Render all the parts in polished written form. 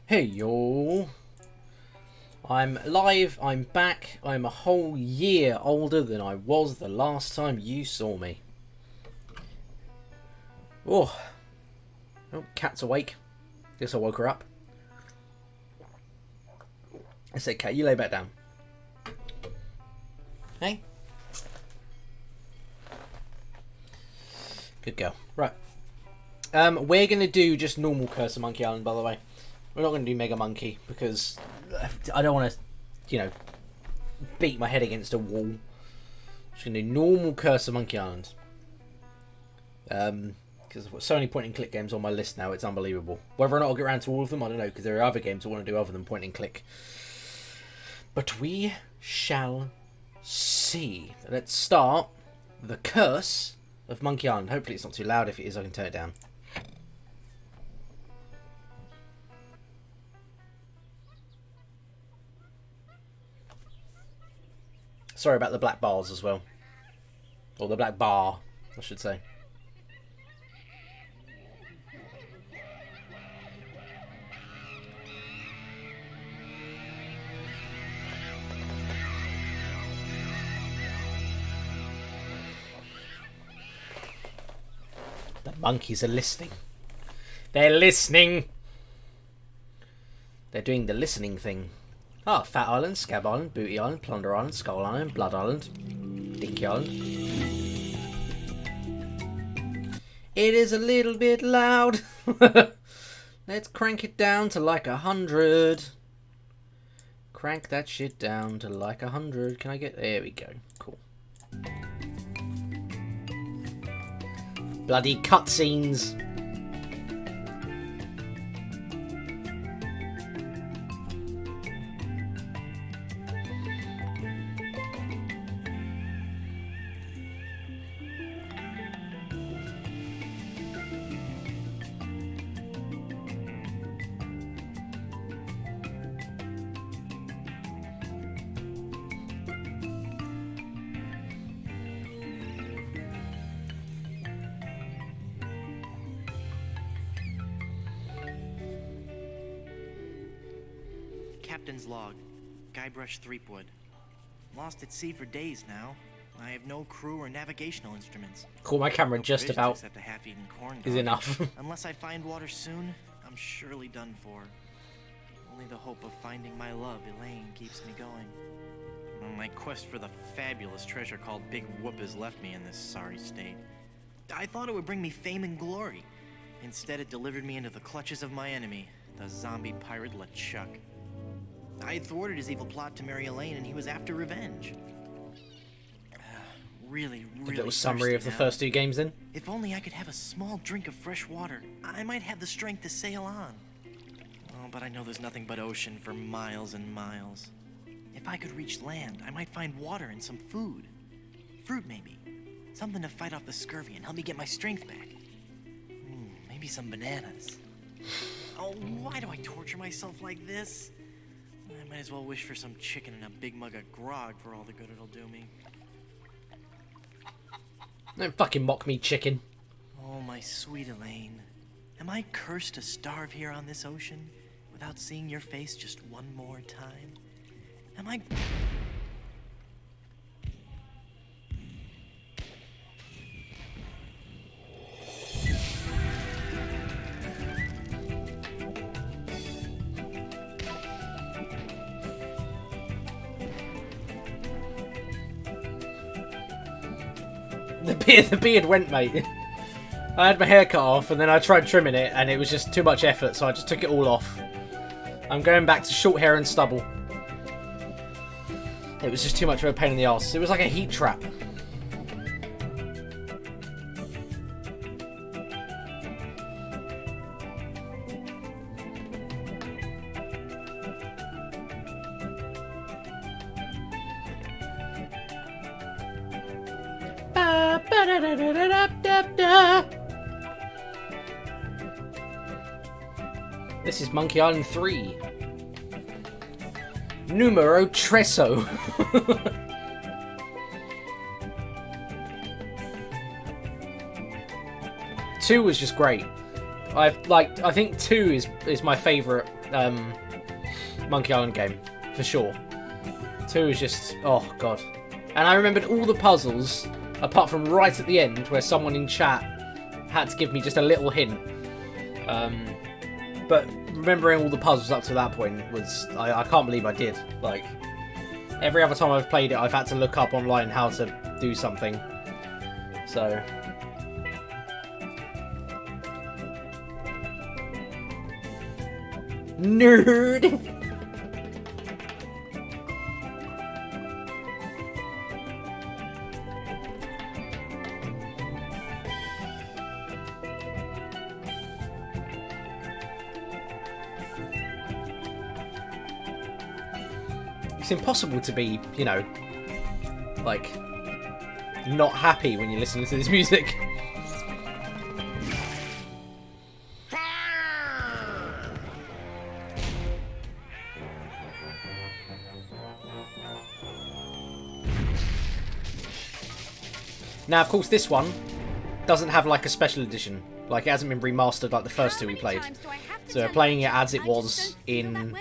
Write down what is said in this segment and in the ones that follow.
Hey yo, I'm live, I'm back, I'm a whole year older than I was the last time you saw me. Oh, cat's awake. Guess I woke her up. I said, Cat, you lay back down. Hey. Good girl. Right. We're going to do just normal Curse of Monkey Island, by the way. We're not going to do Mega Monkey because I don't want to, beat my head against a wall. Just going to do normal Curse of Monkey Island. Because I've got so many point and click games on my list now, it's unbelievable. Whether or not I'll get around to all of them, I don't know, because there are other games I want to do other than point and click. But we shall see. Let's start the Curse of Monkey Island. Hopefully it's not too loud. If it is, I can turn it down. Sorry about the black bars as well. Or the black bar, I should say. The monkeys are listening. They're listening! They're doing the listening thing. Ah, Fat Island, Scab Island, Booty Island, Plunder Island, Skull Island, Blood Island, Dinky Island. It is a little bit loud. Let's crank it down to like 100. Crank that shit down to like 100. Can I get... There we go. Cool. Bloody cutscenes. Captain's log. Guybrush Threepwood. Lost at sea for days now. I have no crew or navigational instruments. Cool, my camera No just provisions about except a half-eaten corn is dog. enough. Unless I find water soon, I'm surely done for. Only the hope of finding my love, Elaine, keeps me going. Well, my quest for the fabulous treasure called Big Whoop has left me in this sorry state. I thought it would bring me fame and glory. Instead, it delivered me into the clutches of my enemy, the zombie pirate LeChuck. I had thwarted his evil plot to marry Elaine, and he was after revenge. Really A little summary thirsty of the now. first two games then. If only I could have a small drink of fresh water, I might have the strength to sail on. Oh, but I know there's nothing but ocean for miles and miles. If I could reach land, I might find water and some food. Fruit, maybe. Something to fight off the scurvy and help me get my strength back. Maybe some bananas. Oh, why do I torture myself like this? I might as well wish for some chicken and a big mug of grog for all the good it'll do me. Don't fucking mock me, chicken. Oh, my sweet Elaine. Am I cursed to starve here on this ocean without seeing your face just one more time? Am I... The beard went, mate. I had my hair cut off and then I tried trimming it and it was just too much effort, so I just took it all off. I'm going back to short hair and stubble. It was just too much of a pain in the arse. It was like a heat trap. This is Monkey Island 3. Numero Treso. 2 was just great. I think 2 is my favourite Monkey Island game, for sure. 2 is just, oh god. And I remembered all the puzzles, apart from right at the end, where someone in chat had to give me just a little hint. But remembering all the puzzles up to that point was, I can't believe I did. Like, every other time I've played it, I've had to look up online how to do something. So... Nerd! It's impossible to be, you know, like, not happy when you're listening to this music. Now, of course, this one doesn't have, like, a special edition. Like, it hasn't been remastered like the first 2 we played. So we're playing it as it was in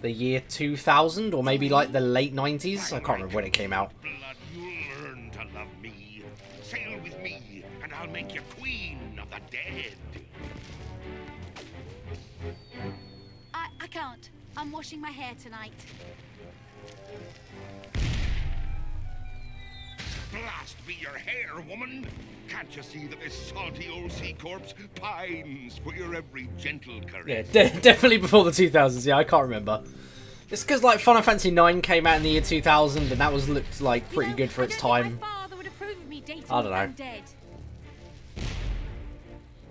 the year 2000, or maybe, like, the late 90s? I can't remember when it came out. You'll learn to love me. Sail with me, and I'll make you queen of the dead. I can't. I'm washing my hair tonight. Blast be your hair, woman! Can't you see that this salty old sea corpse pines for your every gentle caress? Yeah, definitely before the 2000s. Yeah, I can't remember. It's because like Final Fantasy IX came out in the year 2000, and that was looked like pretty good for its time. I don't know.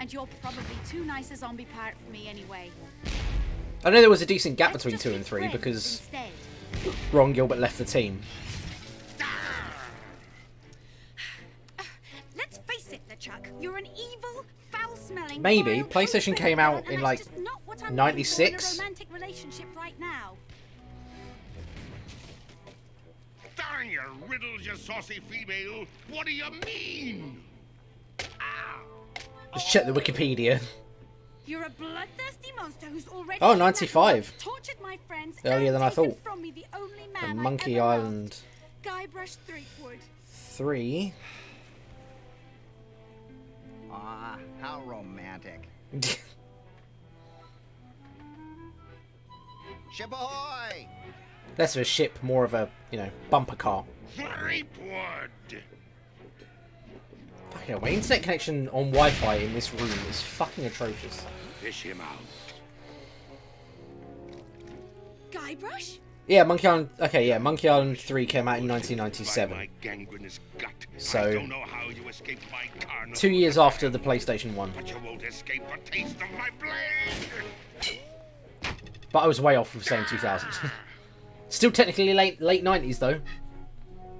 And you're probably too nice a zombie pirate for me anyway. I know there was a decent gap between 2 and 3 because Ron Gilbert left the team. Let's face it, LeChuck, you're an evil, foul-smelling. Maybe PlayStation came out in like 96. Romantic relationship right now. Darn your riddles, you saucy female! What do you mean? Just check the Wikipedia. You're a bloodthirsty monster who's already Oh, 95. tortured my friends, Earlier than I thought. from me the only man And I Monkey ever loved. Island Guybrush Threepwood. 3. Ah, how romantic. Ship ahoy! Less of a ship, more of a, you know, bumper car. Threepwood! Fucking hell, my internet connection on Wi-Fi in this room is fucking atrocious. Fish him out. Guybrush? Yeah, Monkey Island... Okay, yeah, Monkey Island 3 came out in 1997. My gangrenous gut. So, I don't know how you escaped my carnal 2 years after the PlayStation 1. But you won't escape a taste of my blade! But I was way off with saying 2000. Still technically late 90s, though.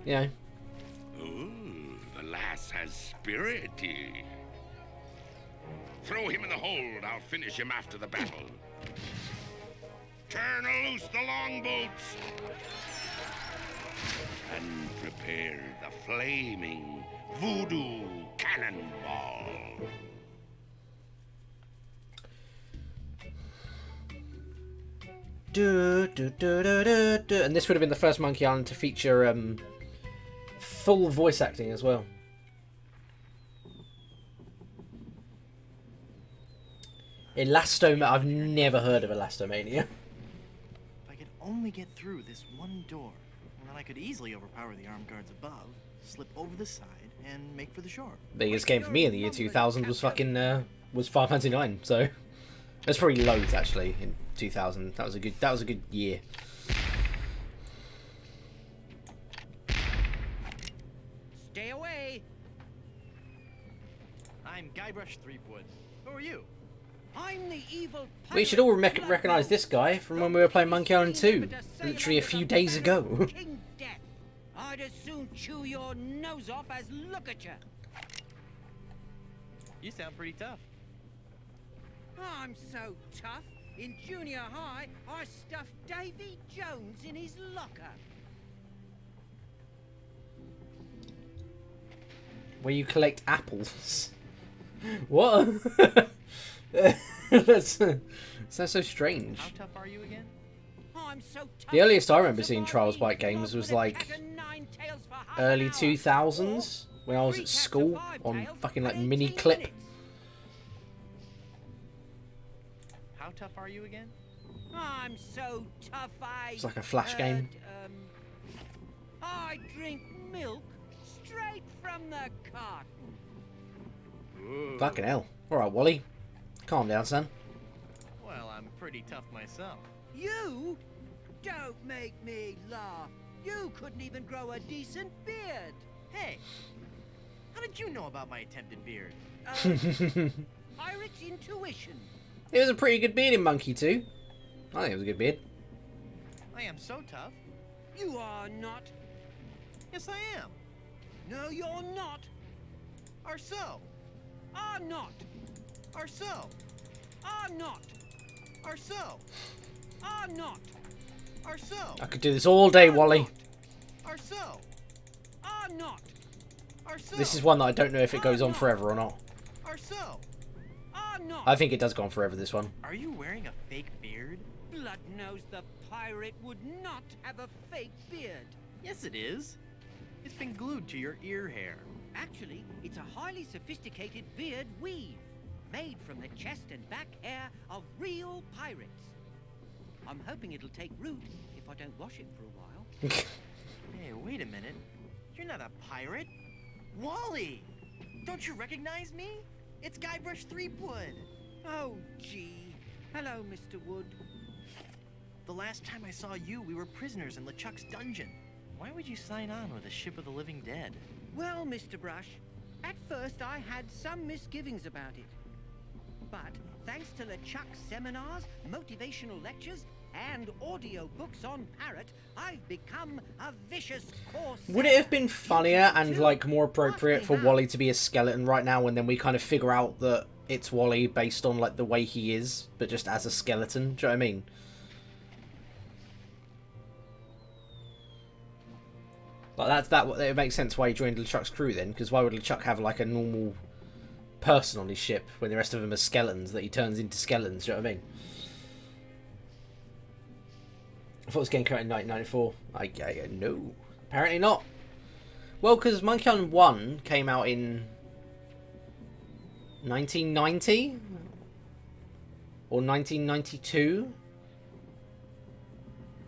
You know. Ooh, the lass has spirit. Throw him in the hold. I'll finish him after the battle. Turn loose the longboats. And prepare the flaming voodoo cannonball. And this would have been the first Monkey Island to feature full voice acting as well. I've never heard of Elastomania. If I could only get through this one door, then I could easily overpower the armed guards above, slip over the side, and make for the shore. Biggest game for me in the year 2000 was fucking was Final Fantasy IX. So there's probably loads actually in 2000. That was a good year. Stay away! I'm Guybrush Threepwood. Who are you? I'm the evil pirate. We should all recognise this guy from when we were playing Monkey Island 2, literally a few days ago. King Death. I'd as soon chew your nose off as look at you. You sound pretty tough. I'm so tough. In junior high, I stuffed Davy Jones in his locker. Where you collect apples. What? That's Sounds so strange. How tough are you again? I'm so tough. The earliest I remember seeing Trials Bike games was like With a cat and 9 tails for half early an hour. 2000s when I was Three at cats school and 5 on tails fucking for like 18 mini clip. minutes. How tough are you again? I'm so tough It's like a flash game. I drink milk straight from the carton. Fucking hell. Alright, Wally. Calm down, son. Well, I'm pretty tough myself. You? Don't make me laugh. You couldn't even grow a decent beard. Hey, how did you know about my attempted beard? Pirate's intuition. It was a pretty good beard in Monkey 2. I think it was a good beard. I am so tough. You are not. Yes, I am. No, you're not. Are so. Are not. Are so. Are not. Are so. Are not. Are so. I could do this all day, Wally. Are so. Are not. Are so. This is one that I don't know if it goes on forever or not. Are so. Are not. I think it does go on forever, this one. Are you wearing a fake beard? Blood knows the pirate would not have a fake beard. Yes, it is. It's been glued to your ear hair. Actually, it's a highly sophisticated beard weave, made from the chest and back hair of real pirates. I'm hoping it'll take root if I don't wash it for a while. Hey, wait a minute. You're not a pirate. Wally! Don't you recognize me? It's Guybrush Threepwood. Oh, gee. Hello, Mr. Wood. The last time I saw you, we were prisoners in LeChuck's dungeon. Why would you sign on with a ship of the living dead? Well, Mr. Brush, at first I had some misgivings about it. But thanks to LeChuck's seminars, motivational lectures, and audio books on Parrot, I've become a vicious corsair. Would it have been funnier and like more appropriate for Wally to be a skeleton right now, and then we kind of figure out that it's Wally based on like the way he is, but just as a skeleton? Do you know what I mean? Like it makes sense why he joined LeChuck's crew then, because why would LeChuck have like a normal person on his ship when the rest of them are skeletons that he turns into skeletons? Do you know what I mean? I thought it was getting cut in 1994. I no, apparently not. Well, because Monkey Island 1 came out in 1990 or 1992,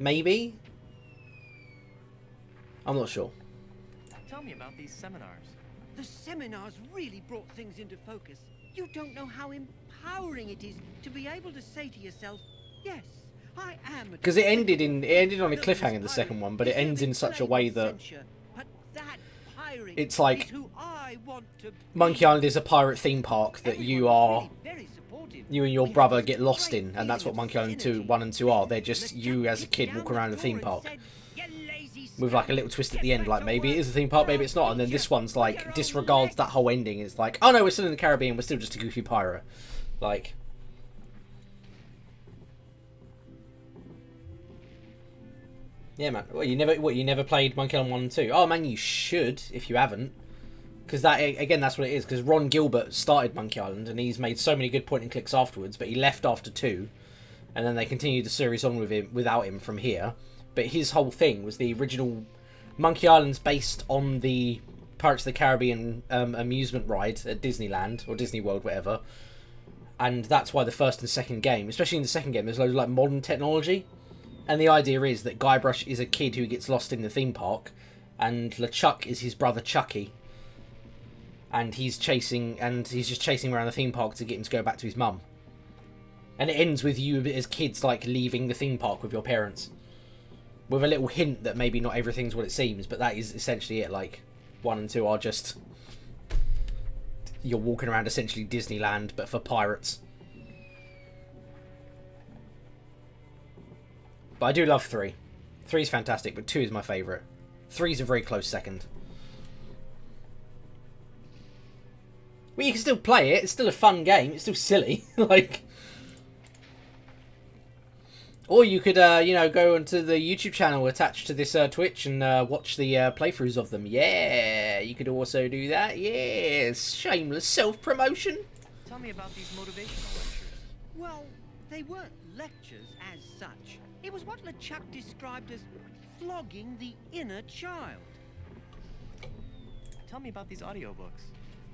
maybe. I'm not sure. Tell me about these seminars. The seminars really brought things into focus. You don't know how empowering it is to be able to say to yourself, yes, I am. Because it ended on a cliffhanger, the second one, but it ends in such a way that it's like Monkey Island is a pirate theme park that you and your brother get lost in, and that's what Monkey Island 1 and 2 are. They're just you as a kid walking around the theme park. With like a little twist at the end, like maybe it is a theme park, maybe it's not, and then this one's like disregards that whole ending. It's like, oh no, we're still in the Caribbean, we're still just a goofy pirate. Like, yeah, man. You never played Monkey Island 1 and 2? Oh man, you should if you haven't, because that again, that's what it is. Because Ron Gilbert started Monkey Island, and he's made so many good point and clicks afterwards, but he left after 2, and then they continued the series on without him from here. But his whole thing was the original Monkey Island's based on the Pirates of the Caribbean amusement ride at Disneyland or Disney World, whatever. And that's why the first and second game, especially in the second game, there's loads of like modern technology. And the idea is that Guybrush is a kid who gets lost in the theme park, and LeChuck is his brother Chucky. And he's just chasing around the theme park to get him to go back to his mum. And it ends with you as kids like leaving the theme park with your parents. With a little hint that maybe not everything's what it seems, but that is essentially it. Like, 1 and 2 are just... You're walking around essentially Disneyland, but for pirates. But I do love 3. 3 is fantastic, but 2 is my favourite. 3 is a very close second. Well, you can still play it. It's still a fun game. It's still silly. Like... Or you could, go onto the YouTube channel attached to this Twitch and watch the playthroughs of them. Yeah, you could also do that. Yes, shameless self-promotion. Tell me about these motivational lectures. Well, They weren't lectures as such. It was what LeChuck described as flogging the inner child. Tell me about these audiobooks.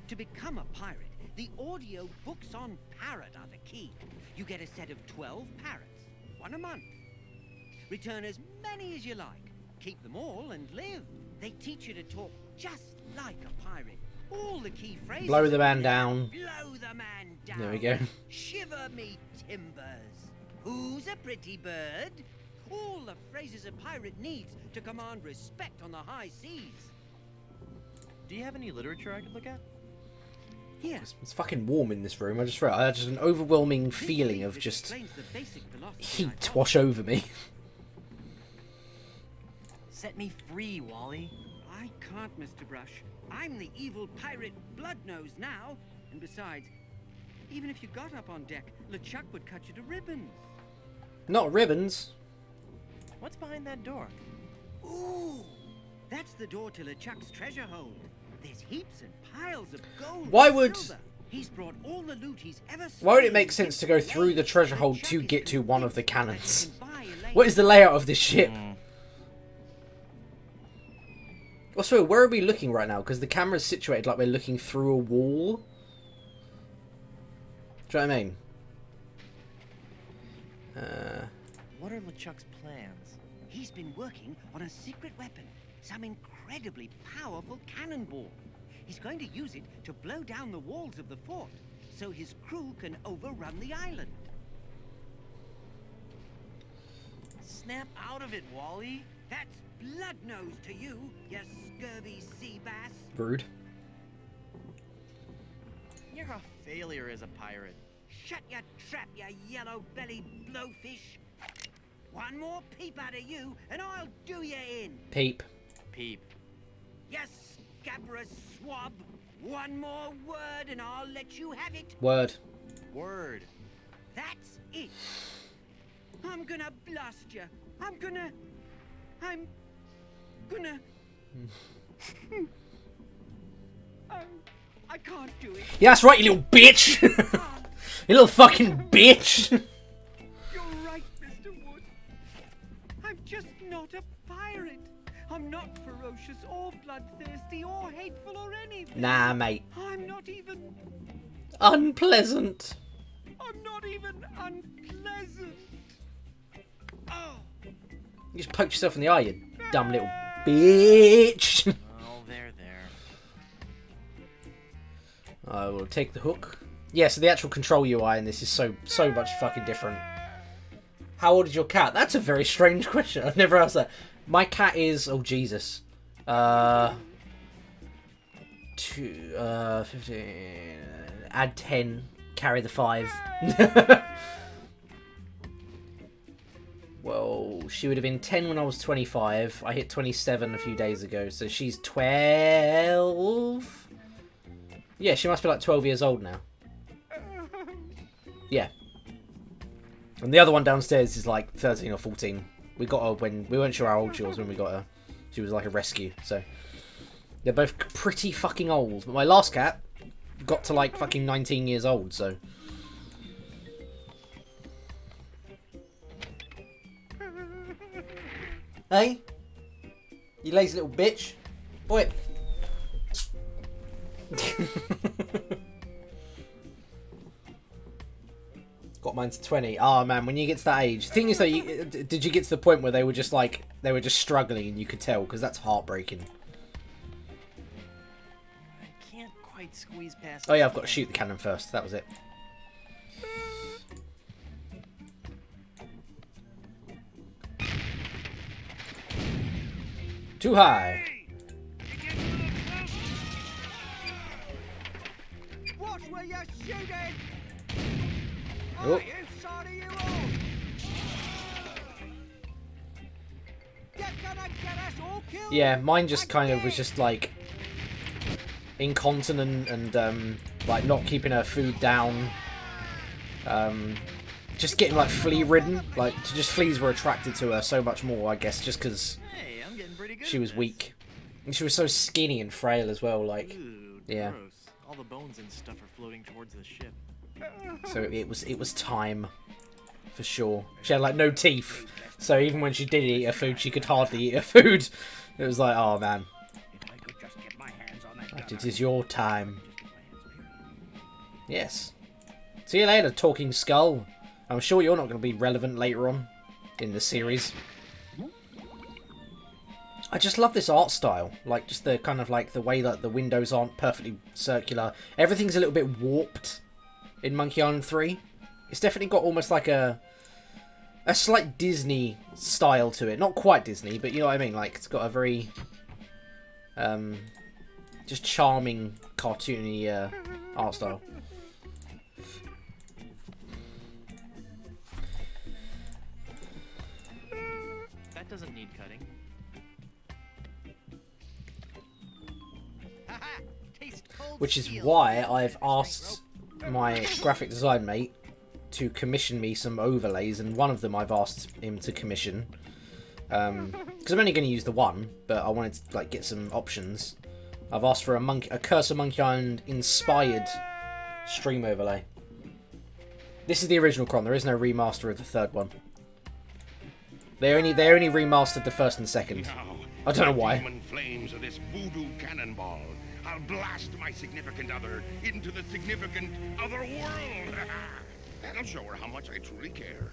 To become a pirate, the audio books on Parrot are the key. You get a set of 12 parrots, one a month. Return as many as you like. Keep them all and live. They teach you to talk just like a pirate. All the key phrases. Blow the man down. Blow the man down. There we go. Shiver me timbers. Who's a pretty bird? All the phrases a pirate needs to command respect on the high seas. Do you have any literature I could look at? Here. It's fucking warm in this room. I just had just an overwhelming feeling of just heat wash over me. Set me free, Wally. I can't, Mr. Brush. I'm the evil pirate Bloodnose now. And besides, even if you got up on deck, LeChuck would cut you to ribbons. Not ribbons. What's behind that door? Ooh! That's the door to LeChuck's treasure hold. There's heaps and piles of gold. Why and would... silver. He's brought all the loot he's ever Why would it stolen. make sense to go through the treasure hold to LeChuck get is to one of the convinced cannons? that he can buy Elaine. What is the layout of this ship? Also, where are we looking right now? Because the camera's situated like we're looking through a wall. Do you know what I mean? What are LeChuck's plans? He's been working on a secret weapon, some incredibly powerful cannonball. He's going to use it to blow down the walls of the fort, so his crew can overrun the island. Snap out of it, Wally. That's Bloodnose to you, you scurvy sea bass. Rude. You're a failure as a pirate. Shut your trap, you yellow-bellied blowfish. One more peep out of you, and I'll do you in. Peep. Peep. Yes, scabrous swab. One more word, and I'll let you have it. Word. Word. That's it. I'm gonna blast you. I'm gonna... I can't do it. Yeah, that's right, you little bitch! You little fucking bitch! You're right, Mr. Wood. I'm just not a pirate. I'm not ferocious or bloodthirsty or hateful or anything. Nah, mate. I'm not even Unpleasant. unpleasant. Oh, You just poked yourself in the eye, you dumb little bitch! Oh, there. I will take the hook. Yeah, so the actual control UI in this is so much fucking different. How old is your cat? That's a very strange question. I've never asked that. My cat is... Oh, Jesus. 15... Add 10. Carry the 5. Well, she would have been 10 when I was 25. I hit 27 a few days ago, so she's 12... Yeah, she must be like 12 years old now. Yeah. And the other one downstairs is like 13 or 14. We got her when... We weren't sure how old she was when we got her. She was like a rescue, so... They're both pretty fucking old. But my last cat got to like fucking 19 years old, so... Hey? You lazy little bitch. Boy. Got mine to 20. Oh man, when you get to that age. The thing is though, did you get to the point where they were just like, they were just struggling and you could tell? Because that's heartbreaking. I can't quite squeeze past. Oh yeah, I've got to shoot the cannon first. That was it. Too high. watch where you're shooting! Oh. Are you sorry, you all? You're gonna get us all killed! Yeah, mine just kind of was just like incontinent and like not keeping her food down. Just getting like flea ridden. Like just fleas were attracted to her so much more, I guess, just because Hey, I'm getting pretty good. she at was this. weak. And she was so skinny and frail as well, like Ooh, yeah. gross. All the bones and stuff are floating towards the ship. So it was time. for sure. She had like no teeth, so even when she did eat her food, she could hardly eat her food. It was like, oh man. If I could just get my hands on that Right, gun, it is your time. Yes. See you later, Talking Skull. I'm sure you're not going to be relevant later on in the series. I just love this art style. Like, just the kind of like the way that the windows aren't perfectly circular. Everything's a little bit warped in Monkey Island 3. It's definitely got almost like a slight Disney style to it. Not quite Disney, but you know what I mean. Like, it's got a very just charming, cartoony art style. That doesn't need cutting. Which is why I've asked my graphic design mate to commission me some overlays, and one of them I've asked him to commission. Because I'm only going to use the one, but I wanted to like get some options. I've asked for a Curse of Monkey Island inspired stream overlay. This is the original Chron. There is no remaster of the third one. They only remastered the first and second. now, I don't know the why. demon flames of this voodoo cannonball. I'll blast my significant other into the significant other world. That'll show her how much I truly care.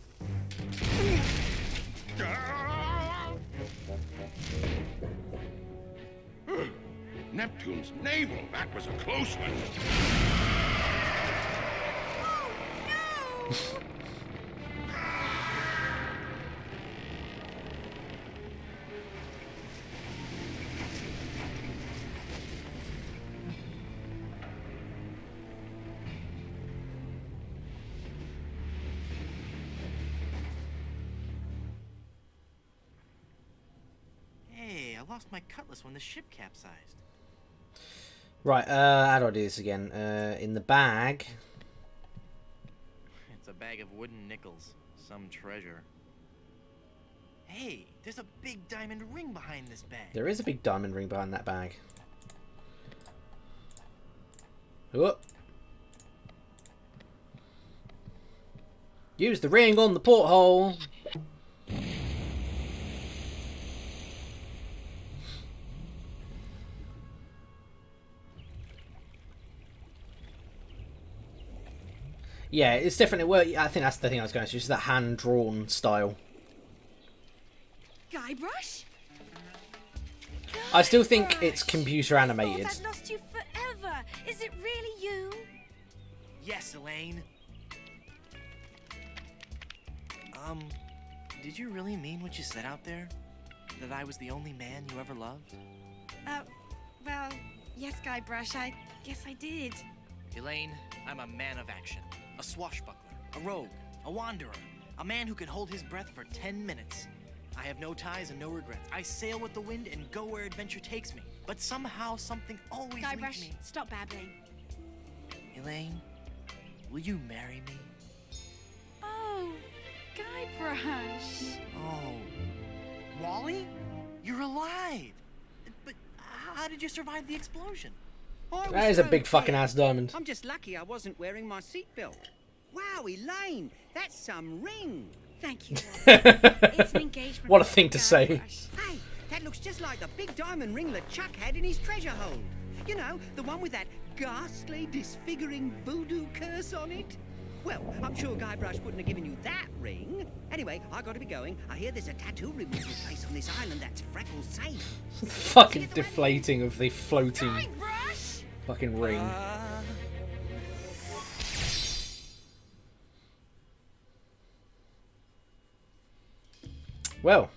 Neptune's navel. That was a close one. Hey, I lost my cutlass when the ship capsized. Right, how do I do this again? In the bag. It's a bag of wooden nickels. Some treasure. Hey, there's a big diamond ring behind this bag. There is a big diamond ring behind that bag. Whoop. Use the ring on the porthole. Yeah, it's definitely. Well, I think that's the thing I was going to say. It's that hand-drawn style. Guybrush? I still think it's Guybrush! computer animated. I thought I'd lost you forever. Is it really you? Yes, Elaine. Did you really mean what you said out there? That I was the only man you ever loved? Well, yes, Guybrush, I guess I did. Elaine, I'm a man of action. A swashbuckler, a rogue, a wanderer, a man who can hold his breath for 10 minutes. I have no ties and no regrets. I sail with the wind and go where adventure takes me. But somehow, something always leads Guybrush, me. stop babbling. Elaine, will you marry me? Oh, Guybrush. Oh, Wally? You're alive! But how did you survive the explosion? I That was is a so big fucking scared. ass diamond. I'm just lucky I wasn't wearing my seatbelt. Wow, Elaine, that's some ring. Thank you, Wally. It's an engagement What a ring, thing to say. Guybrush. Hey, that looks just like the big diamond ring that Chuck had in his treasure hold. You know, the one with that ghastly, disfiguring voodoo curse on it. Well, I'm sure Guybrush wouldn't have given you that ring. Anyway, I gotta be going. I hear there's a tattoo removal place on this island that's Freckles safe. Fucking deflating of the floating Guybrush! fucking ring. Well.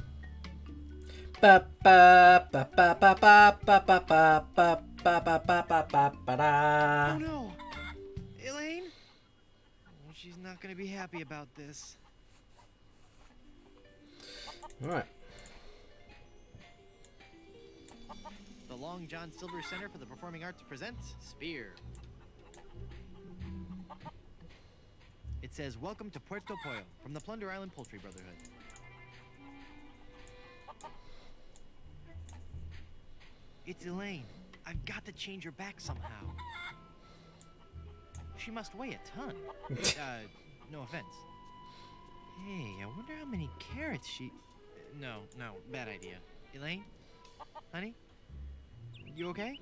Ba ba ba ba ba ba ba ba ba ba ba ba ba ba ba ba da. Oh no! Elaine? Oh, she's not gonna be happy about this. Alright. The Long John Silver Center for the Performing Arts presents Spear. It says, "Welcome to Puerto Pollo from the Plunder Island Poultry Brotherhood." It's Elaine. I've got to change her back somehow. She must weigh a ton. No offense. Hey, I wonder how many carrots she... No, bad idea. Elaine? Honey? You okay?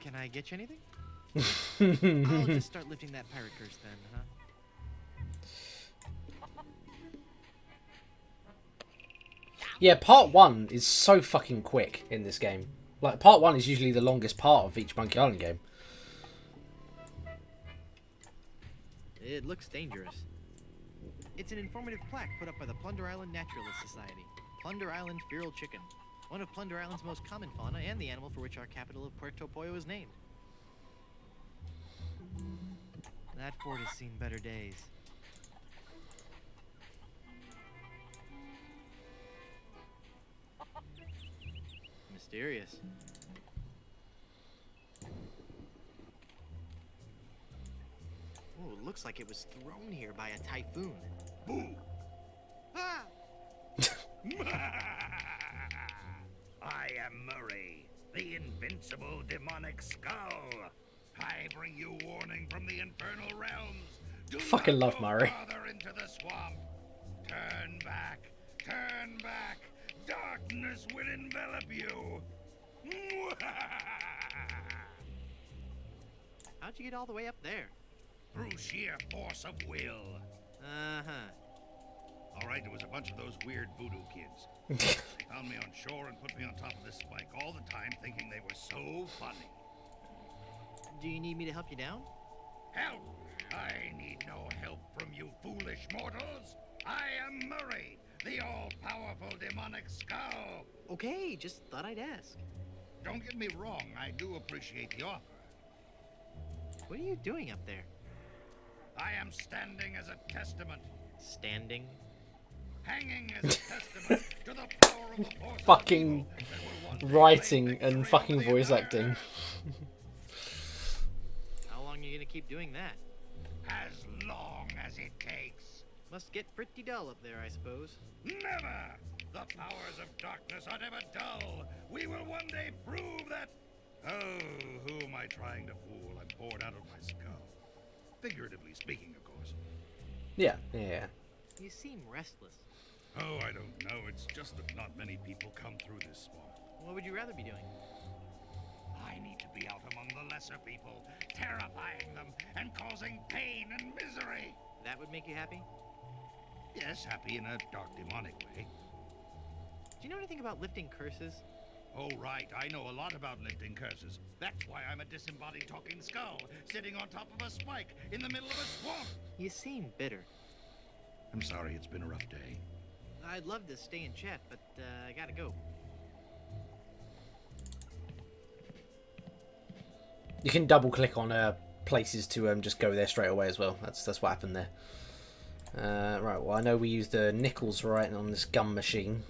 Can I get you anything? I'll just start lifting that pirate curse then, huh? Yeah, part 1 is so fucking quick in this game. Like, part 1 is usually the longest part of each Monkey Island game. It looks dangerous. It's an informative plaque put up by the Plunder Island Naturalist Society. Plunder Island feral chicken. One of Plunder Island's most common fauna and the animal for which our capital of Puerto Pollo is named. That fort has seen better days. Mysterious. Oh, it looks like it was thrown here by a typhoon. Boo! Ah! I am Murray, the invincible demonic skull. I bring you warning from the infernal realms. Do Fucking not love go Murray. farther into the swamp. Turn back, turn back. Darkness will envelop you. How'd you get all the way up there? Through sheer force of will. Uh-huh. All right, it was a bunch of those weird voodoo kids. They found me on shore and put me on top of this spike all the time, thinking they were so funny. Do you need me to help you down? Help! I need no help from you foolish mortals. I am Murray, the all-powerful demonic skull. Okay, just thought I'd ask. Don't get me wrong, I do appreciate the offer. What are you doing up there? I am standing as a testament, Standing? hanging as a testament to the power of the forces Fucking of evil that will one day writing claim and victory fucking over the voice entire acting. earth. How long are you gonna keep doing that? As long as it takes. Must get pretty dull up there, I suppose. Never! The powers of darkness are never dull. We will one day prove that... Oh, who am I trying to fool? I'm bored out of my skull. Figuratively speaking, of course. Yeah, yeah. You seem restless. Oh, I don't know. It's just that not many people come through this swamp. What would you rather be doing? I need to be out among the lesser people, terrifying them and causing pain and misery. That would make you happy? Yes, happy in a dark, demonic way. Do you know anything about lifting curses? Oh, right. I know a lot about lifting curses. That's why I'm a disembodied talking skull, sitting on top of a spike in the middle of a swamp. You seem bitter. I'm sorry, it's been a rough day. I'd love to stay and chat, but I gotta go. You can double click on places to just go there straight away as well. That's what happened there. Right, well I know we used the nickels right on this gum machine.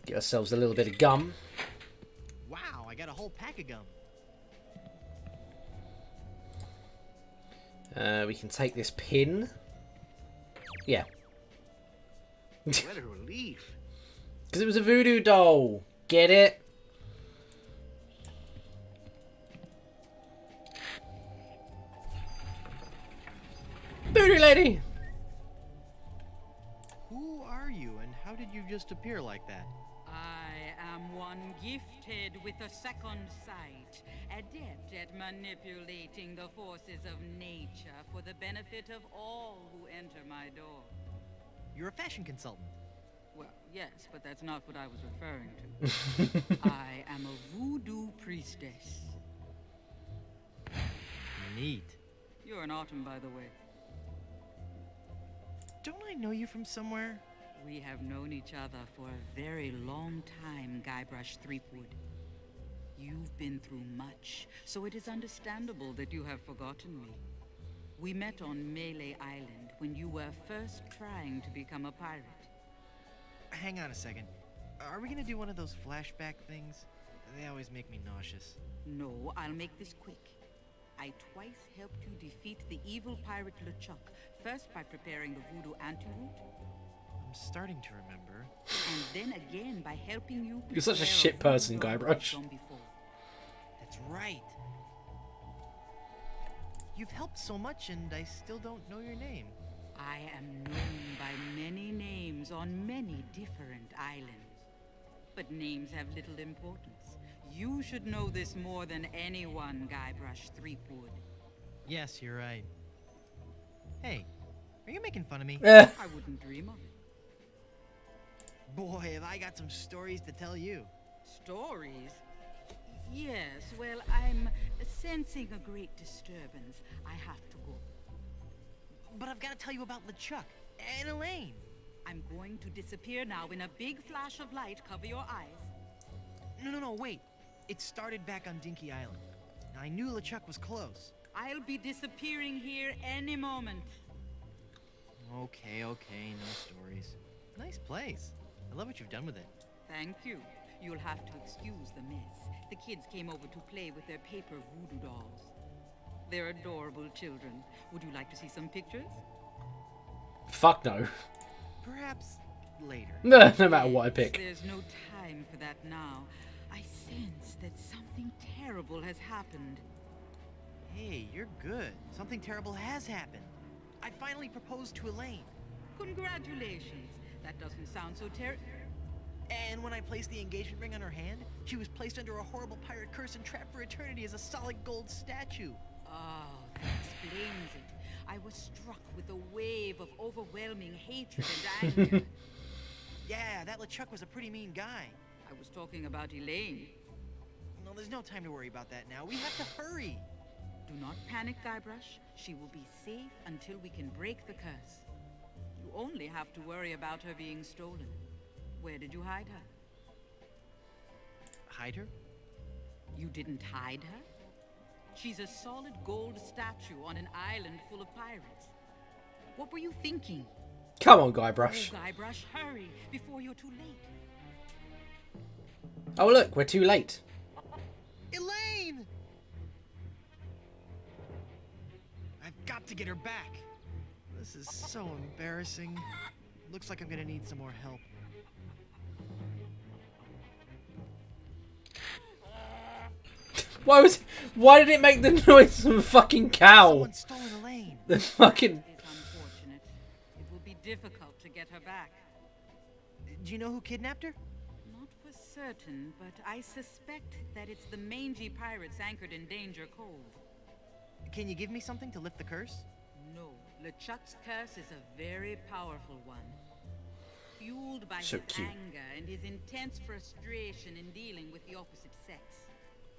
Get ourselves a little bit of gum. Wow, I got a whole pack of gum. We can take this pin. Yeah. What a relief. Because it was a voodoo doll. Get it? Voodoo lady! Who are you, and how did you just appear like that? I am one gifted with a second sight, adept at manipulating the forces of nature for the benefit of all who enter my door. You're a fashion consultant. Well, yes, but that's not what I was referring to. I am a voodoo priestess. Neat. You're an autumn, by the way. Don't I know you from somewhere? We have known each other for a very long time, Guybrush Threepwood. You've been through much, so it is understandable that you have forgotten me. We met on Melee Island when you were first trying to become a pirate. Hang on a second. Are we gonna do one of those flashback things? They always make me nauseous. No, I'll make this quick. I twice helped you defeat the evil pirate LeChuck, first by preparing the voodoo antidote, I'm starting to remember. and then again by helping you You're such a prepare shit voodoo person, doll Guybrush. zombie fall. That's right. You've helped so much, and I still don't know your name. I am known by many names on many different islands. But names have little importance. You should know this more than anyone, Guybrush Threepwood. Yes, you're right. Hey, are you making fun of me? Eh. I wouldn't dream of it. Boy, have I got some stories to tell you. Stories? Yes, well, I'm sensing a great disturbance. I have to go. But I've got to tell you about LeChuck and Elaine. I'm going to disappear now in a big flash of light. Cover your eyes. No, wait. It started back on Dinky Island. Now, I knew LeChuck was close. I'll be disappearing here any moment. Okay, no stories. Nice place. I love what you've done with it. Thank you. You'll have to excuse the mess. The kids came over to play with their paper voodoo dolls. They're adorable children. Would you like to see some pictures? Fuck no. Perhaps later. No matter what I pick. There's no time for that now. I sense that something terrible has happened. Hey, you're good. Something terrible has happened. I finally proposed to Elaine. Congratulations. That doesn't sound so terrible. And when I placed the engagement ring on her hand, she was placed under a horrible pirate curse and trapped for eternity as a solid gold statue. Oh, that explains it. I was struck with a wave of overwhelming hatred and anger. Yeah, that LeChuck was a pretty mean guy. I was talking about Elaine. No, there's no time to worry about that now. We have to hurry. Do not panic, Guybrush. She will be safe until we can break the curse. You only have to worry about her being stolen. Where did you hide her? Hide her? You didn't hide her? She's a solid gold statue on an island full of pirates. What were you thinking? Come on, Guybrush. Oh, Guybrush, hurry before you're too late. Oh, look, we're too late. Elaine! I've got to get her back. This is so embarrassing. Looks like I'm gonna need some more help. Why did it make the noise of a fucking cow? Someone's stolen Elaine. The fucking... It's unfortunate. It will be difficult to get her back. Do you know who kidnapped her? Not for certain, but I suspect that it's the mangy pirates anchored in Danger Cove. Can you give me something to lift the curse? No, LeChuck's curse is a very powerful one. Fueled by So his cute. anger and his intense frustration in dealing with the opposite sex.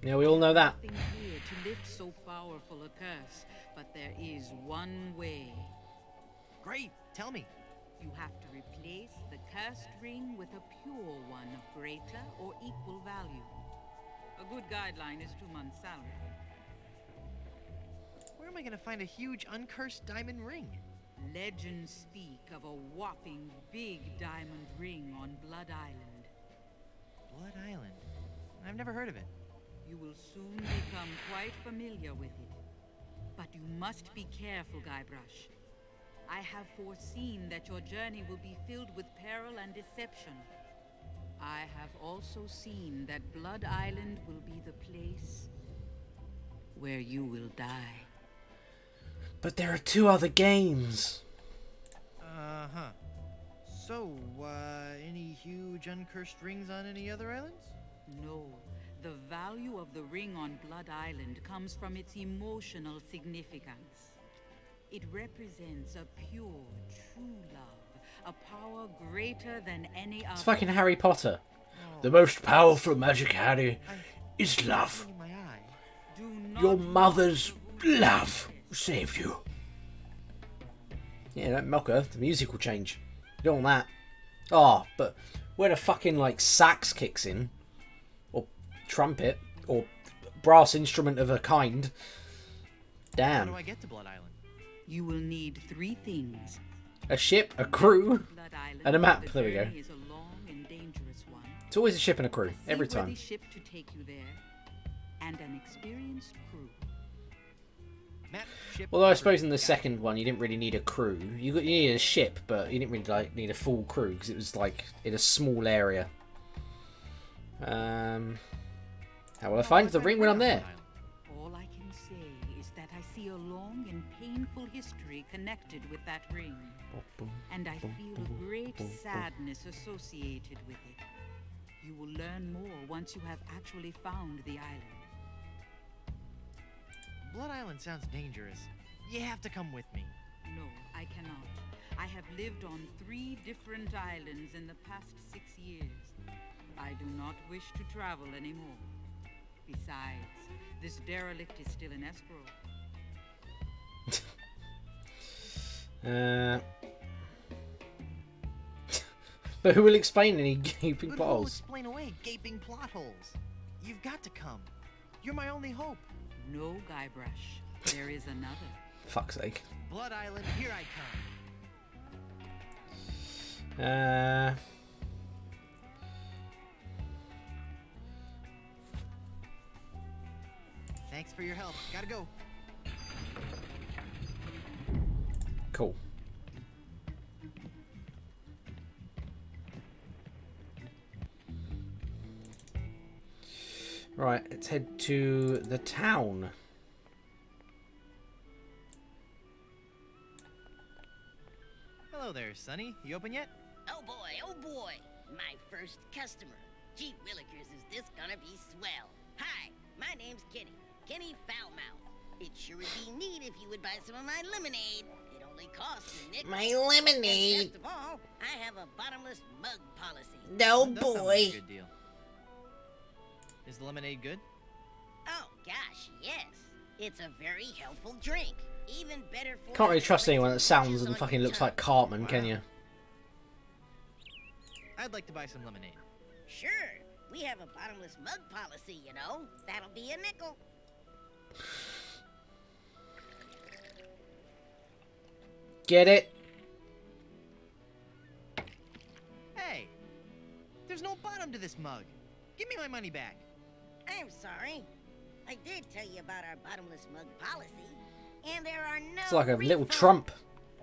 Yeah, we all know that. Nothing here to lift so powerful a curse, but there is one way. Great, tell me. You have to replace the cursed ring with a pure one of greater or equal value. A good guideline is 2 months' salary. Where am I gonna find a huge uncursed diamond ring? Legends speak of a whopping big diamond ring on Blood Island. Blood Island. I've never heard of it. You will soon become quite familiar with it. But you must be careful, Guybrush. I have foreseen that your journey will be filled with peril and deception. I have also seen that Blood Island will be the place where you will die. But there are 2 other games. Uh-huh. So, any huge uncursed rings on any other islands? No. The value of the ring on Blood Island comes from its emotional significance. It represents a pure, true love, a power greater than any other. It's fucking Harry Potter. The most powerful magic, Harry, is love. In my eye. Do not Your mock mother's the voodoo love princess. saved you. Yeah, don't mock her. The music will change. You don't want that. Oh, but when a fucking, like, sax kicks in, or trumpet, or brass instrument of a kind, How damn. do I get to Blood Island? You will need 3 things. A ship, a crew, Blood Island, and a map. the There we go. journey is a long and dangerous one. It's always a ship and a crew, every Seaworthy time. ship to take you there, and an experienced crew. Map, ship, Although I crew. suppose in the Got it. second one you didn't really need a crew. You needed a ship, but you didn't really need a full crew because it was like in a small area. How will I find the ring when I'm there? All I can say is that I see a long and painful history history connected with that ring, and I feel a great sadness associated with it. You will learn more once you have actually found the island. Blood Island sounds dangerous. You have to come with me. No, I cannot. I have lived on 3 different islands in the past 6 years. I do not wish to travel anymore. Besides, this derelict is still in escrow. But who will explain any gaping But plot who will holes? explain away gaping plot holes? You've got to come. You're my only hope. No, Guybrush. There is another. Fuck's sake. Blood Island, here I come. Thanks for your help. Gotta go. Cool. Right, let's head to the town. Hello there, Sonny. You open yet? Oh boy, my first customer. Gee willikers, is this gonna be swell. Hi, my name's Kenny Foulmouth. It sure would be neat if you would buy some of my lemonade. It only costs a nickel. My lemonade. And best of all, I have a bottomless mug policy. No, That sounds like a boy. good deal. Is the lemonade good? Oh gosh, yes. It's a very helpful drink. Even better for Can't really trust anyone that the sounds ridges and on fucking your looks tongue. like Cartman, can you? I'd like to buy some lemonade. Sure, we have a bottomless mug policy, you know. That'll be a nickel. Get it? Hey! There's no bottom to this mug. Give me my money back. I'm sorry. I did tell you about our bottomless mug policy, and there are no. It's like a little refunds. Trump.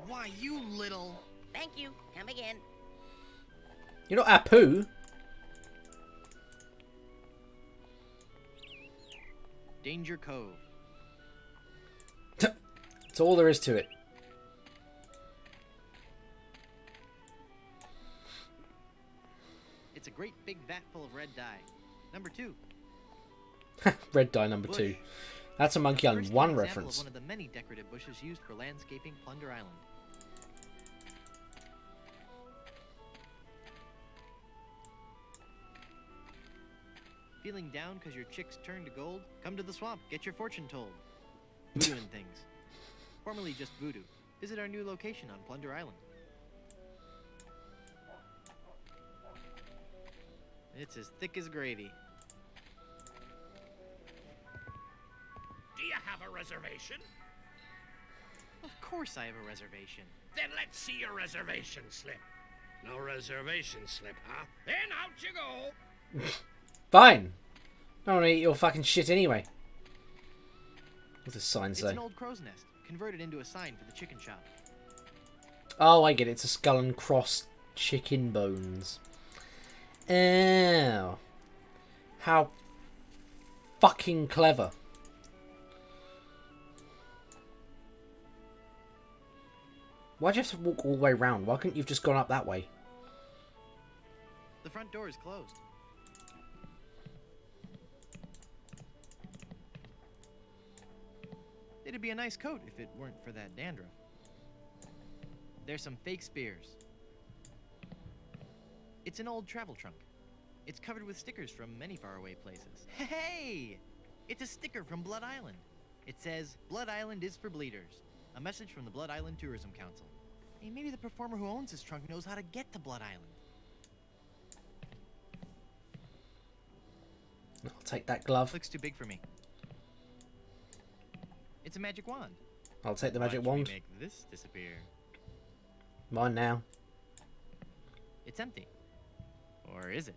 Why, you little... Thank you. Come again. You're not Apu. Danger Cove. That's all there is to it. It's a great big vat full of red dye. Number 2. Red dye number 2. That's a Monkey Island First 1 example reference. Of one of the many decorative bushes used for landscaping Plunder Island. Feeling down because your chicks turned to gold? Come to the swamp, get your fortune told. Voodoo and things. Formerly just voodoo. Visit our new location on Plunder Island. It's as thick as gravy. Do you have a reservation? Of course I have a reservation. Then let's see your reservation slip. No reservation slip, huh? Then out you go. Fine. I don't want to eat your fucking shit anyway. What's this sign It's say? an old crow's nest, converted into a sign for the chicken shop. Oh, I get it. It's a skull and cross chicken bones. Oh. How fucking clever. Why'd you have to walk all the way around? Why couldn't you have just gone up that way? The front door is closed. It'd be a nice coat if it weren't for that dandruff. There's some fake spears. It's an old travel trunk. It's covered with stickers from many faraway places. Hey! It's a sticker from Blood Island. It says, Blood Island is for bleeders. A message from the Blood Island Tourism Council. Hey, maybe the performer who owns this trunk knows how to get to Blood Island. I'll take that glove. Looks too big for me. It's a magic wand. I'll take the magic Watch me wand. make this disappear. Mine now. It's empty. Or is it?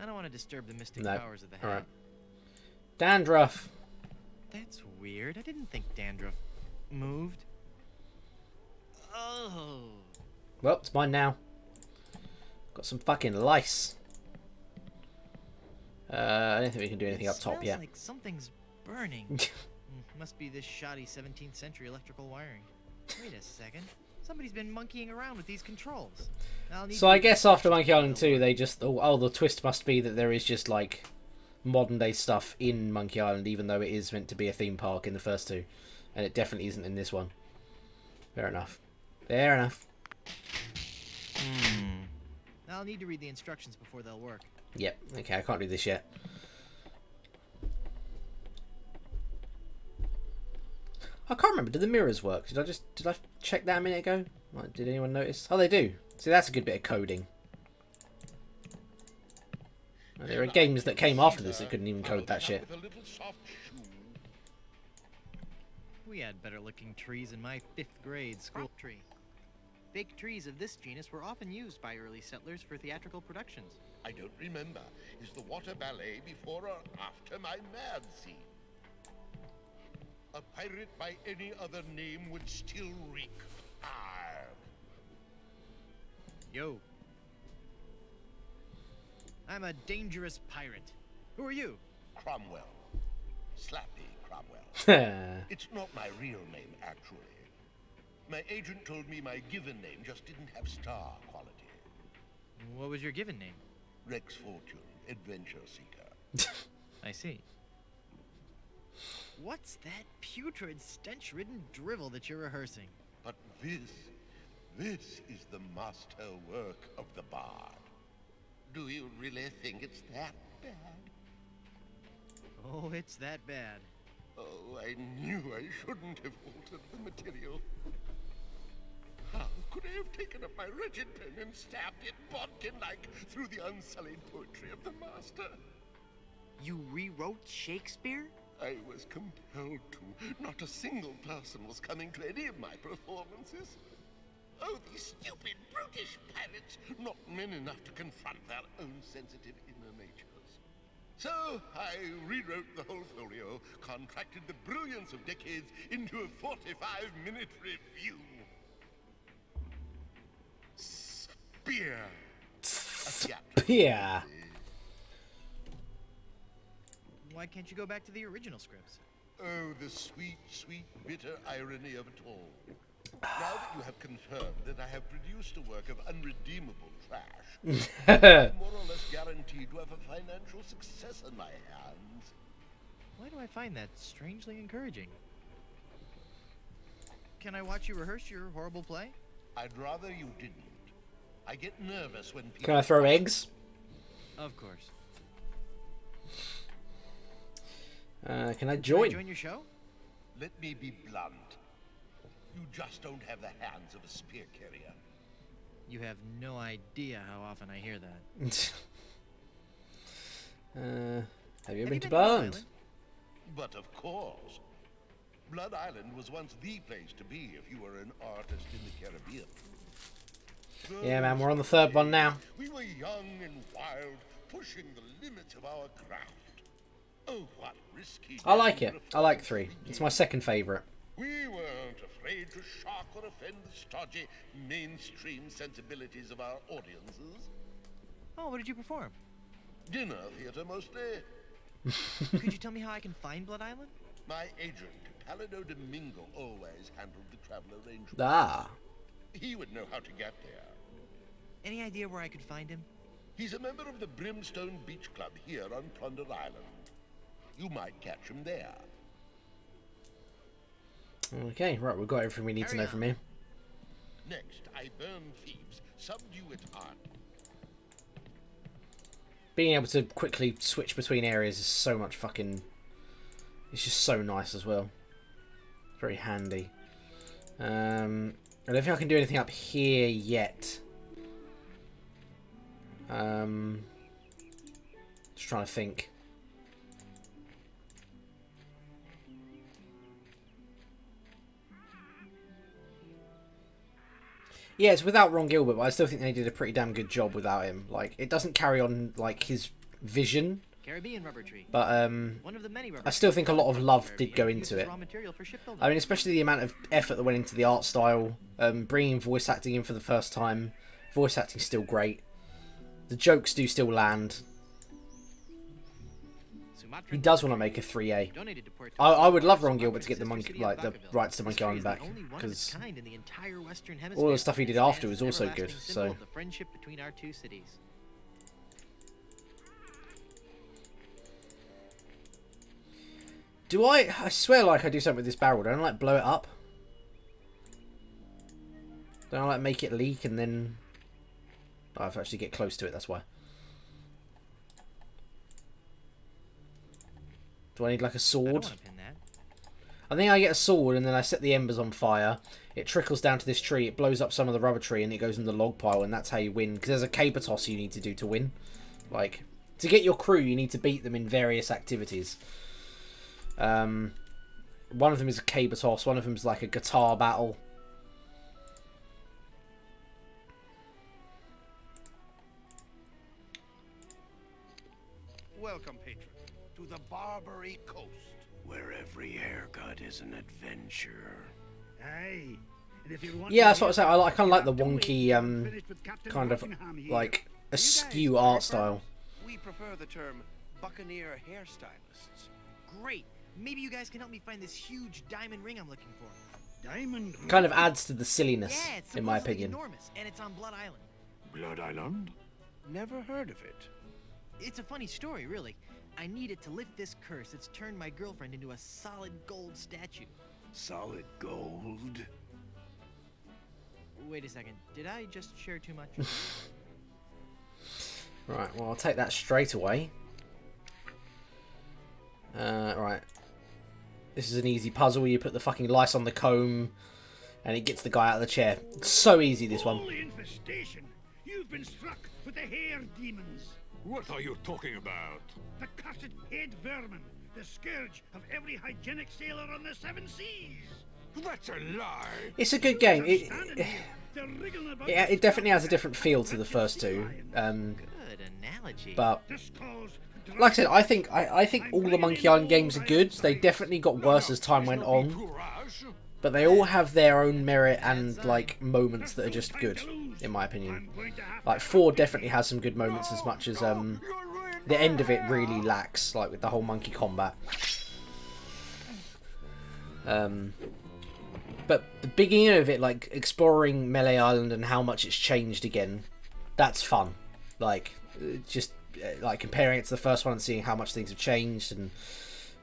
I don't want to disturb the mystic No. powers of the hat. Alright. Dandruff. That's weird. I didn't think dandruff moved. Oh. Well, it's mine now. Got some fucking lice. I don't think we can do anything It up top smells yet. like something's burning. Must be this shoddy 17th century electrical wiring. Wait a second. Somebody's been monkeying around with these controls. I'll need So to I read guess the after instructions Monkey Island before 2, they'll they work. just thought, oh, the twist must be that there is just like modern day stuff in Monkey Island, even though it is meant to be a theme park in the first two, and it definitely isn't in this one. Fair enough. Fair enough. I'll need to read the instructions before they'll work. Yep. Okay, I can't do this yet. I can't remember. Do the mirrors work? Did I check that a minute ago? Like, did anyone notice? Oh, they do. See, that's a good bit of coding. And there are games that came after this that couldn't even code that shit. With a little soft shoe. We had better looking trees in my 5th grade school tree. Big trees of this genus were often used by early settlers for theatrical productions. I don't remember. Is the water ballet before or after my mad scene? A pirate by any other name would still reek. Arr. Yo. I'm a dangerous pirate. Who are you? Cromwell. Slappy Cromwell. Hmm. It's not my real name, actually. My agent told me my given name just didn't have star quality. What was your given name? Rex Fortune, Adventure Seeker. I see. What's that putrid, stench-ridden drivel that you're rehearsing? But this is the masterwork of the bard. Do you really think it's that bad? Oh, it's that bad. Oh, I knew I shouldn't have altered the material. How could I have taken up my wretched pen and stabbed it bodkin-like through the unsullied poetry of the master? You rewrote Shakespeare? I was compelled to. Not a single person was coming to any of my performances. Oh, these stupid, brutish pirates, not men enough to confront their own sensitive inner natures. So, I rewrote the whole folio, contracted the brilliance of decades into a 45-minute review. Spear. Yeah. Why can't you go back to the original scripts? Oh, the sweet, sweet, bitter irony of it all. Now that you have confirmed that I have produced a work of unredeemable trash, I'm more or less guaranteed to have a financial success on my hands. Why do I find that strangely encouraging? Can I watch you rehearse your horrible play? I'd rather you didn't. I get nervous when people... Can I throw eggs? Of course. Can I Can I join? join your show? Let me be blunt. You just don't have the hands of a spear carrier. You have no idea how often I hear that. Have you Have been you to been to Blood Burns? Island? But of course. Blood Island was once the place to be if you were an artist in the Caribbean. Yeah, man, Those we're on the were third one days. now. We were young and wild, pushing the limits of our craft. Oh, what risky... I like it. daring I like performances 3. we It's gave. my second favourite. We weren't afraid to shock or offend the stodgy, mainstream sensibilities of our audiences. Oh, what did you perform? Dinner theater mostly. Could you tell me how I can find Blood Island? My agent, Palido Domingo, always handled the travel arrangements. Ah. He would know how to get there. Any idea where I could find him? He's a member of the Brimstone Beach Club here on Plunder Island. You might catch him there. Okay, right, we've got everything we need to Carry know on. from here. Next, I burn thieves, subdue its heart. Being able to quickly switch between areas is so much fucking... It's just so nice as well. It's very handy. I don't think I can do anything up here yet. Just trying to think. Yeah, it's without Ron Gilbert, but I still think they did a pretty damn good job without him. Like, it doesn't carry on, like, his vision, Caribbean rubber tree. but, One of the many rubber I still trees think a lot of from love the did Caribbean go into uses it. raw material for shipbuilding. I mean, especially the amount of effort that went into the art style, bringing voice acting in for the first time. Voice acting's still great. The jokes do still land. So Sumatra. He does want to make a 3A. Donated to Puerto I would love Rico, Ron Gilbert to get the sister monkey, city of like the Vacaville. rights to Monkey This Island tree is back, the only one of because its kind in the entire Western all the Hemisphere, stuff he and did it after stands was as an also good. everlasting symbol So of the friendship between our two cities. do I swear like I do something with this barrel. Don't I like blow it up? Don't I like make it leak and then I have to actually get close to it, that's why. Do I need like a I don't sword? want to pin that. I think I get a sword and then I set the embers on fire. It trickles down to this tree, it blows up some of the rubber tree and it goes in the log pile, and that's how you win. Because there's a caber toss you need to do to win. Like, to get your crew you need to beat them in various activities. One of them is a caber toss, one of them is like a guitar battle. Welcome, patron, to the Barbary Coast, where every haircut is an adventure. Aye. And if you want Yeah, to that's what I hear say. I kind of like the have to wait wonky, till I'm finished with Captain kind of Rockingham here. like askew You guys art prefer- style. We prefer the term buccaneer hairstylists. Great. Maybe you guys can help me find this huge diamond ring I'm looking for. Diamond Kind of adds to the silliness, Yeah, it's in my supposedly opinion. enormous, and it's on Blood Island. Blood Island? Never heard of it. It's a funny story, really. I need it to lift this curse. It's turned my girlfriend into a solid gold statue. Solid gold. Wait a second. Did I just share too much? Right, well, I'll take that straight away. Right. This is an easy puzzle. You put the fucking lice on the comb, and it gets the guy out of the chair. So easy, this one. Holy infestation! You've been struck with the hair demons. What are you talking about? The cursed head vermin. The scourge of every hygienic sailor on the seven seas. That's a lie. It's a good game. Standing here, they're wriggling about It definitely has a different feel to the first two. Good analogy. But This calls for like I said, I think all the Monkey Island games are good. They definitely got worse as time went on, Courage. but they all have their own merit and like moments that are just good, in my opinion. Like 4 definitely has some good moments, as much as the end of it really lacks, like with the whole monkey combat. But the beginning of it, like exploring Melee Island and how much it's changed again, that's fun. Like just like comparing it to the first one and seeing how much things have changed and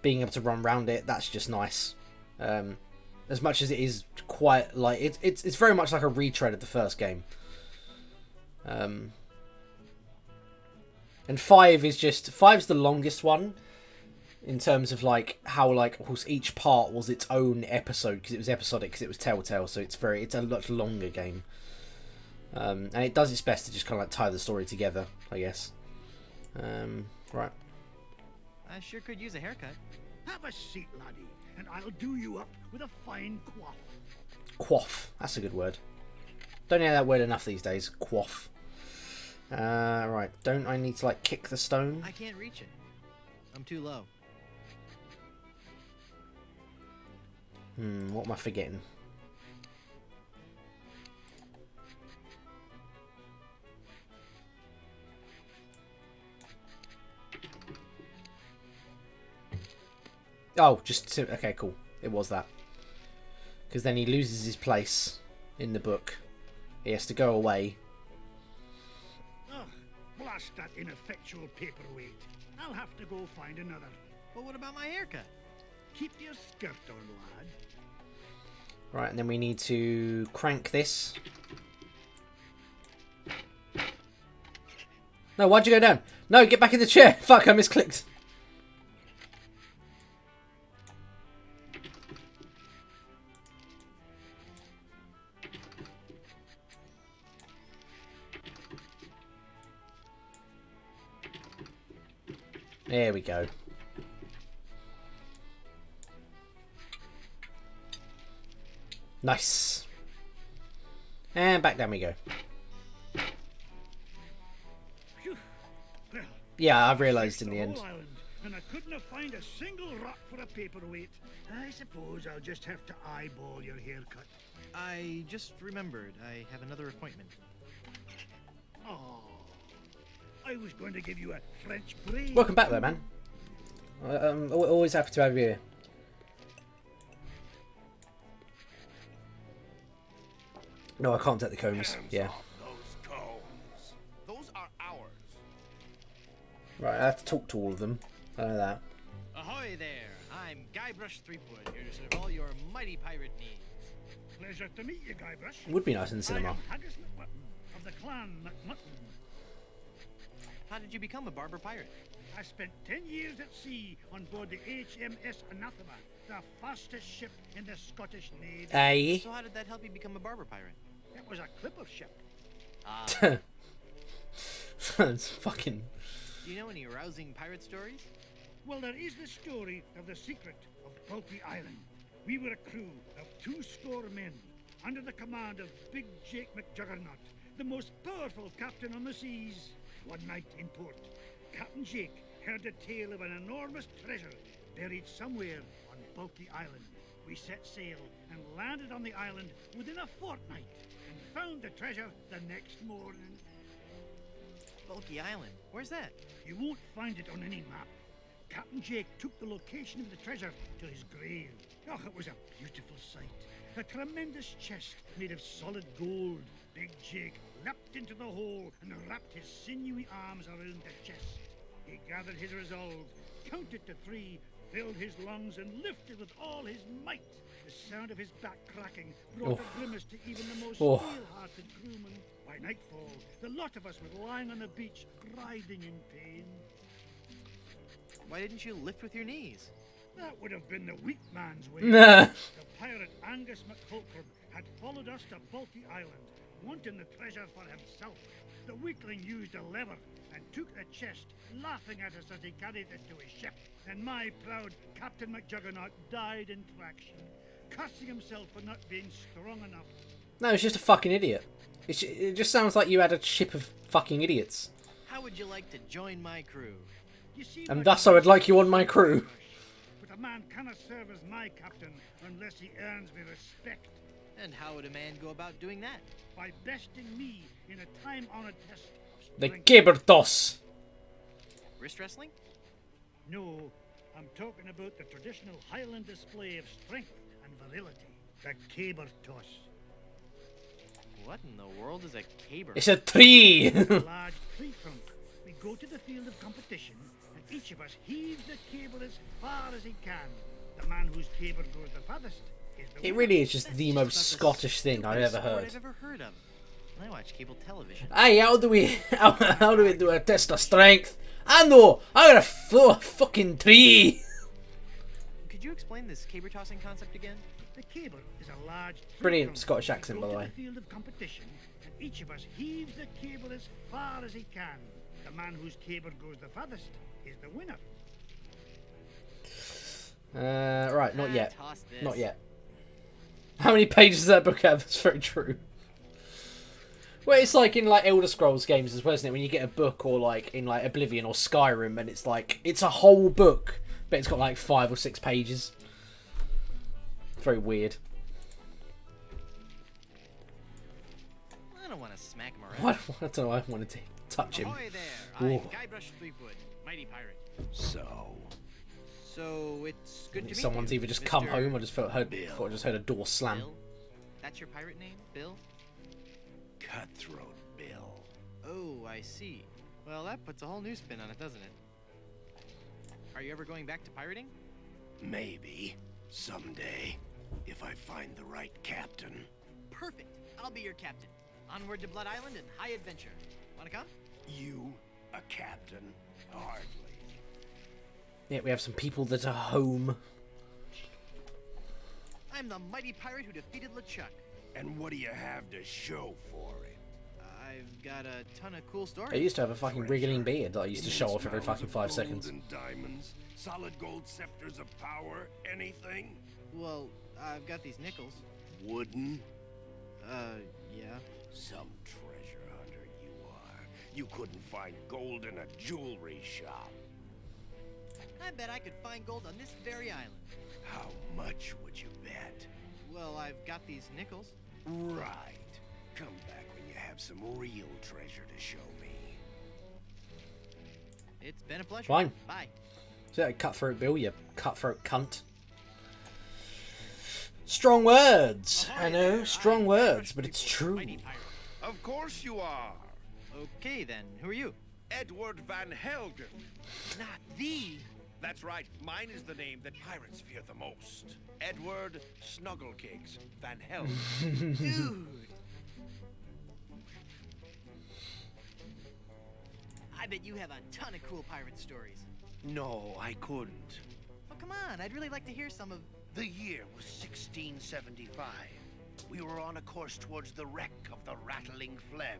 being able to run around it, that's just nice. As much as it is quite like it's very much like a retread of the first game. And 5's the longest one in terms of like how like of course each part was its own episode, because it was episodic, because it was Telltale, so it's a much longer game. And it does its best to just kind of like tie the story together, I guess. Right. I sure could use a haircut. Have a seat, laddie, and I'll do you up with a fine coif. Quaff. That's a good word. Don't hear that word enough these days. Quaff. Right. Don't I need to like kick the stone? I can't reach it. I'm too low. What am I forgetting? Oh, okay, cool. It was that. Because then he loses his place in the book. He has to go away. Ugh, blast that ineffectual paperweight. I'll have to go find another. But what about my haircut? Keep your skirt on, lad. Right, and then we need to crank this. No, why'd you go down? No, get back in the chair. Fuck, I misclicked. There we go. Nice. And back down we go. Phew. Well, Yeah, I've realised in the the end. whole island, and I couldn't have find a single rock for a paperweight. I suppose I'll just have to eyeball your haircut. I just remembered I have another appointment. Oh, I was going to give you a French braid. Welcome back there, man. I'm always happy to have you here. No, I can't take the combs. Yeah. Those combs. Those are ours. Right, I have to talk to all of them. I know that. Ahoy there! I'm Guybrush Threepwood, here to serve all your mighty pirate needs. Pleasure to meet you, Guybrush. It would be nice in the I cinema. am Haggis McMutton of the clan McMutton. How did you become a barber pirate? I spent 10 years at sea on board the HMS Anathema, the fastest ship in the Scottish Navy. Aye. So how did that help you become a barber pirate? It was a clipper ship. Ah, That's fucking. do you know any rousing pirate stories? Well, there is the story of the secret of Bulky Island. We were a crew of 200 men, under the command of Big Jake McJuggernaut, the most powerful captain on the seas. One night in port, Captain Jake heard the tale of an enormous treasure buried somewhere on Bulky Island. We set sail and landed on the island within a fortnight and found the treasure the next morning. Bulky Island. Where's that? You won't find it on any map. Captain Jake took the location of the treasure to his grave. Oh, it was a beautiful sight. A tremendous chest made of solid gold. Big Jake leapt into the hole and wrapped his sinewy arms around the chest. He gathered his resolve, counted to 3, filled his lungs, and lifted with all his might. The sound of his back cracking brought a grimace to even the most steel-hearted crewman. By nightfall, the lot of us were lying on the beach, writhing in pain. Why didn't you lift with your knees? That would have been the weak man's way. Nah. The pirate Angus McCulkrum had followed us to Bulky Island, wanting the treasure for himself. The weakling used a lever and took the chest, laughing at us as he carried it to his ship. And my proud Captain McJuggernaut died in traction, cursing himself for not being strong enough. No, it's just a fucking idiot. It just sounds like you had a ship of fucking idiots. How would you like to join my crew? You see, And thus I would like you on my crew. But a man cannot serve as my captain unless he earns me respect. And how would a man go about doing that? By besting me in a time-honored test of The strength. Gibertos. Wrist wrestling? No, I'm talking about the traditional Highland display of strength and virility, the caber toss. What in the world is a caber? It's a tree. A large tree trunk. We go to the field of competition, and each of us heaves the caber as far as he can. The man whose caber goes the farthest is the It winner. really is just That's the just most about the Scottish thing I've stupidest ever sport heard. I've ever heard of. I watch cable television. Hey, how do we do a test of strength? I know. I got a fucking tree. Could you explain this caber tossing concept again? The caber is a large tree Brilliant trunk. Scottish We accent, go by the to way. field of competition, and each of us heaves the caber as far as he can. The man whose caber goes the farthest is the winner. Right, not yet. Toss this. Not yet. How many pages does that book have? That's very true. Well, it's like in like Elder Scrolls games as well, isn't it? When you get a book, or like in like Oblivion or Skyrim, and it's like it's a whole book, but it's got like 5 or 6 pages. Very weird. I don't want to smack him around. I don't know. I wanted to touch him. Ahoy there! I'm Ooh. Guybrush Threepwood, mighty pirate. So, it's good to meet Someone's you, either just come Mr. home or just thought I just heard a door slam. Bill? That's your pirate name, Bill? Cutthroat Bill. Oh, I see. Well, that puts a whole new spin on it, doesn't it? Are you ever going back to pirating? Maybe. Someday. If I find the right captain. Perfect. I'll be your captain. Onward to Blood Island and high adventure. Wanna come? You, a captain? Hardly. Yeah, we have some people that are home. I'm the mighty pirate who defeated LeChuck. And what do you have to show for it? I've got a ton of cool I stories. used to have a fucking wriggling beard that I used to show off every Immense fucking 5 mounds of seconds. gold and diamonds, solid gold scepters of power, anything? Well, I've got these nickels. Wooden? Yeah. Some treasure hunter you are. You couldn't find gold in a jewelry shop. I bet I could find gold on this very island. How much would you bet? Well, I've got these nickels. Right. Come back when you have some real treasure to show me. It's been a pleasure. Fine. Bye. So yeah, cutthroat Bill, you cutthroat cunt. Strong words. I know, strong words, but it's true. Of course you are. Okay then, who are you? Edward Van Helden. Not thee. That's right, mine is the name that pirates fear the most. Edward Snugglecakes Van Helden. Dude. I bet you have a ton of cool pirate stories. No, I couldn't. Well, come on, I'd really like to hear some of... The year was 1675. We were on a course towards the wreck of the Rattling Phlegm.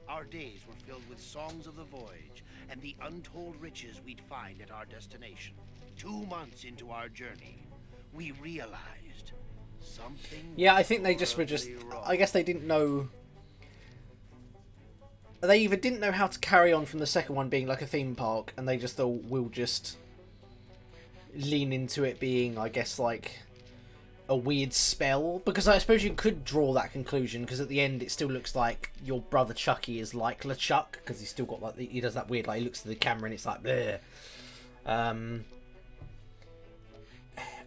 Our days were filled with songs of the voyage and the untold riches we'd find at our destination. 2 months into our journey, we realized something. Yeah, I think they just were just. wrong. I guess they didn't know. They either didn't know how to carry on from the second one being like a theme park, and they just thought we'll just lean into it being, I guess, like a weird spell. Because I suppose you could draw that conclusion, because at the end it still looks like your brother Chucky is like LeChuck, because he's still got like he does that weird, like he looks to the camera and it's like bleh.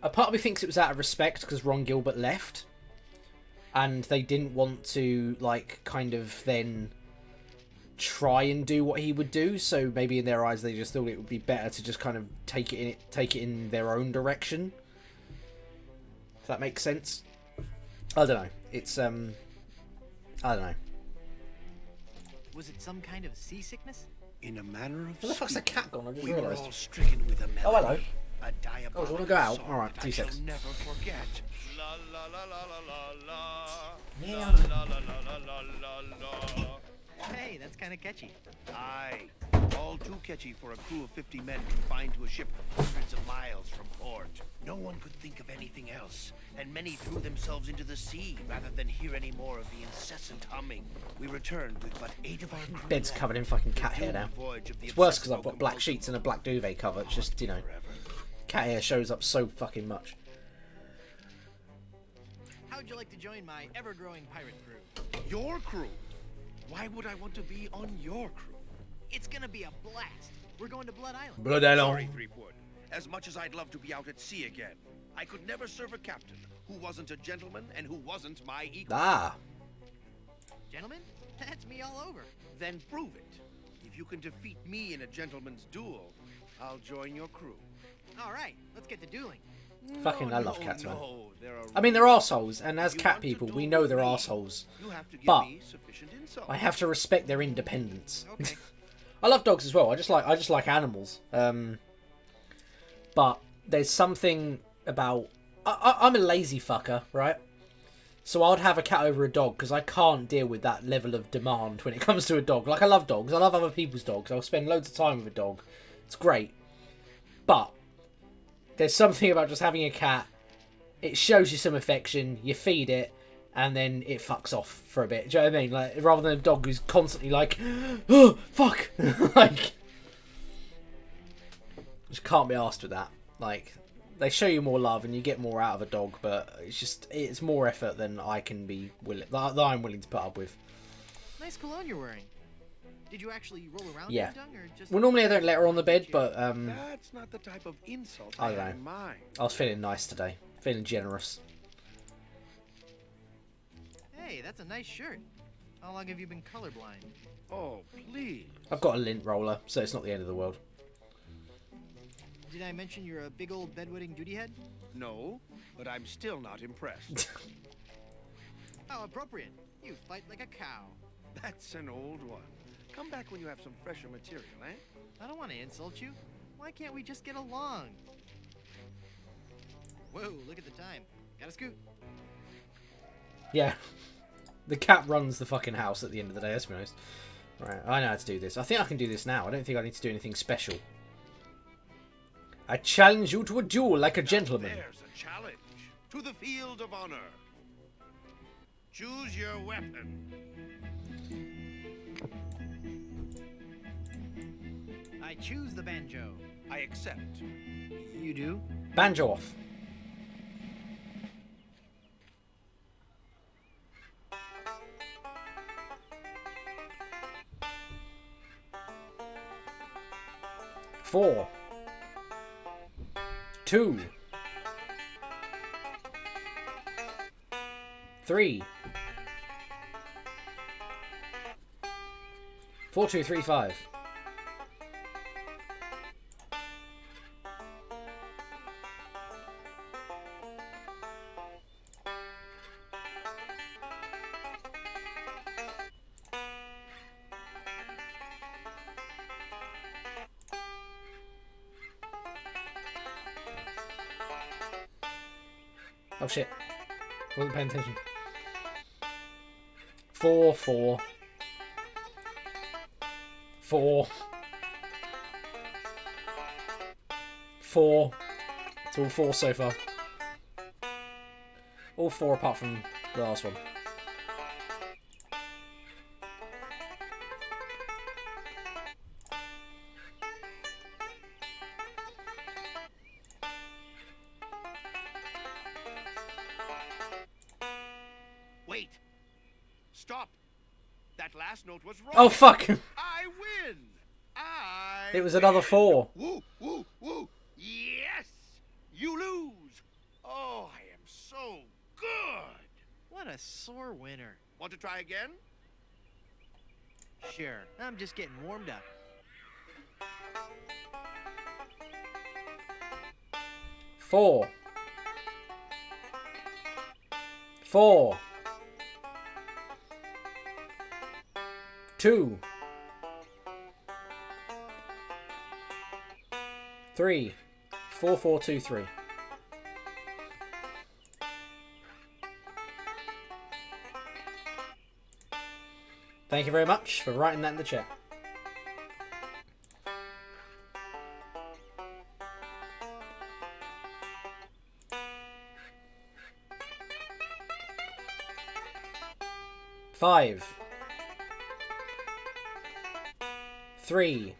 A part of me thinks it was out of respect because Ron Gilbert left, and they didn't want to like kind of then try and do what he would do. So maybe in their eyes they just thought it would be better to just kind of take it in their own direction. If that makes sense. I don't know. It's I don't know. Was it some kind of seasickness? In a manner of Where the fuck's the cat gone? I just we were realised. all stricken with a melody. Oh, hello. A diabolical Oh, do you wanna go out? song Alright, that 2 I shall seconds. never forget. La la la la la la la. Yeah. La la la la la la. Hey, that's kind of catchy. Aye, all too catchy for a crew of 50 men confined to a ship hundreds of miles from port. No one could think of anything else, and many threw themselves into the sea rather than hear any more of the incessant humming. We returned with but 8 of our crew Bed's left. covered in fucking cat The hair now. doomed voyage of the It's worse obsessed because I've got Broken black Boat sheets and a black duvet cover. It's just, you know, forever. cat hair shows up so fucking much. How'd you like to join my ever-growing pirate crew? Your crew? Why would I want to be on your crew? It's gonna be a blast. We're going to Blood Island. Blood Sorry, Threepwood. As much as I'd love to be out at sea again, I could never serve a captain who wasn't a gentleman and who wasn't my equal. Ah. Gentlemen, that's me all over. Then prove it. If you can defeat me in a gentleman's duel, I'll join your crew. All right, let's get to dueling. Fucking, I love cats, man. There are I mean, they're arseholes, and as If you cat want to people, we duel know with they're me, arseholes. you have to give But me sufficient insult. I have to respect their independence. Okay. I love dogs as well. I just like animals. But there's something about I'm a lazy fucker, right? So I'd have a cat over a dog because I can't deal with that level of demand when it comes to a dog. Like, I love dogs. I love other people's dogs. I'll spend loads of time with a dog. It's great. But there's something about just having a cat. It shows you some affection. You feed it. And then it fucks off for a bit. Do you know what I mean? Like, rather than a dog who's constantly like, oh, fuck. Like, just can't be arsed with that. Like, they show you more love and you get more out of a dog, but it's more effort than I can be willing, that I'm willing to put up with. Nice cologne you're wearing. Did you actually roll around Yeah. in your tongue, or just... Well, normally I don't let her on the bed, but That's not the type of insult I I don't had know. in mind. I was feeling nice today. Feeling generous. Hey, that's a nice shirt. How long have you been colorblind? Oh, please. I've got a lint roller, so it's not the end of the world. Did I mention you're a big old bedwetting duty head? No, but I'm still not impressed. How appropriate. You fight like a cow. That's an old one. Come back when you have some fresher material, eh? I don't want to insult you. Why can't we just get along? Whoa, look at the time. Gotta scoot. Yeah. The cat runs the fucking house at the end of the day, let's be honest. Right, I know how to do this. I think I can do this now. I don't think I need to do anything special. I challenge you to a duel like a gentleman. There's a challenge. To the field of honor. Choose your weapon. I choose the banjo. I accept. You do? Banjo off. Four. 2, 3, 4, 2, 3, 5. Oh shit. Wasn't paying attention. 4, 4. 4. 4. It's all 4 so far. All 4 apart from the last one. Wait. Stop. That last note was wrong. Oh fuck! I win. It was another 4. Woo, woo, woo. Yes. You lose. Oh, I am so good. What a sore winner. Want to try again? Sure, I'm just getting warmed up. 4. 4. 2. 3. 4, 4, 2, 3. Thank you very much for writing that in the chat. Five. 3.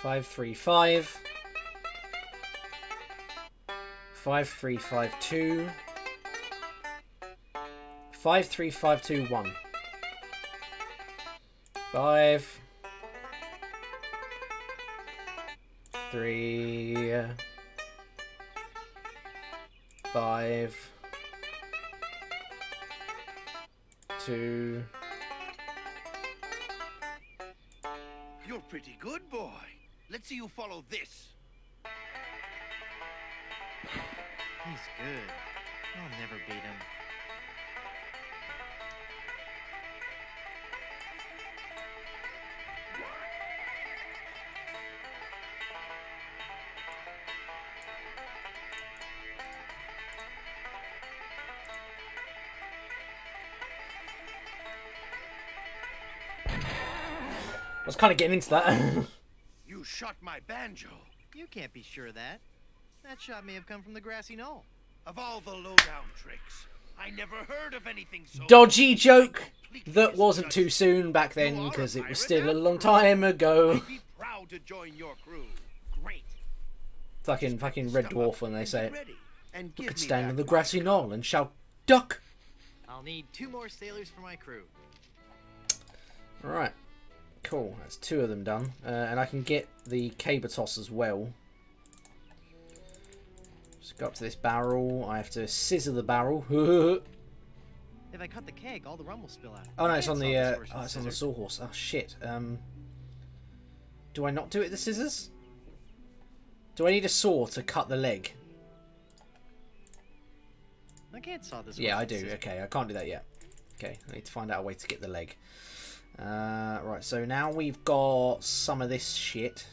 5, 3, 5. 5, 3, 5, 2. 5, 3, 5, 2, 1. 5. 3. 5. 2. You're pretty good, boy. Let's see you follow this. He's good. I'll never beat him. I was kind of getting into that. You shot my banjo. You can't be sure of that. That shot may have come from the grassy knoll. Of all the lowdown tricks, I never heard of anything so Dodgy joke that wasn't too soon back then because it was still a long time ago. I'd be proud to join your crew. Great. Fucking Red Dwarf when they say it. Ready. And We give could me stand that on the grassy knoll and shout, "Duck!" I'll need 2 more sailors for my crew. Alright. Cool. That's 2 of them done. And I can get the Cabotos as well. Just go up to this barrel. I have to scissor the barrel. If I cut the keg, all the rum will spill out. Oh no, it's on the Can't saw this horse with it's on the scissors. sawhorse. Oh shit. Do I not do it with the scissors? Do I need a saw to cut the leg? I can't saw this. Yeah, horse I with do. scissors. Okay, I can't do that yet. Okay, I need to find out a way to get the leg. Right, so now we've got some of this shit.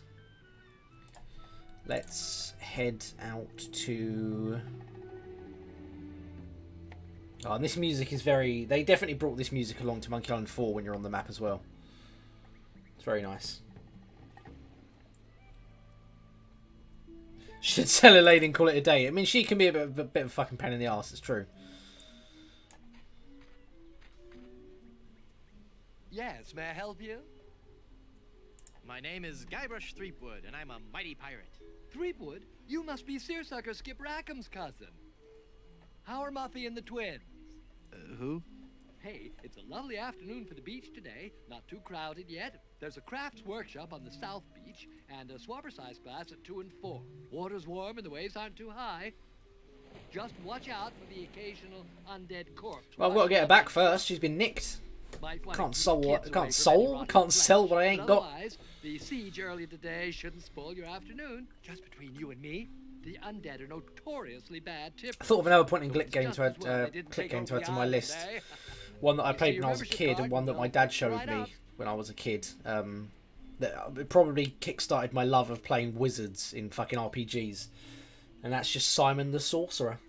Let's head out to... Oh, and this music is very... They definitely brought this music along to Monkey Island 4 when you're on the map as well. It's very nice. Should sell a lady and call it a day. I mean, she can be a bit of a fucking pain in the arse, it's true. Yes, may I help you? My name is Guybrush Threepwood, and I'm a mighty pirate. Threepwood? You must be Seersucker Skip Rackham's cousin. How are Muffy and the twins? Who? Hey, it's a lovely afternoon for the beach today. Not too crowded yet. There's a crafts workshop on the South Beach and a swabber size class at 2 and 4. Water's warm and the waves aren't too high. Just watch out for the occasional undead corpse. Well, I've got to get her back first. She's been nicked. Can't sell what I ain't got. Otherwise, the siege earlier today shouldn't spoil your afternoon. Just between you and me, the undead are notoriously bad tippers. I thought of another point and click game to add to my list. One that I played when I was a kid and one that my dad showed me when I was a kid. That probably kick-started my love of playing wizards in fucking RPGs. And that's just Simon the Sorcerer.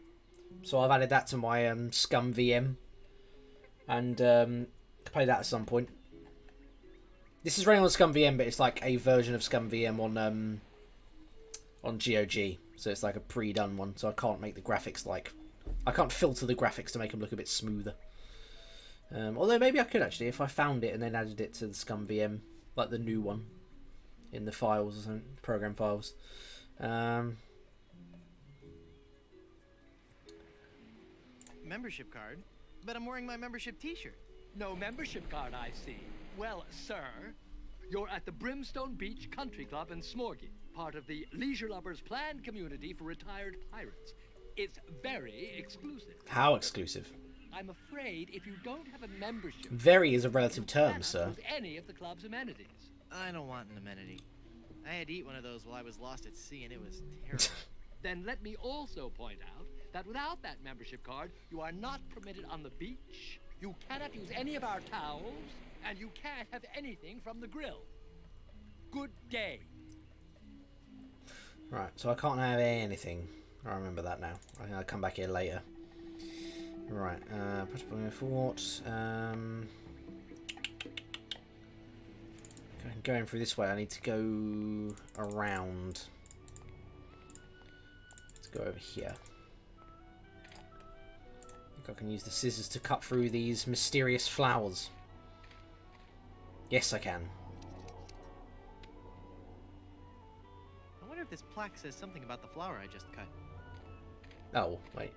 So I've added that to my Scum VM. And play that at some point. This is running on Scum VM, but it's like a version of Scum VM on GOG. So it's like a pre-done one. So I can't make the graphics I can't filter the graphics to make them look a bit smoother. Although maybe I could actually, if I found it and then added it to the Scum VM, like the new one, in the files or something, program files. Membership card? But I'm wearing my membership t-shirt. No membership card, I see. Well, sir, you're at the Brimstone Beach Country Club in Smorgy, part of the Leisure Lovers planned community for retired pirates. It's very exclusive. How exclusive? I'm afraid if you don't have a membership... Very is a relative term, sir. ...with any of the club's amenities. I don't want an amenity. I had to eat one of those while I was lost at sea, and it was terrible. Then let me also point out that without that membership card, you are not permitted on the beach, you cannot use any of our towels, and you can't have anything from the grill. Good day. Right, so I can't have anything. I remember that now. I think I'll come back here later. Right, fort. Going through this way, I need to go around. Let's go over here. I think I can use the scissors to cut through these mysterious flowers. Yes, I can. I wonder if this plaque says something about the flower I just cut. Oh, wait.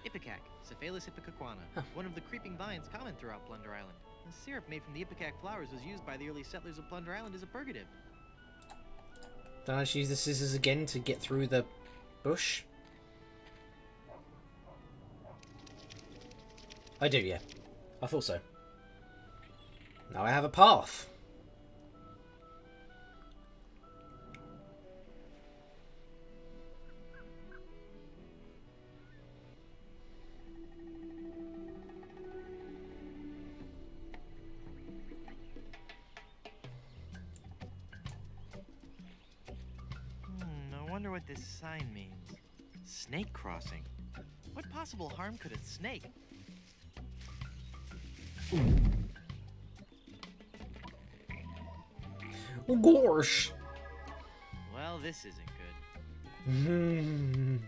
Ipecac, Cephalus ipecacuana, one of the creeping vines common throughout Plunder Island. The syrup made from the ipecac flowers was used by the early settlers of Plunder Island as a purgative. Don't I just use the scissors again to get through the bush? I do, yeah. I thought so. Now I have a path. I wonder what this sign means. Snake crossing. What possible harm could a snake? Oh, gosh. Well, this isn't good.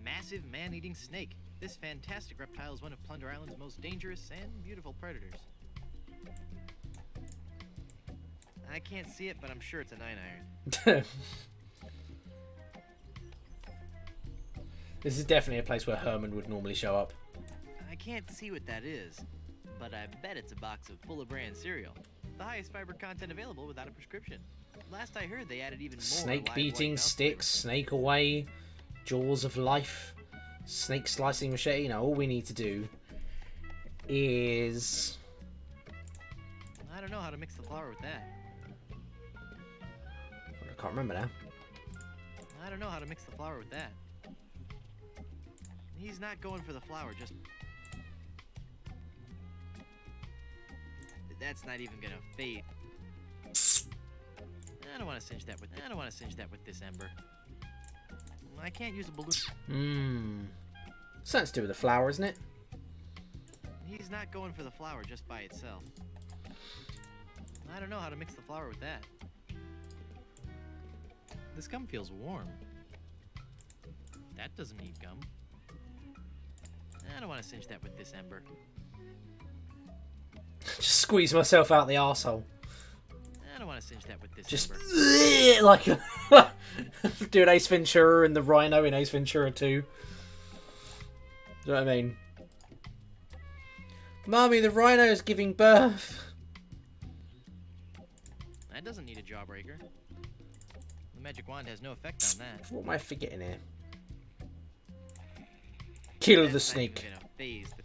Massive man-eating snake. This fantastic reptile is one of Plunder Island's most dangerous and beautiful predators. I can't see it, but I'm sure it's a 9-iron. This is definitely a place where Herman would normally show up. I can't see what that is, but I bet it's a box of Full of Bran cereal. The highest fiber content available without a prescription. Last I heard, they added even more Snake live beating white mouse sticks, snake away, jaws of life, snake slicing machete. You know, all we need to do is... I don't know how to mix the flour with that. I can't remember now. I don't know how to mix the flour with that. He's not going for the flour, just... That's not even gonna fade. I don't want to cinch that with this ember. I can't use a balloon. Something to do with the flower, isn't it? He's not going for the flour just by itself. I don't know how to mix the flour with that. This gum feels warm. That doesn't need gum. I don't want to cinch that with this ember. Just squeeze myself out the arsehole. I don't want to cinch that with this Just ember. like do an Ace Ventura and the Rhino in Ace Ventura 2. Do you know what I mean? Mommy, the rhino's giving birth. That doesn't need a jawbreaker. The magic wand has no effect on that. What am I forgetting here? Kill the That's not snake. even gonna phase the-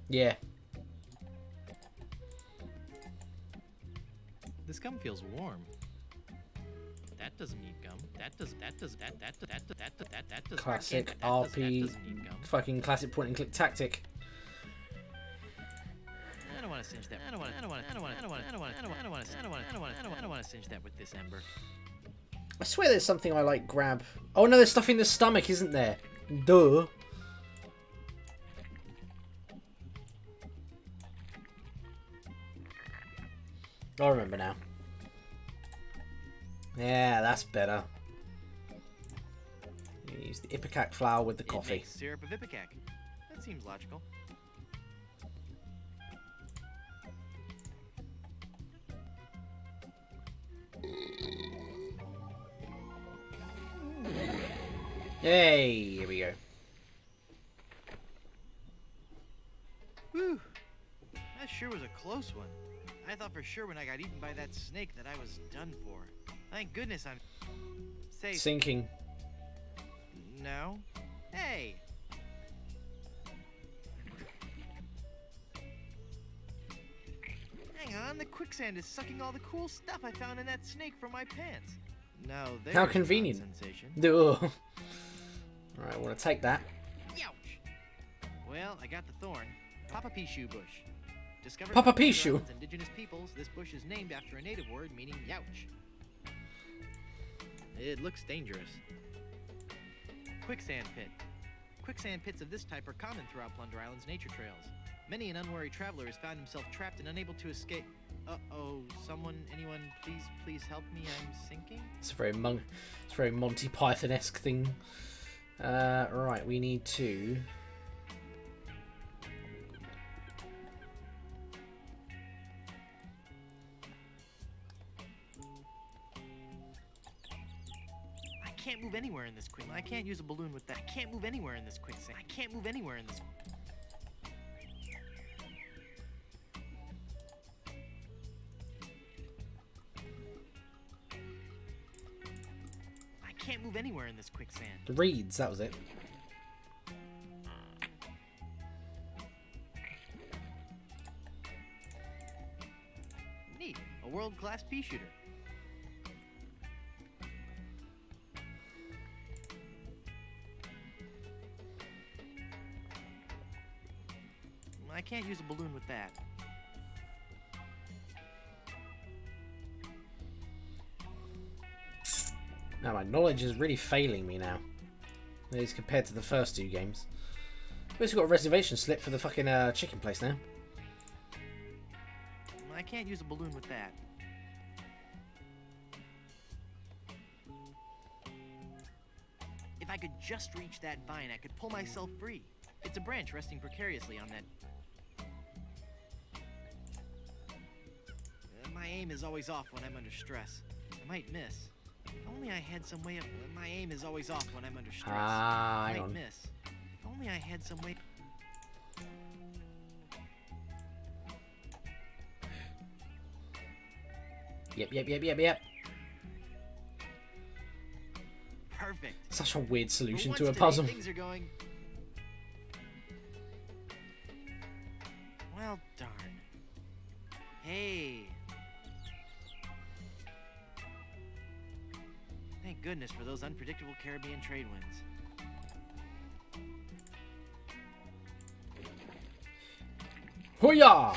Yeah. This gum feels warm. That doesn't need gum. That does. Classic that RP. doesn't need gum. Fucking classic point and click tactic. I don't want to cinch that. I don't want to cinch that with this ember. I swear there's something I like grab. Oh no, there's stuff in the stomach, isn't there? Duh. I remember now. Yeah, that's better. You use the ipecac flour with the It coffee. makes syrup of ipecac. That seems logical. Hey, here we go. Whew. That sure was a close one. I thought for sure when I got eaten by that snake that I was done for. Thank goodness I'm safe. Sinking. No. Hey. Hang on, the quicksand is sucking all the cool stuff I found in that snake from my pants. No, there's How convenient. sensation. Duh. Alright, I want to take that. Youch. Well, I got the thorn. Papa Pishu bush. Discovered Papa by Thunder Pishu? Island's indigenous peoples, this bush is named after a native word meaning youch. It looks dangerous. Quicksand pit. Quicksand pits of this type are common throughout Plunder Island's nature trails. Many an unwary traveler has found himself trapped and unable to escape. Uh-oh, anyone, please help me, I'm sinking? It's a very Monty Python-esque thing. Right, we need to... I can't move anywhere in this quicksand. I can't use a balloon with that. I can't move anywhere in this quicksand. I can't move anywhere in this... I can't move anywhere in this quicksand. The reeds, that was it. Neat. A world-class pea shooter. I can't use a balloon with that. Now my knowledge is really failing me now. At least compared to the first two games. We also got a reservation slip for the fucking chicken place now. I can't use a balloon with that. If I could just reach that vine, I could pull myself free. It's a branch resting precariously on that... my aim is always off when I'm under stress. I might miss. If only I had some way of... my aim is always off when I'm under stress. Ah, I hang might on. miss. If only I had some way... Yep. Perfect. Such a weird For solution once to a today, puzzle. Things are going... Well, darn. Hey. Thank goodness for those unpredictable Caribbean trade winds. Hooyah!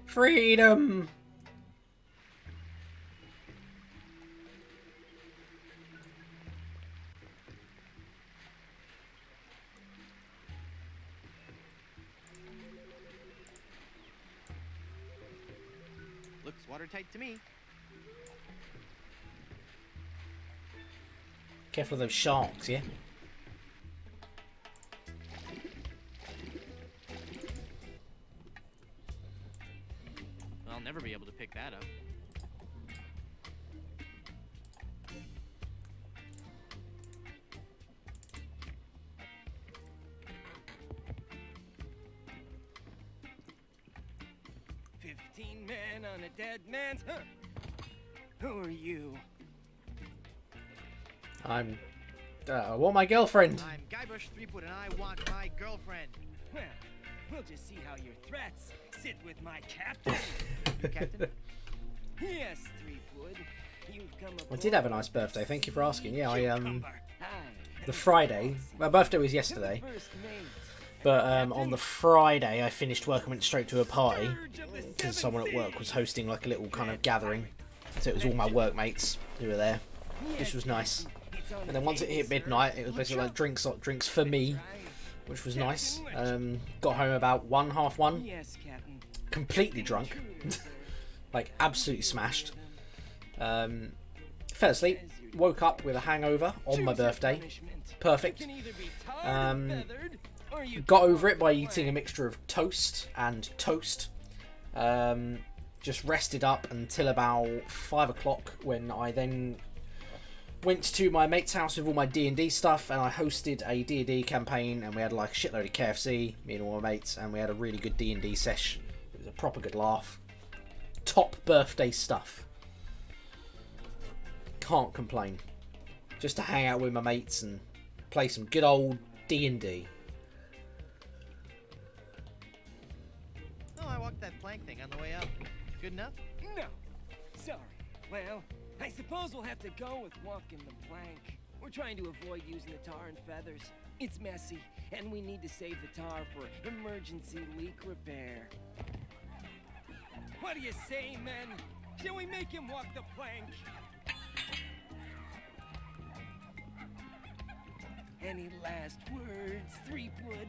Freedom! Looks watertight to me. Careful of those sharks, yeah? I'll never be able to pick that up. 15 men on a dead man's... Huh. Who are you? I'm... want my girlfriend. I'm Guybrush Threepwood, and I want my girlfriend. Well, we'll just see how your threats sit with my captain. Captain? Yes, Threepwood. You've come I did have a nice birthday, thank you for asking. Yeah, I, Cucumber. the Friday, my birthday was yesterday, but on the Friday I finished work and went straight to a party, because someone at work was hosting like a little kind of gathering, so it was all my workmates who were there. This was nice. And then once it hit midnight, it was basically like drinks for me, which was nice. Got home about 1:30. Yes, Captain. Completely drunk, like absolutely smashed. Fell asleep, woke up with a hangover on my birthday. Perfect. Got over it by eating a mixture of toast and toast. Just rested up until about 5 o'clock, when I then went to my mate's house with all my D&D stuff, and I hosted a D&D campaign, and we had like a shitload of KFC, me and all my mates, and we had a really good D&D sesh. It was a proper good laugh. Top birthday stuff. Can't complain. Just to hang out with my mates and play some good old D&D. Oh, I walked that plank thing on the way up. Good enough? No. Sorry. Well, I suppose we'll have to go with walking the plank. We're trying to avoid using the tar and feathers. It's messy, and we need to save the tar for emergency leak repair. What do you say, men? Shall we make him walk the plank? Any last words, Threepwood?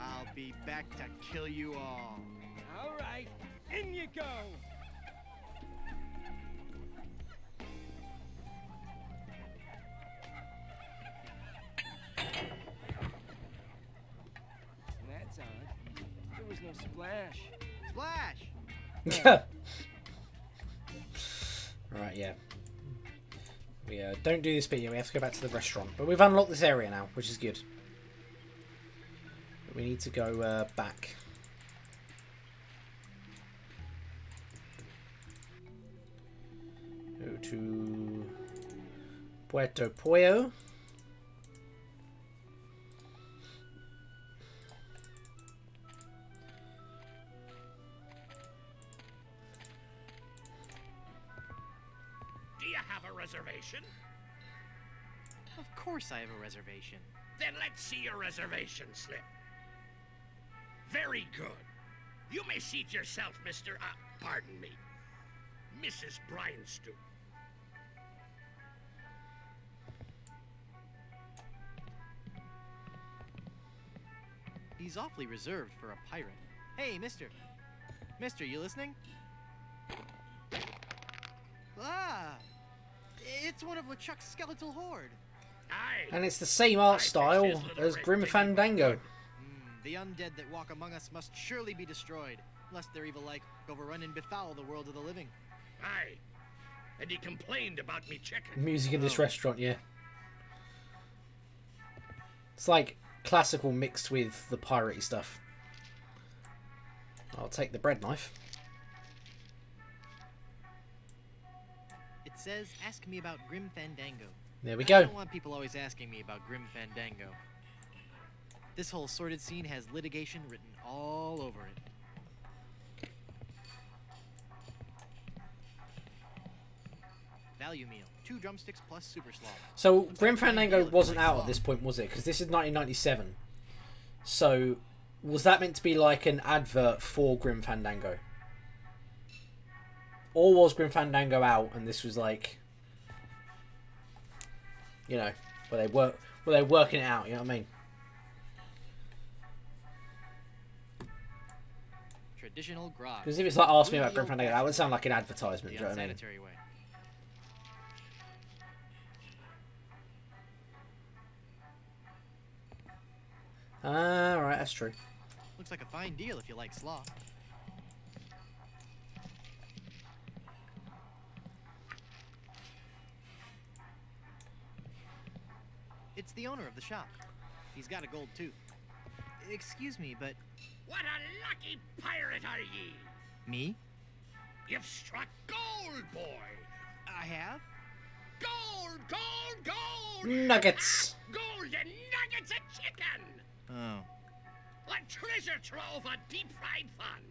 I'll be back to kill you all. All right, in you go. That's odd. There was no splash. Splash! Right, yeah. We don't do this bit yet, we have to go back to the restaurant. But we've unlocked this area now, which is good. But we need to go back. Go to Puerto Pollo. Do you have a reservation? Of course I have a reservation. Then let's see your reservation slip. Very good. You may seat yourself, Mr. Pardon me, Mrs. Bryanstew. He's awfully reserved for a pirate. Hey, mister. Mister, you listening? Ah! It's one of LeChuck's skeletal horde. Aye. And it's the same art style as Grim Fandango. The undead that walk among us must surely be destroyed, lest their evil like overrun and befoul the world of the living. Aye. And he complained about me checking. Music in this restaurant, yeah. It's like classical mixed with the piratey stuff. I'll take the bread knife. It says, ask me about Grim Fandango. There we I go. don't want people always asking me about Grim Fandango. This whole sordid scene has litigation written all over it. Value meal. 2 drumsticks plus super slaw. So Grim Fandango wasn't out at this point, was it? Because this is 1997. So was that meant to be like an advert for Grim Fandango? Or was Grim Fandango out and this was like, you know, were they working it out, you know what I mean? Traditional grog. Because if it's like ask me about Grim Fandango, that would sound like an advertisement, do you know what I mean? Unsanitary way. Ah, right, that's true. Looks like a fine deal if you like slaw. It's the owner of the shop. He's got a gold tooth. Excuse me, but... What a lucky pirate are ye! Me? You've struck gold, boy! I have? Gold, gold, gold! Nuggets. Golden nuggets of chicken! Oh. A treasure trove of deep-fried fun!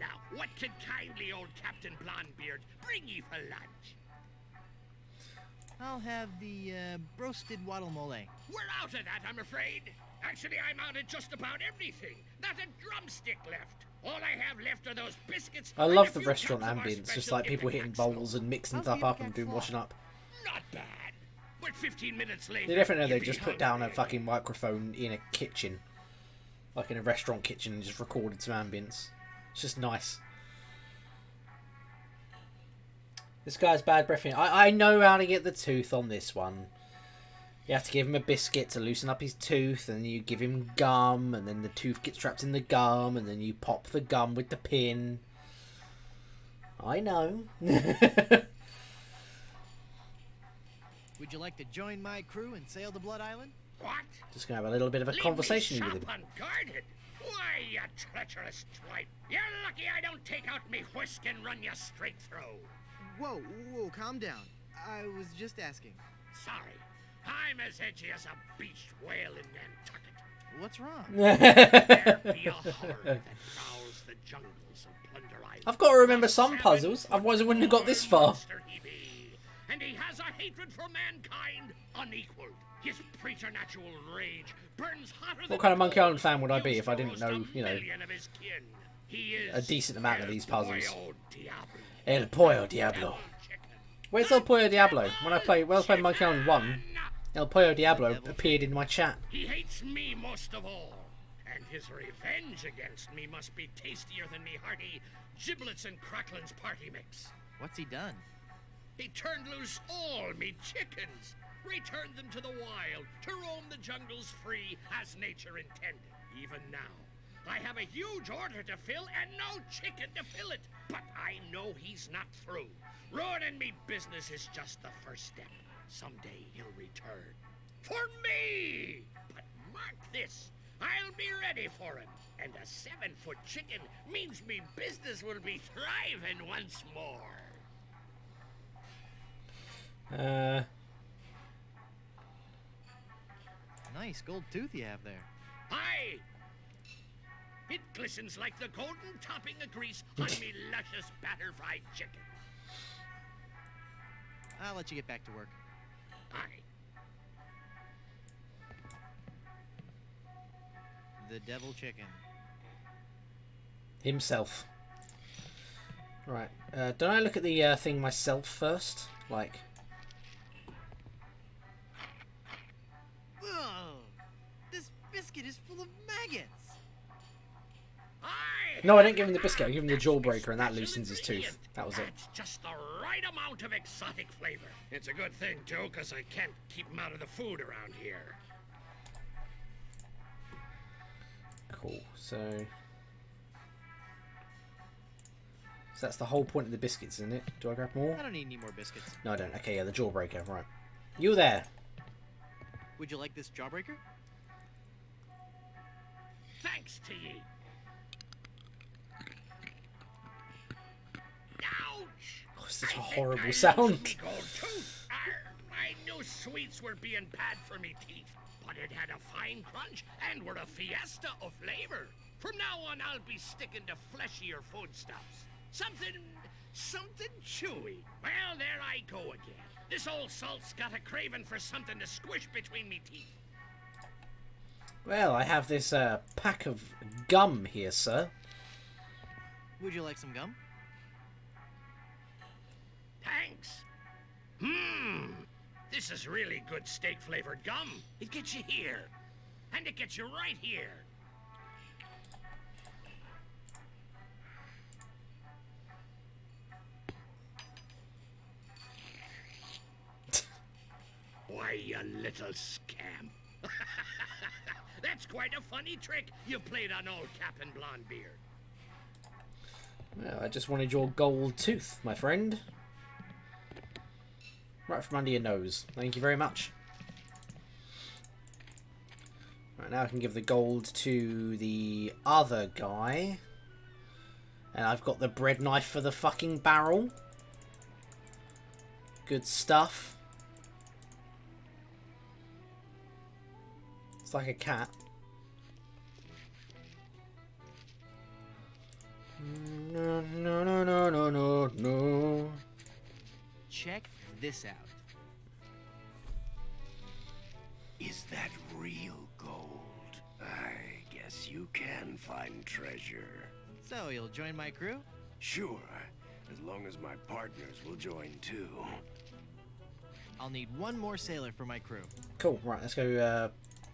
Now, what can kindly old Captain Blondebeard bring ye for lunch? I'll have the, roasted waddle mole. We're out of that, I'm afraid. Actually, I'm out of just about everything. Not a drumstick left. All I have left are those biscuits. I and love a the few restaurant tubs of our ambience, just special like people hitting Ipecac bowls snow. and mixing How's stuff the up and Ipecac doing Slaw? washing up. Not bad. But 15 minutes later, You definitely know they you'd be just put down a hungry fucking microphone in a kitchen, like in a restaurant kitchen, and just recorded some ambience. It's just nice. This guy's bad breathing. I know how to get the tooth on this one. You have to give him a biscuit to loosen up his tooth, and you give him gum, and then the tooth gets trapped in the gum, and then you pop the gum with the pin. I know. Would you like to join my crew and sail to Blood Island? What? Just gonna have a little bit of a Leave conversation me with shop him. unguarded? Why, you treacherous twipe. You're lucky I don't take out me whisk and run you straight through. Whoa, calm down. I was just asking. Sorry. I'm as edgy as a beached whale in Nantucket. What's wrong? There be a horde that prowls the jungles of Plunder Island. I've got to remember some puzzles, otherwise I wouldn't have got this far. Monster he be, and he has a hatred for mankind unequaled. His preternatural rage burns hotter than What kind of Monkey coal. Island fan would I be Used if I to didn't roast know, a you know, million of his kin. He is a decent amount of El these puzzles? Pollo Diablo. El Pollo Diablo. Where's El Pollo Diablo? When I played Monkey Island 1, El Pollo Diablo appeared in my chat. He hates me most of all, and his revenge against me must be tastier than me hearty giblets and cracklins party mix. What's he done? He turned loose all me chickens, returned them to the wild to roam the jungles free as nature intended. Even now, I have a huge order to fill and no chicken to fill it, but I know he's not through. Ruining me business is just the first step. Someday he'll return. For me! But mark this, I'll be ready for him. And a 7-foot chicken means me business will be thriving once more. Nice gold tooth you have there. Aye! It glistens like the golden topping of grease on me luscious batter-fried chicken. I'll let you get back to work. Aye. The devil chicken. Himself. Right. Don't I look at the thing myself first? Like... Ugh! This biscuit is full of maggots! No, I didn't give him the biscuit. I gave him the jawbreaker, and that loosens his tooth. That was it. That's just the right amount of exotic flavor. It's a good thing, too, because I can't keep him out of the food around here. Cool. So that's the whole point of the biscuits, isn't it? Do I grab more? I don't need any more biscuits. No, I don't. Okay, yeah, the jawbreaker. Right. You there. Would you like this jawbreaker? Thanks to ye. Ouch! Oh, such a I think horrible I lost sound. me gold tooth. I knew sweets were being bad for me teeth, but it had a fine crunch and were a fiesta of flavor. From now on, I'll be sticking to fleshier foodstuffs. Something chewy. Well, there I go again. This old salt's got a craving for something to squish between me teeth. Well, I have this pack of gum here, sir. Would you like some gum? Thanks. This is really good steak-flavored gum. It gets you here. And it gets you right here. Why, you little scamp. That's quite a funny trick you've played on old Captain Blondebeard. Well, I just wanted your gold tooth, my friend. Right from under your nose. Thank you very much. Right, now I can give the gold to the other guy. And I've got the bread knife for the fucking barrel. Good stuff. It's like a cat. No, no, no, no, no, no, no. Check this out. Is that real gold? I guess you can find treasure. So, you'll join my crew? Sure, as long as my partners will join too. I'll need one more sailor for my crew. Cool, right, let's go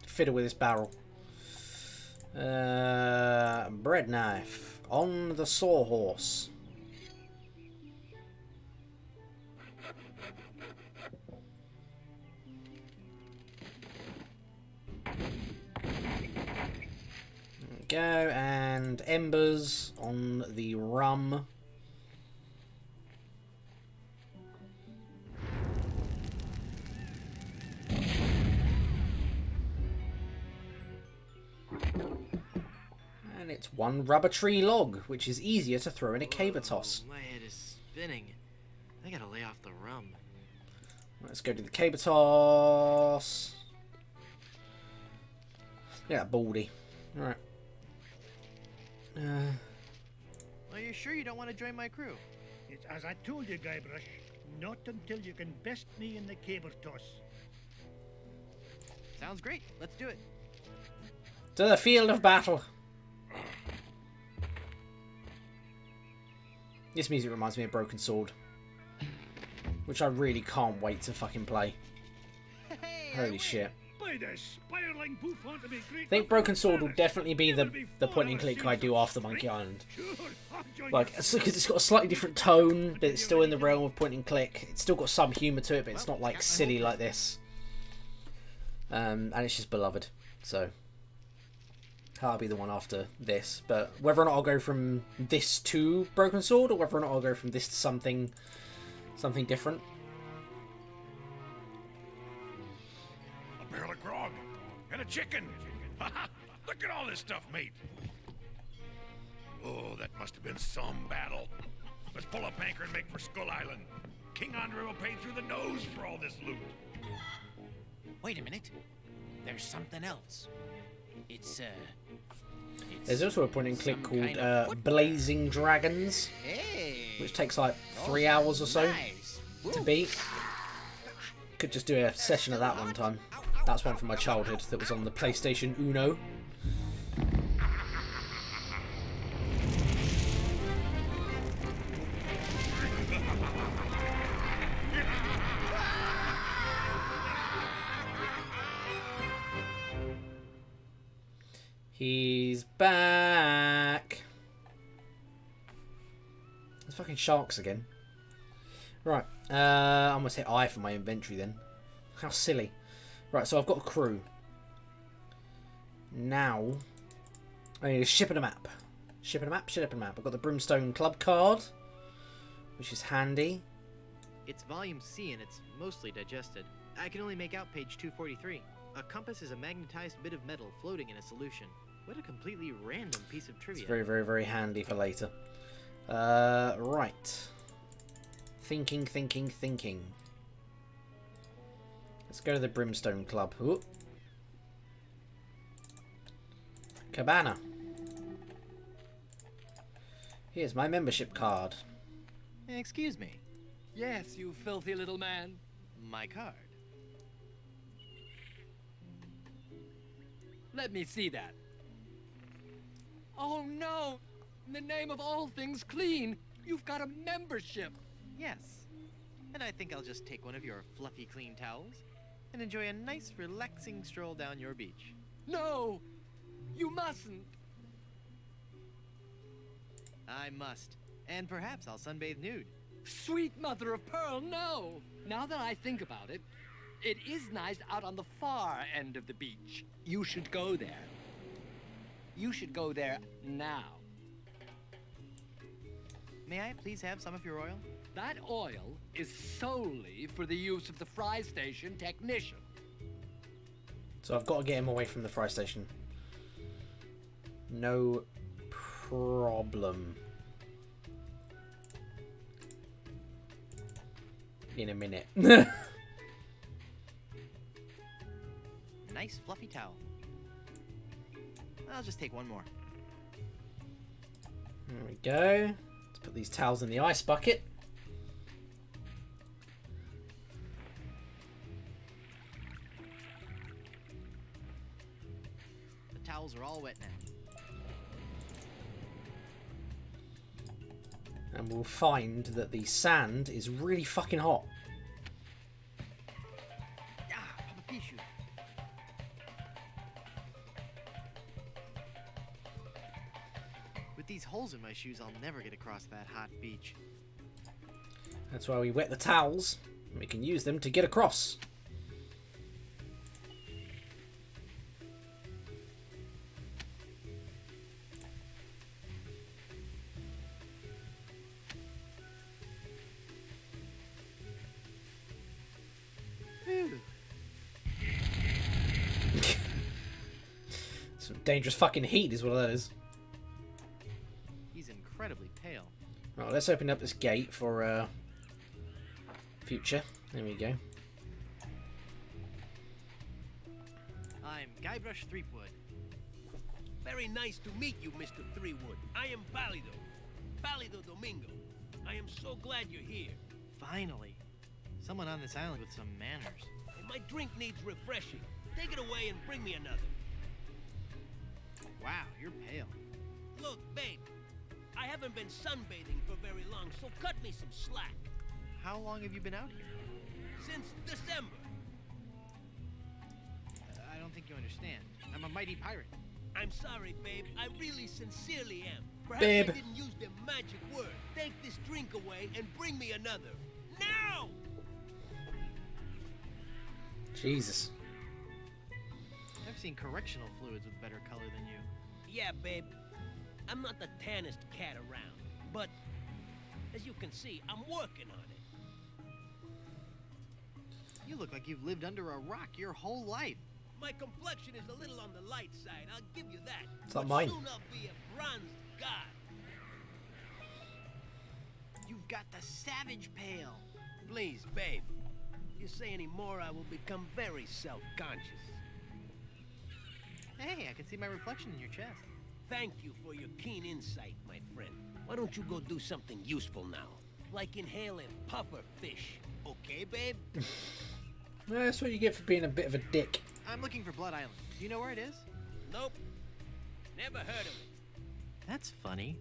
fiddle with this barrel. Bread knife on the sawhorse. Go, and embers on the rum. And it's one rubber tree log, which is easier to throw in a caber toss. My head is spinning. I gotta lay off the rum. Let's go to the caber toss. Yeah, baldy. Alright. Are you sure you don't want to join my crew? It's as I told you, Guybrush. Not until you can best me in the caber toss. Sounds great. Let's do it. To the field of battle. This music reminds me of Broken Sword, which I really can't wait to fucking play. Holy shit. By the spiraling bouffant of me great I think Broken Sword will definitely be the point and click I do after Monkey Island. Like, because it's got a slightly different tone, but it's still in the realm of point and click. It's still got some humour to it, but it's not like silly like this. And it's just beloved. So I'll be the one after this. But whether or not I'll go from this to Broken Sword, or whether or not I'll go from this to something different. A barrel of grog and a chicken. Look at all this stuff, mate. Oh, that must have been some battle. Let's pull up anchor and make for Skull Island. King Andre will pay through the nose for all this loot. Wait a minute. There's something else. It's There's also a point and click called Blazing Dragons, which takes like 3 hours or so to beat. Could just do a session of that one time. That's one from my childhood that was on the PlayStation Uno. He's back. There's fucking sharks again. Right, I'm gonna say I for my inventory then. How silly. Right, so I've got a crew. Now, I need a ship and a map. Ship and a map, ship and a map. I've got the Brimstone Club card, which is handy. It's volume C and it's mostly digested. I can only make out page 243. A compass is a magnetized bit of metal floating in a solution. What a completely random piece of trivia. It's very, very, very handy for later. Right. Thinking. Let's go to the Brimstone Club. Ooh. Cabana. Here's my membership card. Excuse me. Yes, you filthy little man. My card. Let me see that. Oh no! In the name of all things clean, you've got a membership. Yes. And I think I'll just take one of your fluffy clean towels and enjoy a nice relaxing stroll down your beach. No! You mustn't! I must. And perhaps I'll sunbathe nude. Sweet mother of pearl, no! Now that I think about it, it is nice out on the far end of the beach. You should go there. You should go there now. May I please have some of your oil? That oil is solely for the use of the Fry Station technician. So I've got to get him away from the fry station. No problem. In a minute. Nice fluffy towel. I'll just take one more. There we go. Let's put these towels in the ice bucket. The towels are all wet now. And we'll find that the sand is really fucking hot. Ah, Papa Pichu. With these holes in my shoes, I'll never get across that hot beach. That's why we wet the towels, and we can use them to get across. Some dangerous fucking heat is what that is. He's incredibly pale. Right, let's open up this gate for future. There we go. I'm Guybrush Threepwood. Very nice to meet you, Mr. Threepwood. I am Pálido Domingo. I am so glad you're here. Finally. Someone on this island with some manners. And my drink needs refreshing. Take it away and bring me another. Wow, you're pale. Look, babe. I haven't been sunbathing for very long, so cut me some slack. How long have you been out here? Since December. I don't think you understand. I'm a mighty pirate. I'm sorry, babe. I really sincerely am. Perhaps Babe. I didn't use the magic word. Take this drink away and bring me another. Now! Jesus. I've seen correctional fluids with better color than you. Yeah, babe. I'm not the tannest cat around, but as you can see, I'm working on it. You look like you've lived under a rock your whole life. My complexion is a little on the light side, I'll give you that. It's not But mine. soon I'll be a bronzed god. You've got the savage pale. Please, babe. If you say any more, I will become very self-conscious. Hey, I can see my reflection in your chest. Thank you for your keen insight, my friend. Why don't you go do something useful now? Like inhale a puffer fish. Okay, babe? Well, that's what you get for being a bit of a dick. I'm looking for Blood Island. Do you know where it is? Nope. Never heard of it. That's funny.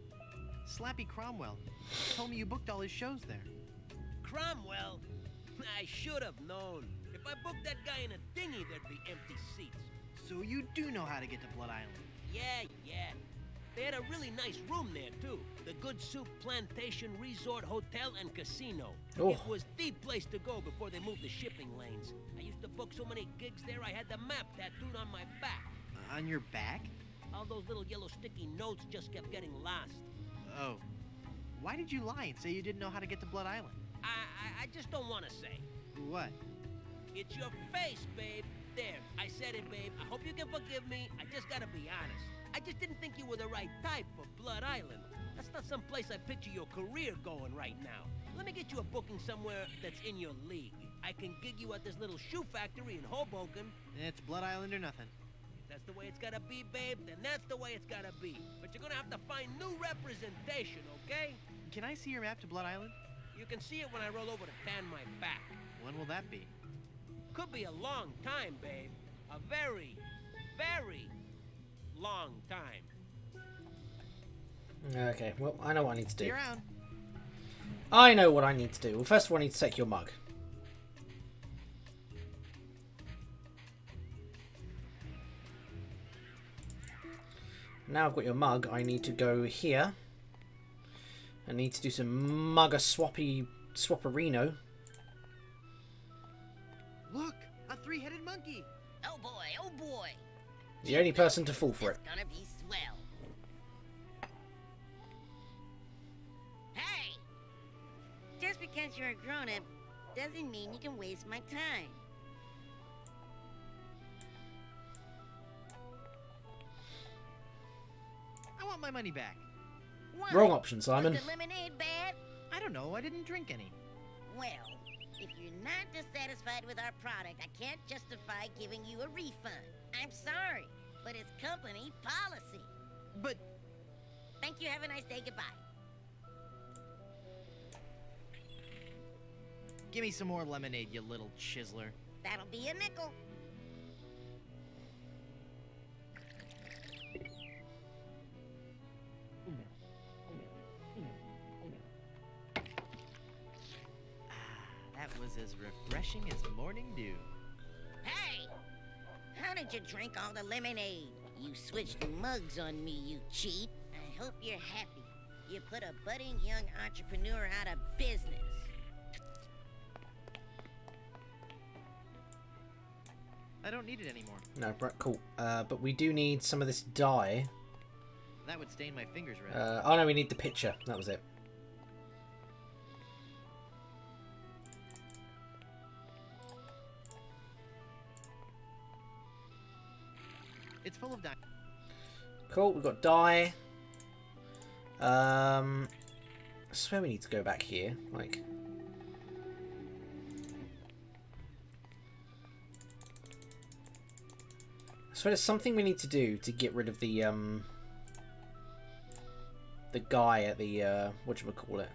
Slappy Cromwell told me you booked all his shows there. Cromwell? I should have known. If I booked that guy in a dinghy, there'd be empty seats. So you do know how to get to Blood Island. Yeah. They had a really nice room there, too. The Good Soup Plantation Resort Hotel and Casino. Oh. It was the place to go before they moved the shipping lanes. I used to book so many gigs there, I had the map tattooed on my back. On your back? All those little yellow sticky notes just kept getting lost. Oh. Why did you lie and say you didn't know how to get to Blood Island? I just don't want to say. What? It's your face, babe. There, I said it, babe. I hope you can forgive me. I just gotta be honest. I just didn't think you were the right type for Blood Island. That's not some place I picture your career going right now. Let me get you a booking somewhere that's in your league. I can gig you at this little shoe factory in Hoboken. It's Blood Island or nothing. If that's the way it's gotta be, babe, then that's the way it's gotta be. But you're gonna have to find new representation, okay? Can I see your map to Blood Island? You can see it when I roll over to tan my back. When will that be? Could be a long time, babe. A very, very long time. Okay, well, I know what I need to do. See you around. I know what I need to do. Well, first of all, I need to take your mug. Now I've got your mug, I need to go here. I need to do some mugger swapperino. Look, a three-headed monkey. Oh boy. The only person to fall for it. It's gonna be swell. Hey! Just because you're a grown-up doesn't mean you can waste my time. want my money back. Why? Wrong option, Simon. Was the lemonade bad? I don't know. I didn't drink any. Well, if you're not dissatisfied with our product, I can't justify giving you a refund. I'm sorry, but it's company policy. But... Thank you. Have a nice day. Goodbye. Give me some more lemonade, you little chiseler. That'll be a nickel. That was as refreshing as morning dew. Hey! How did you drink all the lemonade? You switched mugs on me, you cheat. I hope you're happy. You put a budding young entrepreneur out of business. I don't need it anymore. No, right, cool. But we do need some of this dye. That would stain my fingers red. Oh no, we need the picture. That was it. It's full of dye. Cool, we've got dye. I swear we need to go back here. Like... I swear there's something we need to do to get rid of the guy at the, whatchamacallit.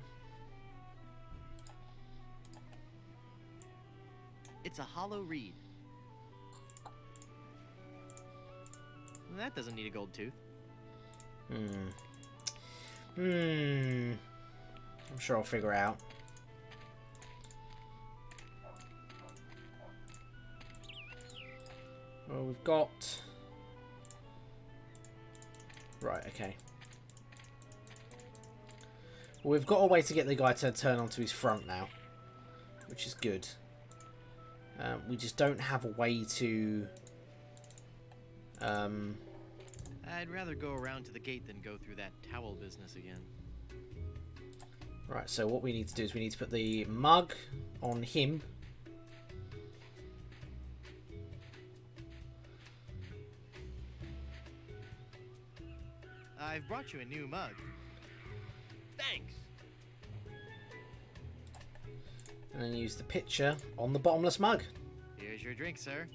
It's a hollow reed. That doesn't need a gold tooth. I'm sure I'll figure out. Well, we've got... Right, okay. Well, we've got a way to get the guy to turn onto his front now, which is good. We just don't have a way to... I'd rather go around to the gate than go through that towel business again. Right, so what we need to do is we need to put the mug on him. I've brought you a new mug. Thanks. And then use the picture on the bottomless mug. Here's your drink, sir.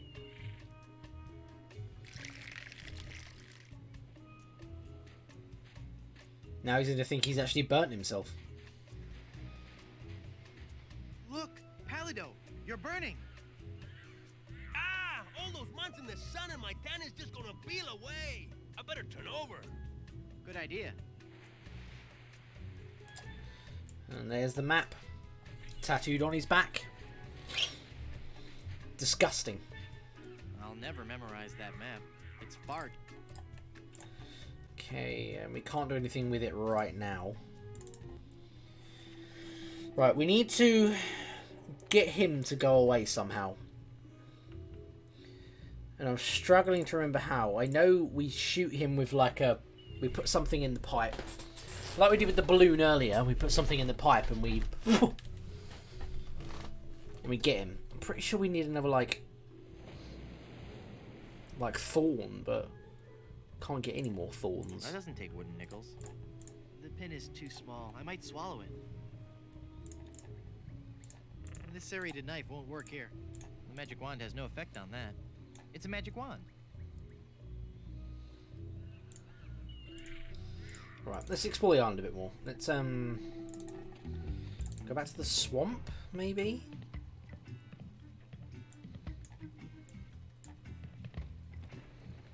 Now he's going to think he's actually burnt himself. Look, Palido, you're burning. Ah! All those months in the sun and my tan is just gonna peel away. I better turn over. Good idea. And there's the map. Tattooed on his back. Disgusting. I'll never memorize that map. It's far. Okay, we can't do anything with it right now. Right, we need to get him to go away somehow. And I'm struggling to remember how. I know we shoot him with like a... We put something in the pipe. Like we did with the balloon earlier. We put something in the pipe and we... and we get him. I'm pretty sure we need another like thorn, but... Can't get any more thorns. That doesn't take wooden nickels. The pin is too small. I might swallow it. This serrated knife won't work here. The magic wand has no effect on that. It's a magic wand. Right, let's explore the island a bit more. Let's go back to the swamp, maybe?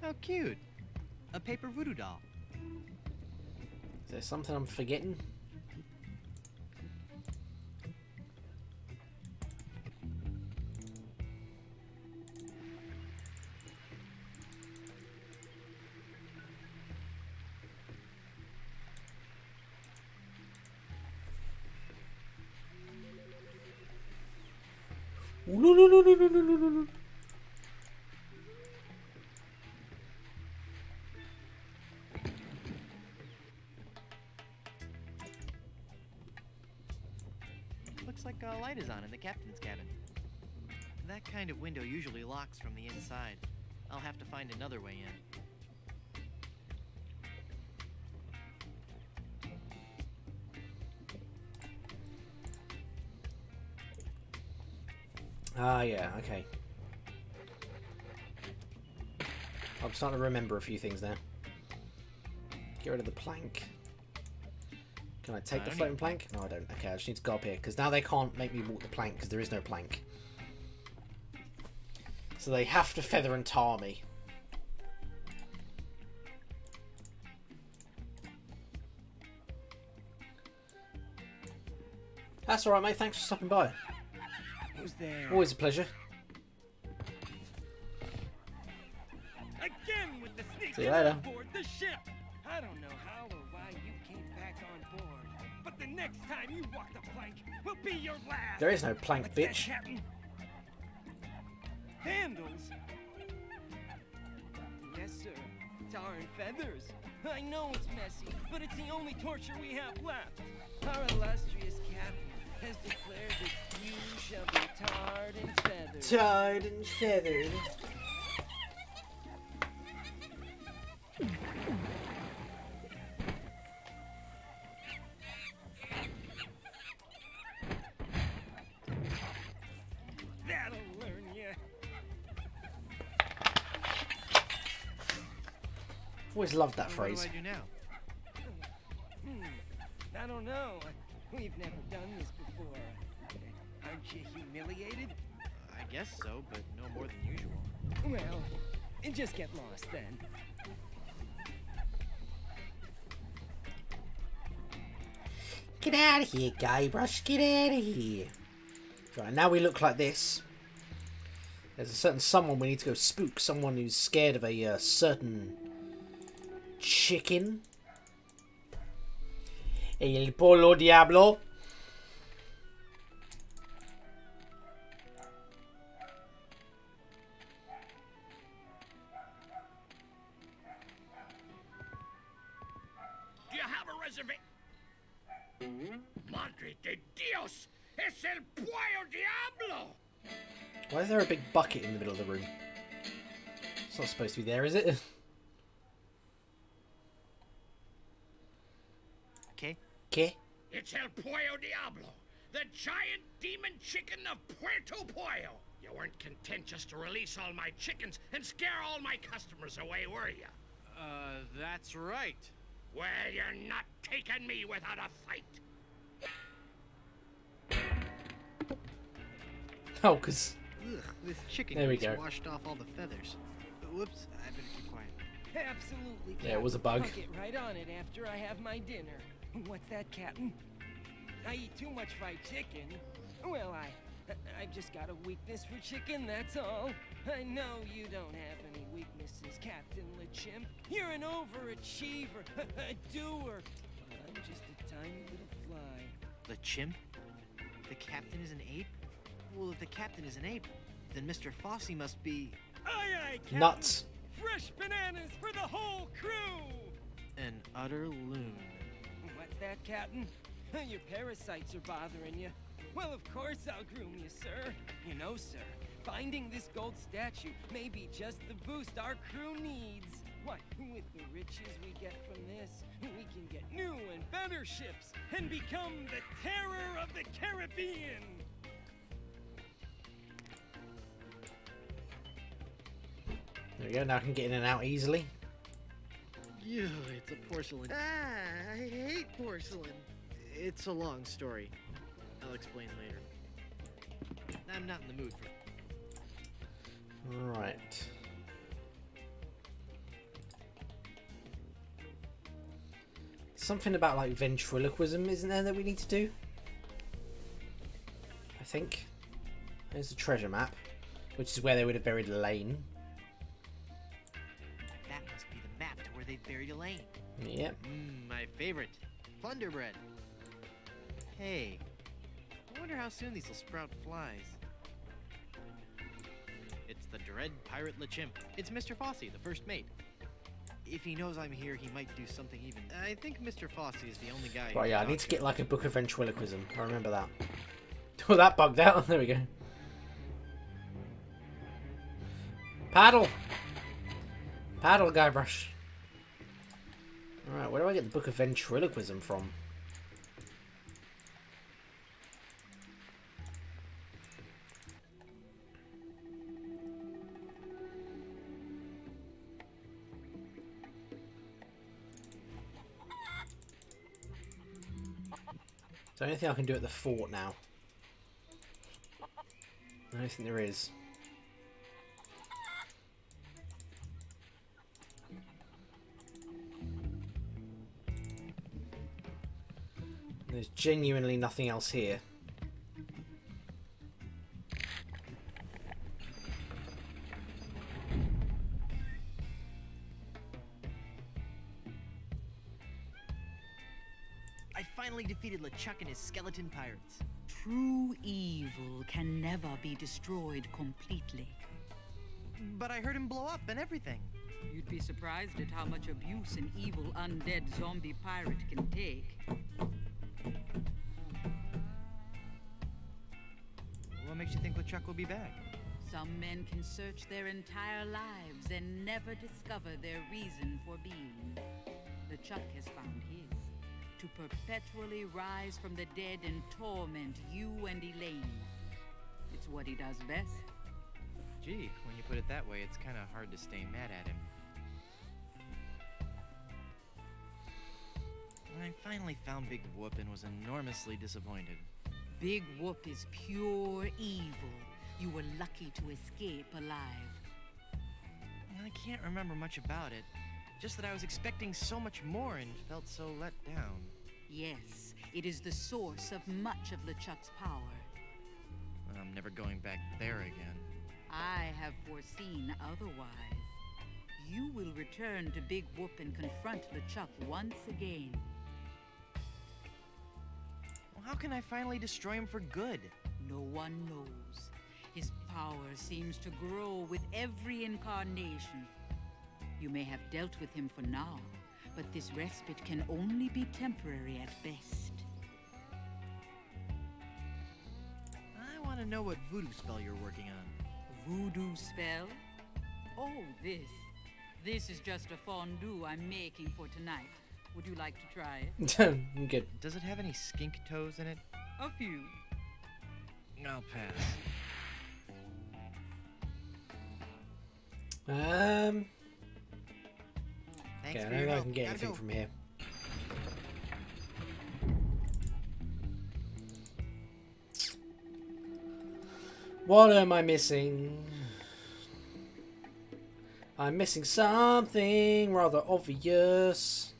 How cute. A paper voodoo doll. Is there something I'm forgetting? Looks like a light is on in the captain's cabin. That kind of window usually locks from the inside. I'll have to find another way in. Ah, yeah, okay. I'm starting to remember a few things now. Get rid of the plank. Can I take the floating plank? No, I don't. Okay, I just need to go up here, because now they can't make me walk the plank, because there is no plank. So they have to feather and tar me. That's alright, mate. Thanks for stopping by. Who's there? Always a pleasure. Again with the sneak See you later. aboard the ship. I don't know how or why you came back on board, but the next time you walk the plank will be your last. There is no plank, What's that, bitch. Captain? Handles? Yes, sir. Tar and feathers. I know it's messy, but it's the only torture we have left. Our illustrious captain has declared that you shall be tarred and feathered. Tarred and feathered. That'll learn you. Always loved that What phrase. do I do now? I don't know. We've never done this before. Aren't you humiliated? I guess so, but no more than usual. Well, just get lost then. Get out of here, Guybrush. Get out of here. Right, now we look like this. There's a certain someone we need to go spook. Someone who's scared of a certain chicken. El Polo Diablo. Do you have a reservation? Madre de Dios! Es el Pollo Diablo! Why is there a big bucket in the middle of the room? It's not supposed to be there, is it? Okay. Okay. It's El Pollo Diablo, the giant demon chicken of Puerto Pollo. You weren't content just to release all my chickens and scare all my customers away, were you? That's right. Well, you're not taking me without a fight. Oh, because... Ugh, this chicken There we grease go. washed off all the feathers. Whoops, I better keep quiet. Absolutely, Yeah, it was a bug. I'll get right on it after I have my dinner. What's that, Captain? I eat too much fried chicken. Well, I've just got a weakness for chicken, that's all. I know you don't have any weaknesses, Captain LeChimp. You're an overachiever, a doer. I'm just a tiny little fly. The chimp? The captain is an ape? Well, if the captain is an ape, then Mr. Fosse must be... Aye, aye, Captain. Nuts. Fresh bananas for the whole crew! an utter loon. What's that, Captain? Your parasites are bothering you. Well, of course I'll groom you, sir. You know, sir, finding this gold statue may be just the boost our crew needs. Why, with the riches we get from this, we can get new and better ships and become the terror of the Caribbean. There we go, now I can get in and out easily. Yeah, it's a porcelain. Ah, I hate porcelain. It's a long story. I'll explain later. I'm not in the mood for it. Right. Something about like ventriloquism, isn't there, that we need to do? I think. There's the treasure map, which is where they would have buried Elaine. That must be the map to where they buried Elaine. Yep. My favorite. Plunderbread. Hey, I wonder how soon these will sprout flies. It's the Dread Pirate LeChimp. It's Mr. Fosse, the first mate. If he knows I'm here, he might do something even... I think Mr. Fosse is the only guy... Right, yeah, I need to get like a book of ventriloquism. I remember that. Oh, that bugged out. There we go. Paddle! Paddle, Guybrush. Alright, where do I get the book of ventriloquism from? there anything I can do at the fort now? I don't think there is. There's genuinely nothing else here. I finally defeated LeChuck and his skeleton pirates. True evil can never be destroyed completely. But I heard him blow up and everything. You'd be surprised at how much abuse an evil undead zombie pirate can take. What makes you think LeChuck will be back? Some men can search their entire lives and never discover their reason for being. LeChuck has found his. To perpetually rise from the dead and torment you and Elaine. It's what he does best. Gee, when you put it that way, it's kind of hard to stay mad at him. When I finally found Big Whoop and was enormously disappointed. Big Whoop is pure evil. You were lucky to escape alive. I can't remember much about it. Just that I was expecting so much more and felt so let down. Yes, it is the source of much of LeChuck's power. I'm never going back there again. I have foreseen otherwise. You will return to Big Whoop and confront LeChuck once again. Well, how can I finally destroy him for good? No one knows. His power seems to grow with every incarnation. You may have dealt with him for now, but this respite can only be temporary at best. I want to know what voodoo spell you're working on. Voodoo spell? Oh, this. This is just a fondue I'm making for tonight. Would you like to try it? Good. Does it have any skink toes in it? A few. I'll pass. Thanks Okay, I for don't your know if I help. can get Gotta anything go. from here. What am I missing? I'm missing something rather obvious.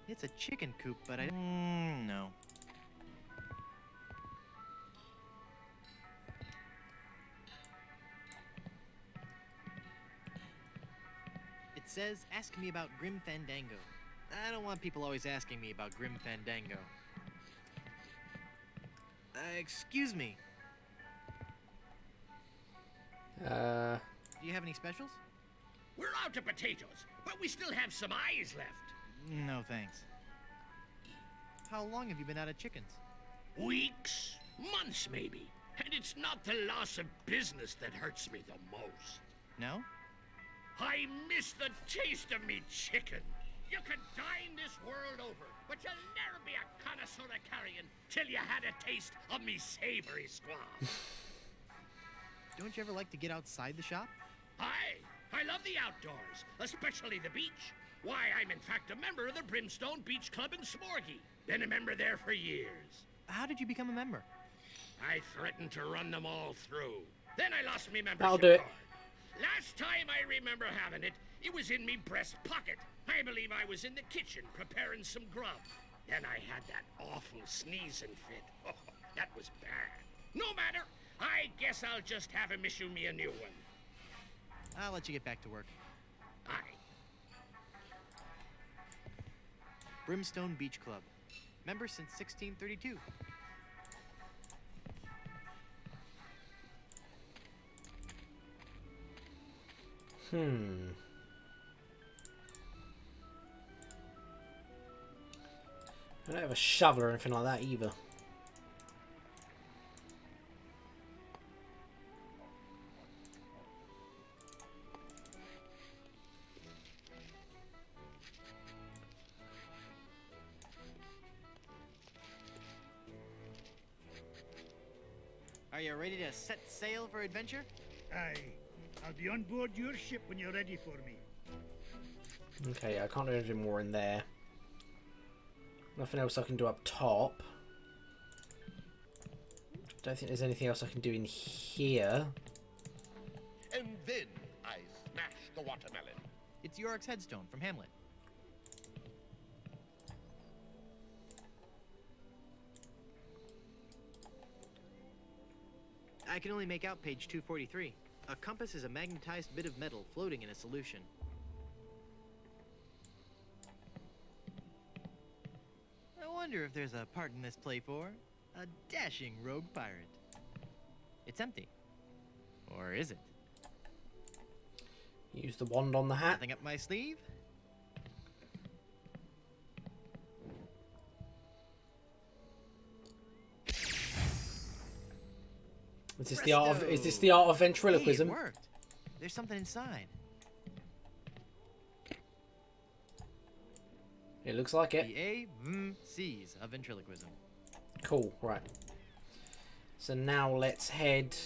It's a chicken coop, but I... no. It says, ask me about Grim Fandango. I don't want people always asking me about Grim Fandango. Excuse me. Do you have any specials? We're out of potatoes, but we still have some eyes left. No, thanks. How long have you been out of chickens? Weeks, months maybe. And it's not the loss of business that hurts me the most. No? I miss the taste of me chicken. You could dine this world over, but you'll never be a connoisseur of carrion till you had a taste of me savory squab. Don't you ever like to get outside the shop? I love the outdoors, especially the beach. Why, I'm in fact a member of the Brimstone Beach Club in Smorgy. Been a member there for years. How did you become a member? I threatened to run them all through. Then I lost me membership That'll do it. card. Last time I remember having it, it was in me breast pocket. I believe I was in the kitchen preparing some grub. Then I had that awful sneezing fit. Oh, that was bad. No matter. I guess I'll just have him issue me a new one. I'll let you get back to work. Aye. Brimstone Beach Club. Member since 1632. I don't have a shovel or anything like that either. Are you ready to set sail for adventure? Aye. I'll be on board your ship when you're ready for me. Okay, I can't do anything more in there. Nothing else I can do up top. Don't think there's anything else I can do in here. And then I smash the watermelon. It's Yorick's headstone from Hamlet. I can only make out page 243. A compass is a magnetized bit of metal floating in a solution. I wonder if there's a part in this play for a dashing rogue pirate. It's empty. Or is it? Use the wand on the hat. Nothing up my sleeve? Is this the art of ventriloquism? Hey, it worked. There's something inside. It looks like it. The ACs of ventriloquism. Cool, right. So now let's head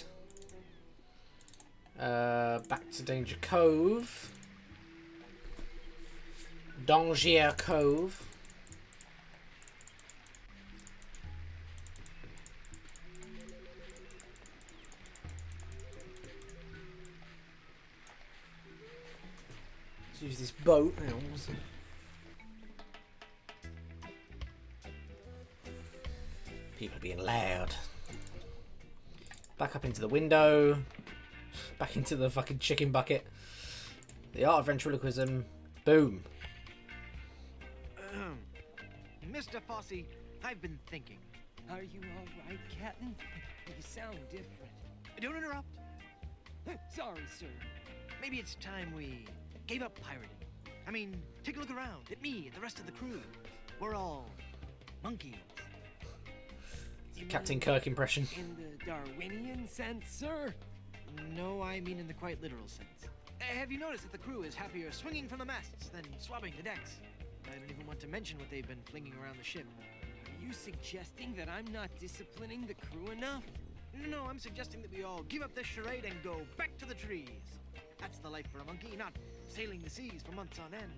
back to Danger Cove. Danger Cove. Let's use this boat. Hang on, what's it? People being loud. Back up into the window. Back into the fucking chicken bucket. The art of ventriloquism. Boom. Mr. Fossey, I've been thinking. Are you all right, Captain? You sound different. Don't interrupt. Sorry, sir. Maybe it's time we gave up pirating. I mean, take a look around at me and the rest of the crew. We're all monkeys. Captain Kirk impression. In the Darwinian sense, sir? No, I mean in the quite literal sense. Have you noticed that the crew is happier swinging from the masts than swabbing the decks? I don't even want to mention what they've been flinging around the ship. Are you suggesting that I'm not disciplining the crew enough? No, I'm suggesting that we all give up this charade and go back to the trees. That's the life for a monkey, not sailing the seas for months on end.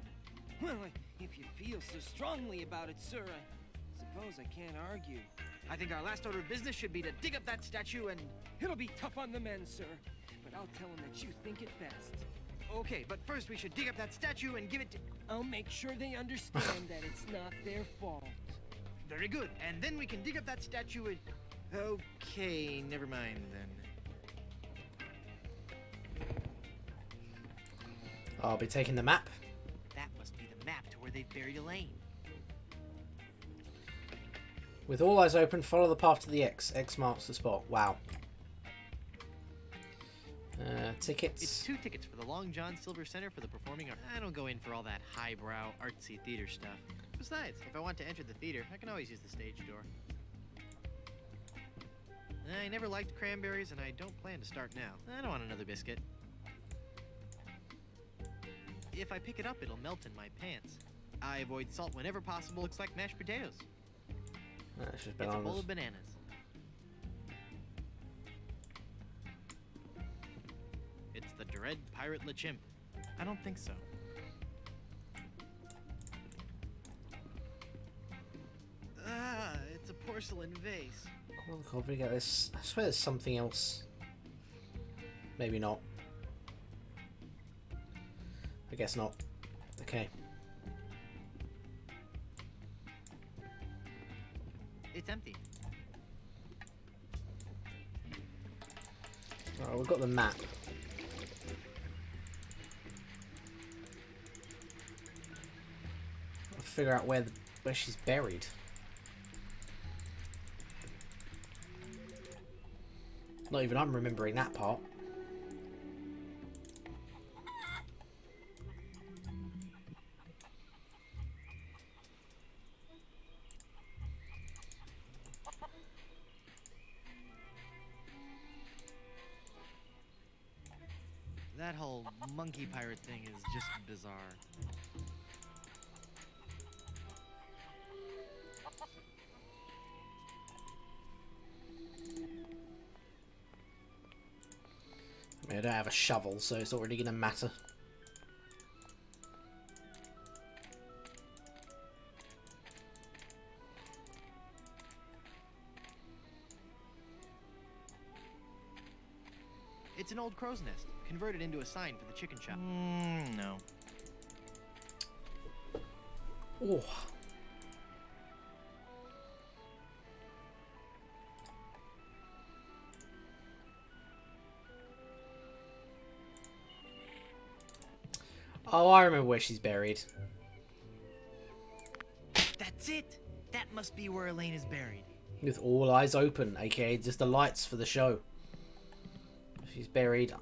Well, if you feel so strongly about it, sir, I suppose I can't argue. I think our last order of business should be to dig up that statue and... It'll be tough on the men, sir, but I'll tell them that you think it best. Okay, but first we should dig up that statue and give it to... I'll make sure they understand that it's not their fault. Very good, and then we can dig up that statue and... Okay, never mind then. I'll be taking the map. That must be the map to where they've buried Elaine. With all eyes open, follow the path to the X. X marks the spot. Wow. Tickets. It's 2 tickets for the Long John Silver Center for the Performing Arts. I don't go in for all that highbrow, artsy theater stuff. Besides, if I want to enter the theater, I can always use the stage door. I never liked cranberries, and I don't plan to start now. I don't want another biscuit. If I pick it up, it'll melt in my pants. I avoid salt whenever possible. Looks like mashed potatoes. It's just It's a bananas. bowl of bananas. It's the Dread Pirate LeChimp. I don't think so. Ah, it's a porcelain vase. Come on, can't we get this? I swear there's something else. Maybe not. I guess not. Okay. It's empty. Alright, we've got the map. I'll figure out where she's buried. Not even I'm remembering that part. That whole monkey pirate thing is just bizarre. I don't have a shovel, so it's not really going to matter. It's an old crow's nest, converted into a sign for the chicken shop. No. Oh. Oh, I remember where she's buried. That's it! That must be where Elaine is buried. With all eyes open, aka just the lights for the show. She's buried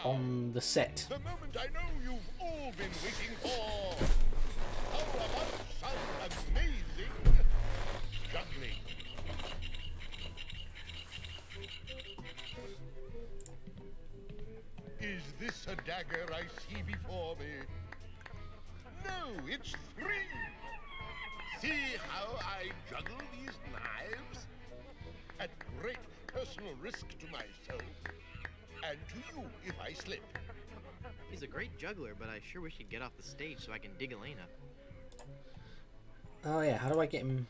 on the set. The moment I know you've all been waiting for. How about some amazing juggling? Is this a dagger I see before me? No, it's 3. See how I juggle these knives? At great personal risk to myself. And to you if I slip. He's a great juggler, but I sure wish he'd get off the stage so I can dig Elaine up. Oh yeah, how do I get him?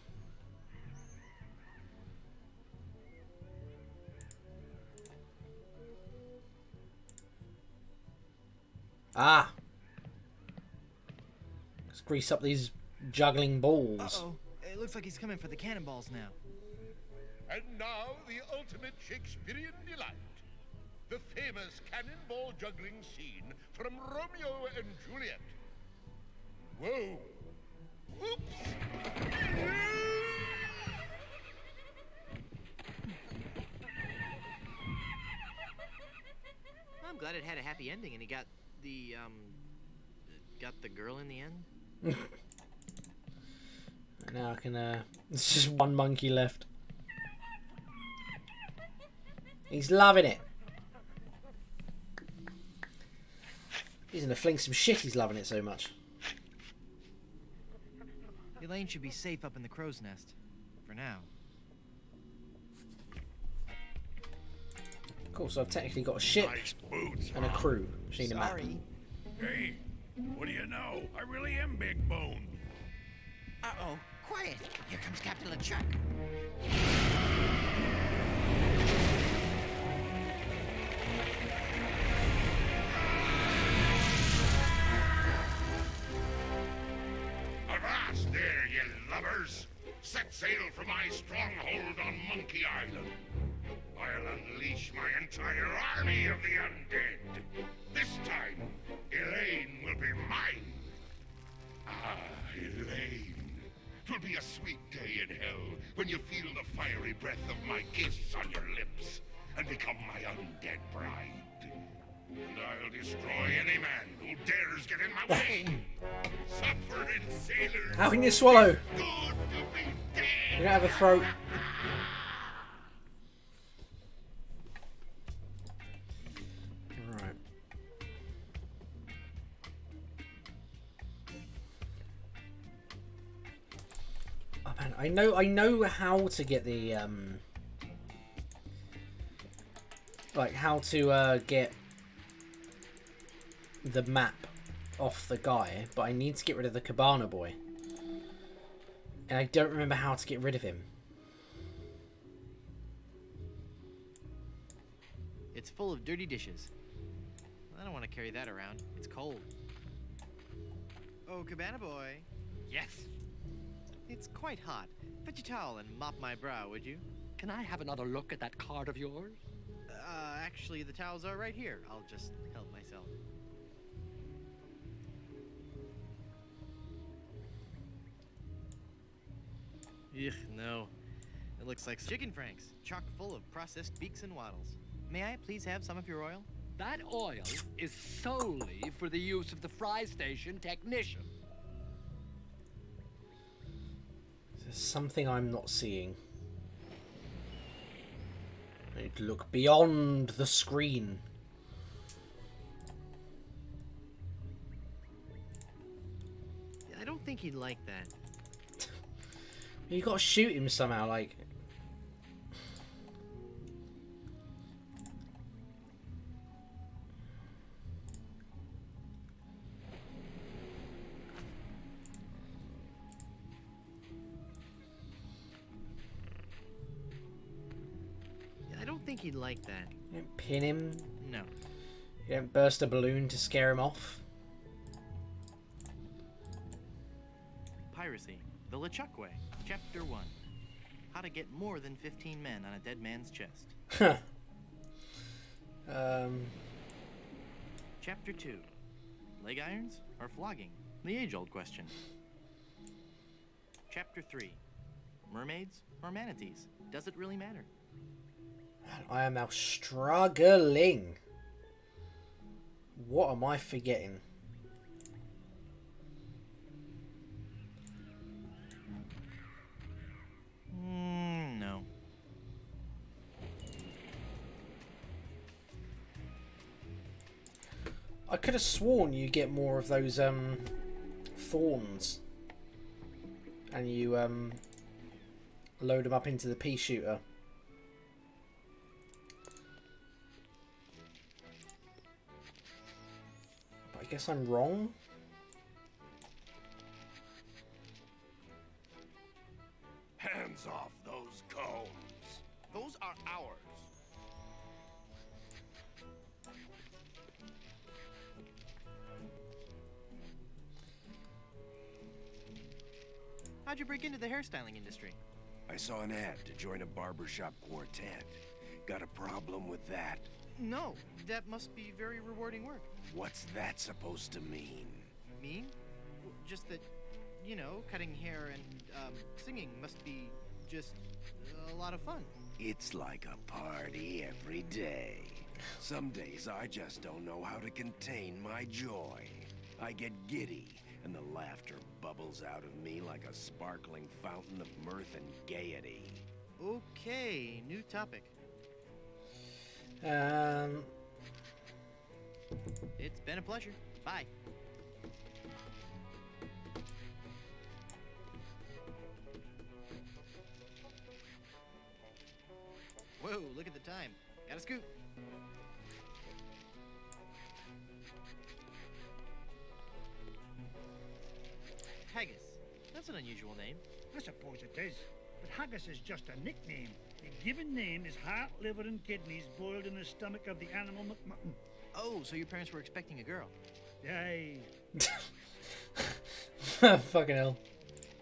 Ah! Let's grease up these juggling balls. Uh-oh. It looks like he's coming for the cannonballs now. And now the ultimate Shakespearean delight. The famous cannonball juggling scene from Romeo and Juliet. Whoa! Oops! I'm glad it had a happy ending and he got the girl in the end. Now I can, there's just one monkey left. He's loving it. He's gonna fling some shit, he's loving it so much. Elaine should be safe up in the crow's nest. For now. Cool, so I've technically got a ship Nice boots, and a Mom. crew. Just need a map. Sorry. Hey, what do you know? I really am Big Bone. Uh-oh. Quiet. Here comes Captain LeChuck. Avast there, you lubbers! Set sail for my stronghold on Monkey Island. I'll unleash my entire army of the undead. This time, Elaine will be mine. Ah, Elaine. 'Twill be a sweet day in hell when you feel the fiery breath of my kiss on your lips and become my undead bride. And I'll destroy any man who dares get in my way. Suffering sailors. How can you swallow? Good to be dead. You don't have a throat. Right. Oh man, I know how to get the like how to get the map off the guy, but I need to get rid of the Cabana boy. And I don't remember how to get rid of him. It's full of dirty dishes. I don't want to carry that around. It's cold. Oh, Cabana boy. Yes. It's quite hot. Fetch a towel and mop my brow, would you? Can I have another look at that card of yours? Actually, the towels are right here. I'll just help myself. Ugh, no. It looks like chicken franks, chock full of processed beaks and waddles. May I please have some of your oil? That oil is solely for the use of the fry station technician. There's something I'm not seeing. I need to look beyond the screen. I don't think he'd like that. You gotta shoot him somehow, like. think he'd like that. You don't pin him. No. You don't burst a balloon to scare him off. Piracy. The LeChuck Way. Chapter 1. How to get more than 15 men on a dead man's chest. Chapter 2. Leg irons or flogging? The age-old question. Chapter 3. Mermaids or manatees? Does it really matter? I am now struggling. What am I forgetting? No. I could have sworn you get more of those thorns, and you load them up into the pea shooter. But I guess I'm wrong. Hands off those combs. Those are ours. How'd you break into the hairstyling industry? I saw an ad to join a barbershop quartet. Got a problem with that? No, that must be very rewarding work. What's that supposed to mean? Mean? Just that, you know, cutting hair and singing must be just a lot of fun. It's like a party every day. Some days I just don't know how to contain my joy. I get giddy, and the laughter bubbles out of me like a sparkling fountain of mirth and gaiety. Okay, new topic. It's been a pleasure. Bye. Whoa, look at the time. Gotta scoot. Haggis. That's an unusual name. I suppose it is. But haggis is just a nickname. The given name is heart, liver, and kidneys boiled in the stomach of the animal McMutton. Oh, so your parents were expecting a girl. Aye. Fucking hell.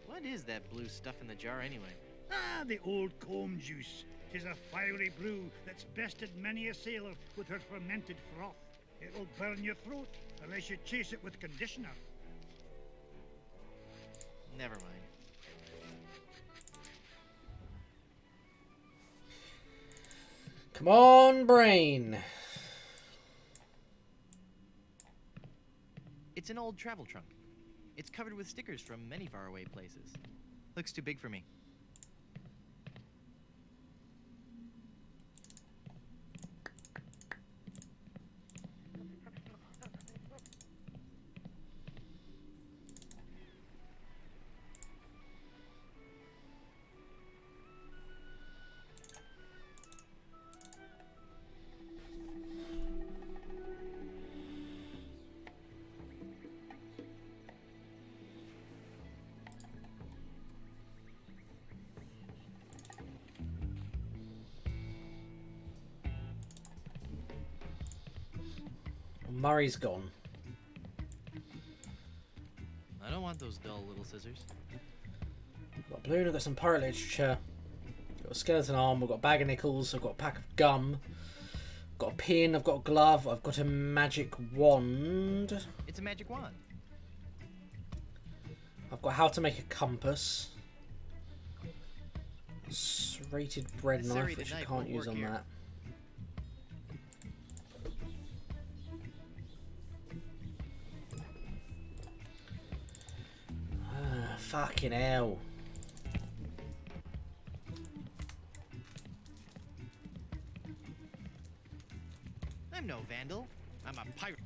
What is that blue stuff in the jar anyway? Ah, the old comb juice. 'Tis a fiery brew that's bested many a sailor with her fermented froth. It'll burn your throat unless you chase it with conditioner. Never mind. Come on, brain. It's an old travel trunk. It's covered with stickers from many faraway places. Looks too big for me. Murray's gone. I don't want those dull little scissors. I've got a balloon, I've got some pirate literature. I've got a skeleton arm, I've got a bag of nickels, I've got a pack of gum. I've got a pin, I've got a glove, I've got a magic wand. It's a magic wand. I've got how to make a compass. Serrated bread Sorry, knife, the which you knife can't won't use work on here. that. Fucking hell. I'm no vandal. I'm a pirate.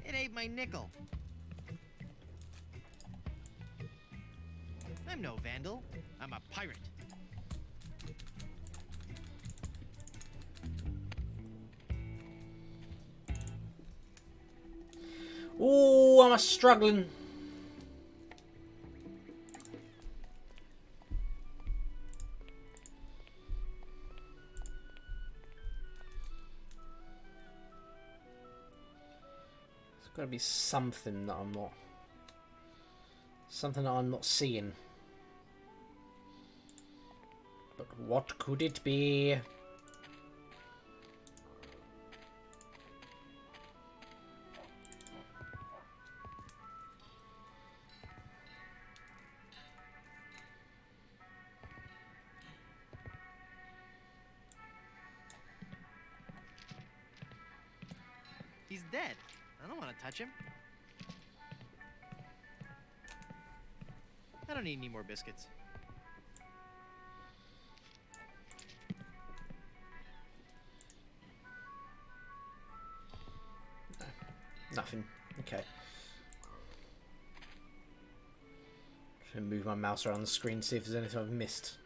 It ate my nickel. I'm no vandal. I'm a pirate. Ooh, I'm struggling. Gotta be something that I'm not. Something that I'm not seeing. But what could it be? He's dead. I don't want to touch him. I don't need any more biscuits. Nothing. Okay. Just gonna move my mouse around the screen, see if there's anything I've missed.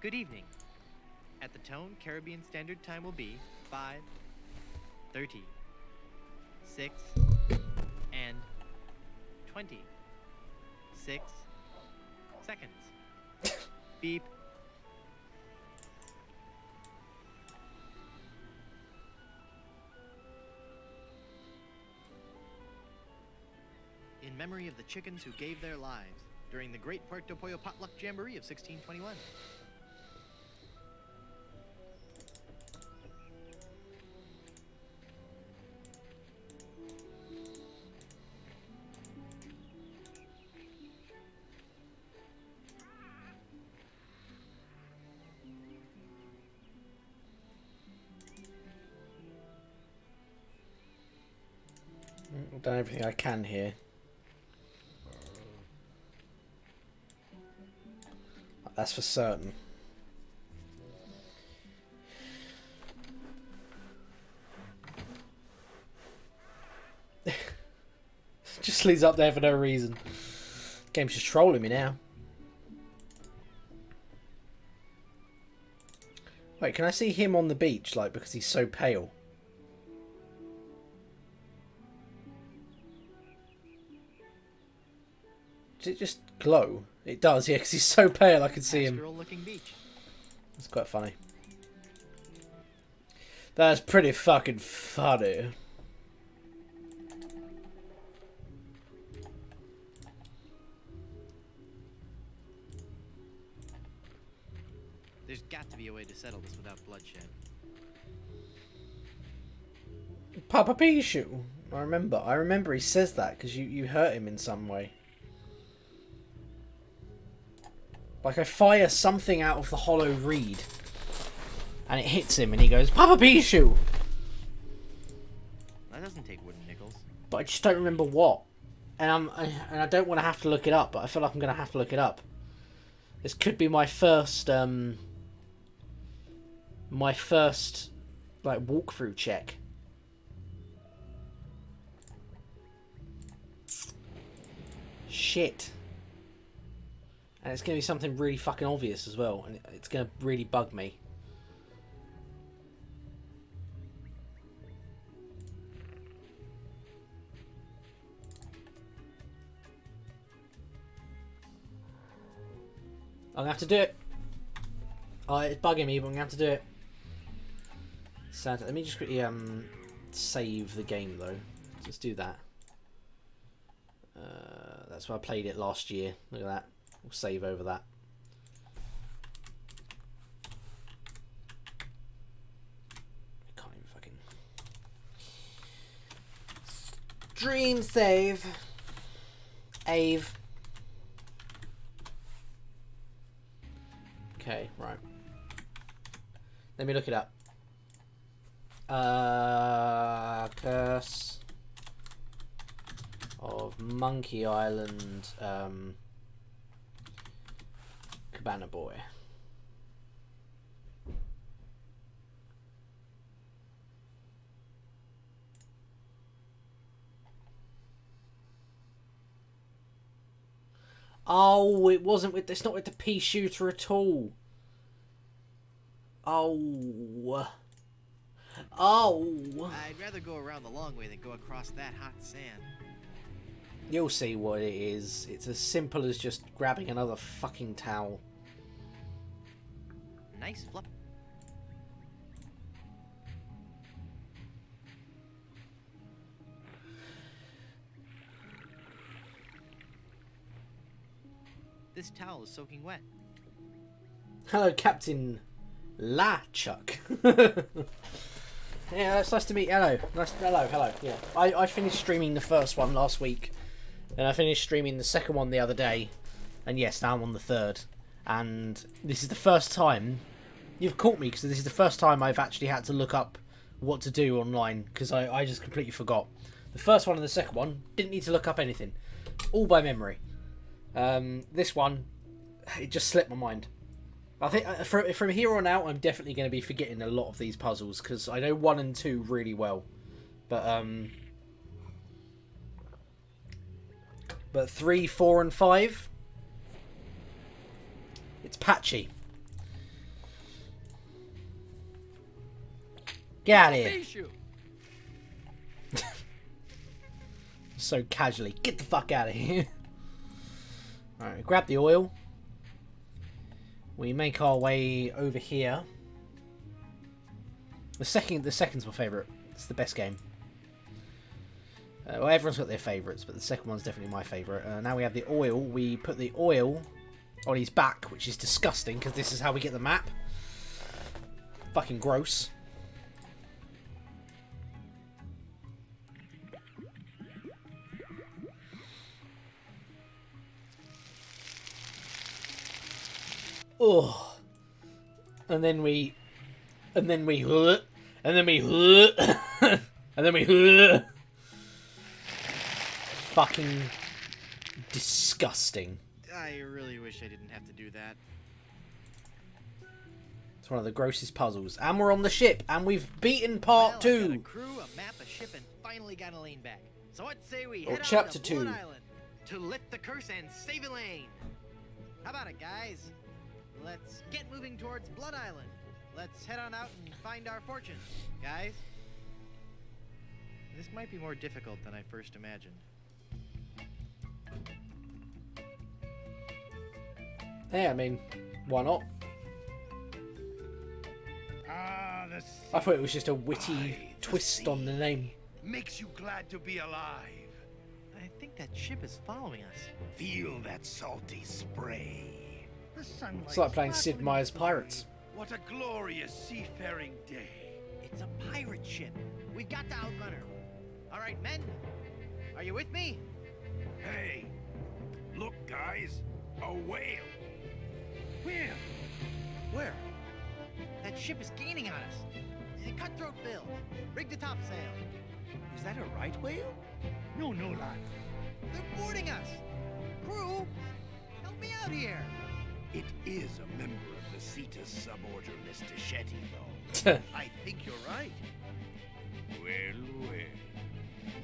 Good evening. At the tone, Caribbean Standard Time will be 5:30, 6, and 26 seconds. Beep. In memory of the chickens who gave their lives during the Great Puerto Pollo Potluck Jamboree of 1621. I've done everything I can here. That's for certain. Just leaves up there for no reason. Game's just trolling me now. Wait, can I see him on the beach, like, because he's so pale? Does it just glow? It does, yeah, because he's so pale I can see him. Looking beach. That's quite funny. That's pretty fucking funny. There's got to be a way to settle this without bloodshed. Papa Pichu. I remember he says that because you hurt him in some way. Like I fire something out of the hollow reed and it hits him and he goes, Papa Pichu! That doesn't take wooden nickels. But I just don't remember what. And I don't want to have to look it up, but I feel like I'm going to have to look it up. This could be my first like walkthrough check. Shit. And it's going to be something really fucking obvious as well. And it's going to really bug me. I'm going to have to do it. Oh, it's bugging me, but I'm going to have to do it. Sad. Let me just quickly save the game, though. Let's do that. That's why I played it last year. Look at that. We'll save over that. I can't even fucking... Dream save. Ave. Okay, right. Let me look it up. Curse of Monkey Island, Cabana Boy. Oh, it wasn't with. It's not with the pea shooter at all. Oh. Oh. I'd rather go around the long way than go across that hot sand. You'll see what it is. It's as simple as just grabbing another fucking towel. Nice flop. This towel is soaking wet. Hello, Captain LeChuck. Yeah, it's nice to meet you. Hello. Hello. Yeah. I finished streaming the first one last week, and I finished streaming the second one the other day, and yes, now I'm on the third. And this is the first time you've caught me, because this is the first time I've actually had to look up what to do online, because I just completely forgot. The first one and the second one didn't need to look up anything, all by memory. This one, it just slipped my mind. I think from here on out, I'm definitely going to be forgetting a lot of these puzzles, because I know 1 and 2 really well, but 3, 4, and 5, it's patchy. Get out of here! So casually, get the fuck out of here! All right, grab the oil. We make our way over here. The second's my favourite. It's the best game. Well, everyone's got their favourites, but the second one's definitely my favourite. Now we have the oil. We put the oil on his back, which is disgusting, because this is how we get the map. Fucking gross. Oh, and then we fucking disgusting. I really wish I didn't have to do that. It's one of the grossest puzzles, and we're on the ship, and we've beaten part 2. I've got a crew, a map, a ship, and finally got Elaine back. So what say we head chapter on to Blood 2. Island to lift the curse and save Elaine? How about it, guys? Let's get moving towards Blood Island. Let's head on out and find our fortune, guys. This might be more difficult than I first imagined. Yeah, I mean, why not? Ah, the I thought it was just a witty twist on the name. Makes you glad to be alive. I think that ship is following us. Feel that salty spray. The sunlight. It's like playing Sid Meier's Pirates. What a glorious seafaring day. It's a pirate ship. We've got to outrun her. All right, men. Are you with me? Hey, look, guys, a whale. Where? Where? That ship is gaining on us. Cutthroat Bill, rig the topsail. Is that a right whale? No, lad. They're boarding us. Crew, help me out here. It is a member of the Cetus suborder, Mr. Shetty, though. I think you're right. Well.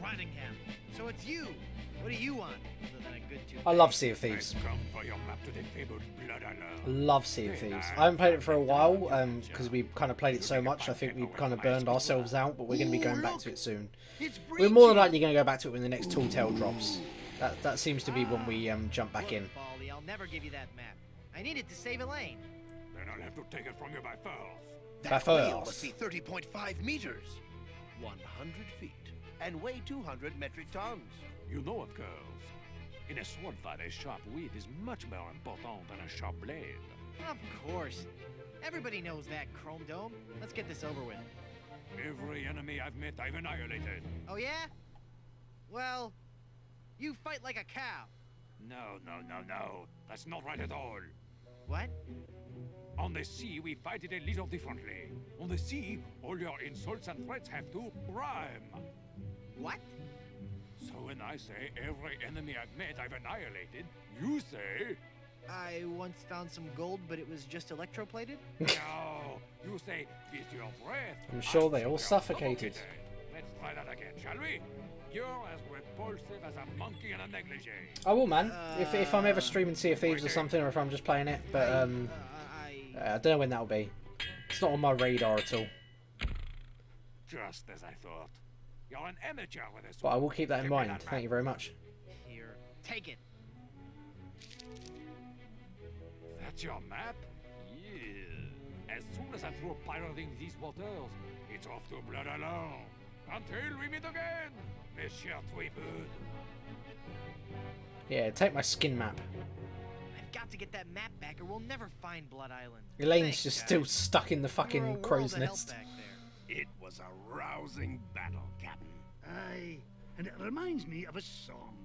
Rottingham. So it's you. What do you want, other than a good two? I love Sea of Thieves. I've come for your map to the fabled Blood Island. Love Sea of Thieves. I haven't played it for a while, because we kind of played it so much, I think we've kind of burned ourselves out, but we're going to be going back to it soon. We're more than likely going to go back to it when the next Tall Tale drops. That seems to be when we jump back in. Baldy, I'll never give you that map. I need it to save Elaine. Then I'll have to take it from you by force. That whale must be 30.5 meters. 100 feet. And weigh 200 metric tons. You know it, girls. In a sword fight, a sharp wit is much more important than a sharp blade. Of course. Everybody knows that, Chrome Dome. Let's get this over with. Every enemy I've met, I've annihilated. Oh, yeah? Well, you fight like a cow. No. That's not right at all. What? On the sea, we fight it a little differently. On the sea, all your insults and threats have to rhyme. What? So when I say every enemy I've met, I've annihilated, you say... I once found some gold, but it was just electroplated? No, you say, with your breath... I'm sure they all suffocated. Let's try that again, shall we? You're as repulsive as a monkey in a negligee. I will, man. If I'm ever streaming Sea of Thieves or something, or if I'm just playing it, but I don't know when that'll be. It's not on my radar at all. Just as I thought. You're an amateur with this. But I will keep that in mind. Thank you very much. Here, take it. That's your map? Yeah. As soon as I'm through pirating these waters, it's off to Blood Island. Until we meet again, Monsieur Tweepood. Yeah, take my skin map. I We've got to get that map back or we'll never find Blood Island. Elaine's Thanks, just guys. still stuck in the We're a fucking world crow's of help nest. back there. It was a rousing battle, Captain. Aye, and it reminds me of a song.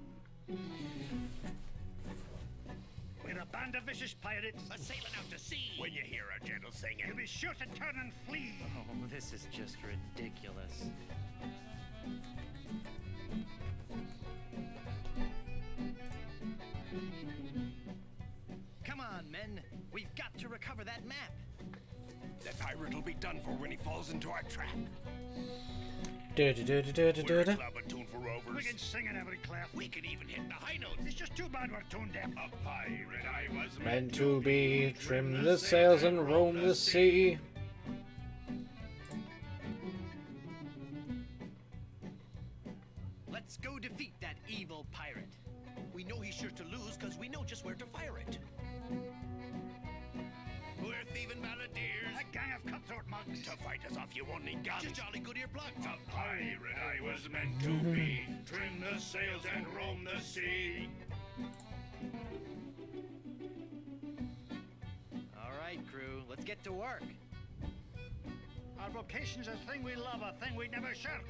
We're a band of vicious pirates. Sailing out to sea. When you hear our gentle singing. You be sure to turn and flee. Oh, this is just ridiculous. Come on, men. We've got to recover that map. The pirate will be done for when he falls into our trap. We're a club attuned for rovers. We can sing in every clef. We can even hit the high notes. It's just too bad we're tone deaf. A pirate I was Meant to be, trim the sails and roam the sea. Let's go defeat that evil pirate. We know he's sure to lose because we know just where to fire it. We're thieving balladeers. A gang of cutthroat mugs. To fight us off, you won't need guns. Just jolly good earplugs. A pirate I was meant to be. Trim the sails and roam the sea. All right, crew. Let's get to work. Our vocation's a thing we love, a thing we never shirk.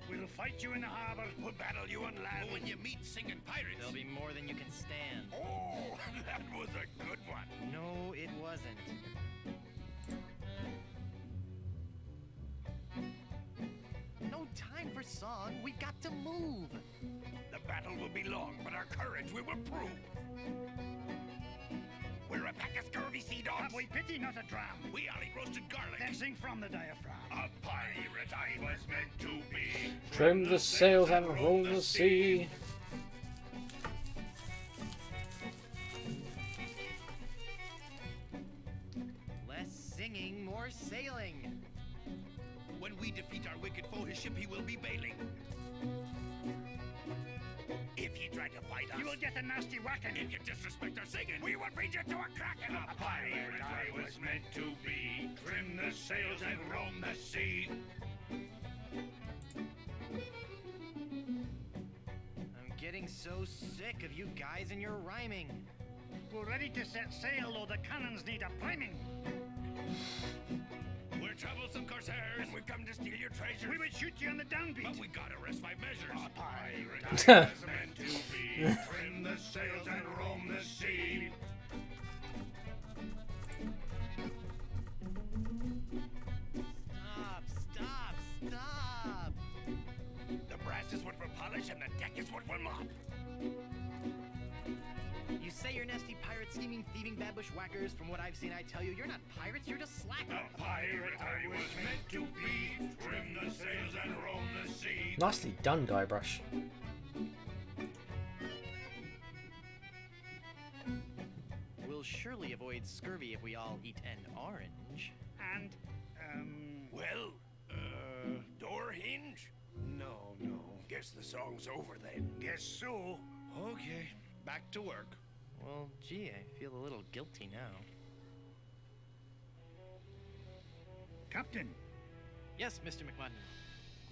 We'll fight you in the harbor. We'll battle you on land. When you meet singing pirates. There'll be more than you can stand. Oh, that was a good one. No, it wasn't. No time for song. We got to move. The battle will be long, but our courage we will prove. We're a pack of scurvy sea dogs. Have we pity, not a dram? We all eat roasted garlic. Then sing from the diaphragm. A pirate I was meant to be. Trim the sails and roam the sea. Less singing, more sailing. When we defeat our wicked foe, his ship he will be bailing. If he try to fight us, You will get a nasty whacking. if you disrespect our singing, We will beat you to a kraken. A pirate I was meant to be. Trim the sails and roam the sea. I'm getting so sick of you guys and your rhyming. We're ready to set sail, though the cannons need a priming. We're troublesome corsairs, and we've come to steal your treasures. We would shoot you on the downbeat. But we gotta rest my measures. A pirate I was meant to be. Trim the sails and roam the sea. Stop, stop, stop! The brass is what we'll polish, and the deck is what we'll mop. You say you're nasty pirates, scheming, thieving, bad bushwhackers. From what I've seen, I tell you, you're not pirates, you're just slackers. A pirate I was meant to be. Trim the sails and roam the sea. Nicely done, Guybrush. We'll surely avoid scurvy if we all eat an orange. And, Well, door hinge? No. Guess the song's over then. guess so. Okay, back to work. Well, gee, I feel a little guilty now. Captain, Yes, Mr. McMutton.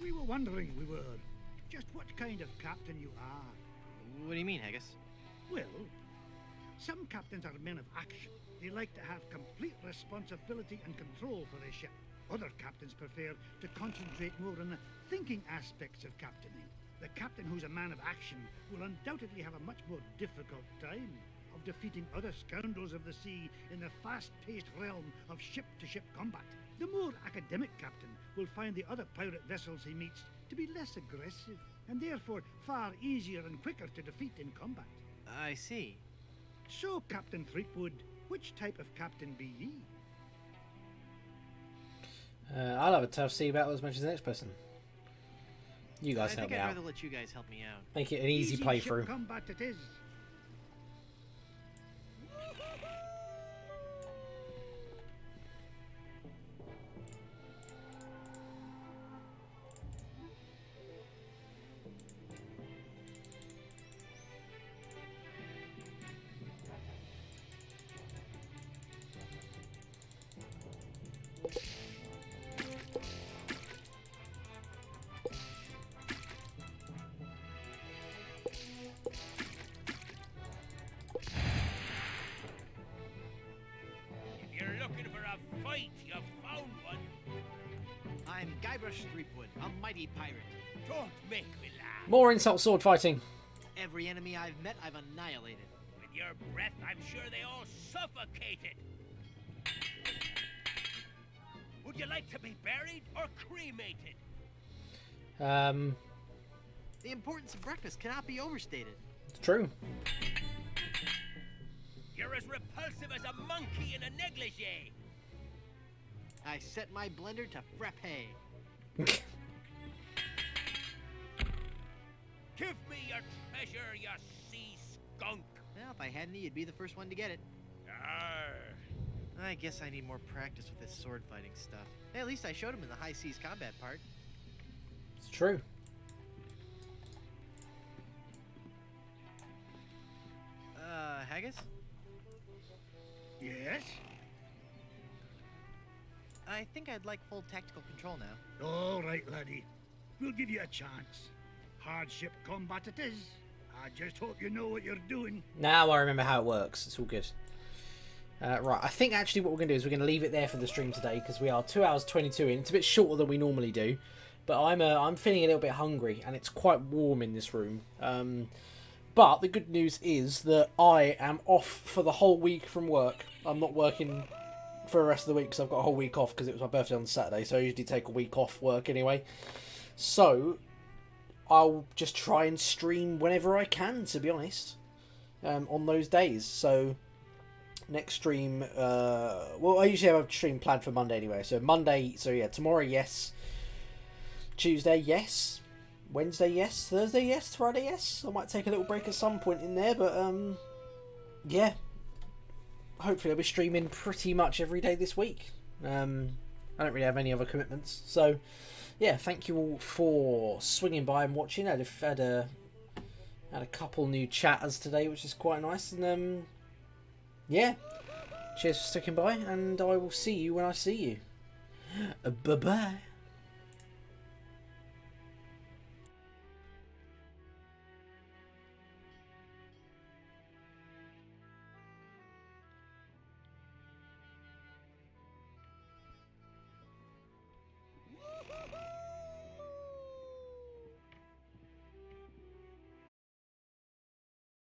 we were wondering, just what kind of captain you are. What do you mean, Haggis? Well, some captains are men of action. They like to have complete responsibility and control for their ship. Other captains prefer to concentrate more on the thinking aspects of captaining. The captain who's a man of action will undoubtedly have a much more difficult time of defeating other scoundrels of the sea in the fast-paced realm of ship-to-ship combat. The more academic captain will find the other pirate vessels he meets to be less aggressive, and therefore far easier and quicker to defeat in combat. I see. So, Captain Threepwood, which type of captain be ye? I'll have a tough sea battle as much as the next person. You guys I help think me I'd out. rather let you guys help me out. Make it an easy ship playthrough. combat it is. right, you found one. I'm Guybrush Threepwood, a mighty pirate. Don't make me laugh. More insult sword fighting. Every enemy I've met, I've annihilated. With your breath, I'm sure they all suffocated. Would you like to be buried or cremated? The importance of breakfast cannot be overstated. It's true. You're as repulsive as a monkey in a negligee. I set my blender to frappe. Give me your treasure, you sea skunk. Well, if I had any, you'd be the first one to get it. Arr. I guess I need more practice with this sword fighting stuff. Hey, at least I showed him in the high seas combat part. It's true. Haggis? Yes? I think I'd like full tactical control now. All right, laddie. We'll give you a chance. Hardship combat it is. I just hope you know what you're doing. Now I remember how it works. It's all good. Right, I think actually what we're going to do is we're going to leave it there for the stream today because we are 2 hours 22 in. It's a bit shorter than we normally do, but I'm feeling a little bit hungry and it's quite warm in this room. But the good news is that I am off for the whole week from work. I'm not working for the rest of the week because I've got a whole week off because it was my birthday on Saturday, so I usually take a week off work anyway. So I'll just try and stream whenever I can, to be honest, on those days. So next stream, well, I usually have a stream planned for Monday anyway. So Monday, so yeah, tomorrow, yes. Tuesday, yes. Wednesday, yes. Thursday, yes. Friday, yes. I might take a little break at some point in there, but yeah. Hopefully I'll be streaming pretty much every day this week. I don't really have any other commitments. So yeah, thank you all for swinging by and watching. I've had a couple new chatters today, which is quite nice. And yeah, cheers for sticking by, and I will see you when I see you. Bye bye.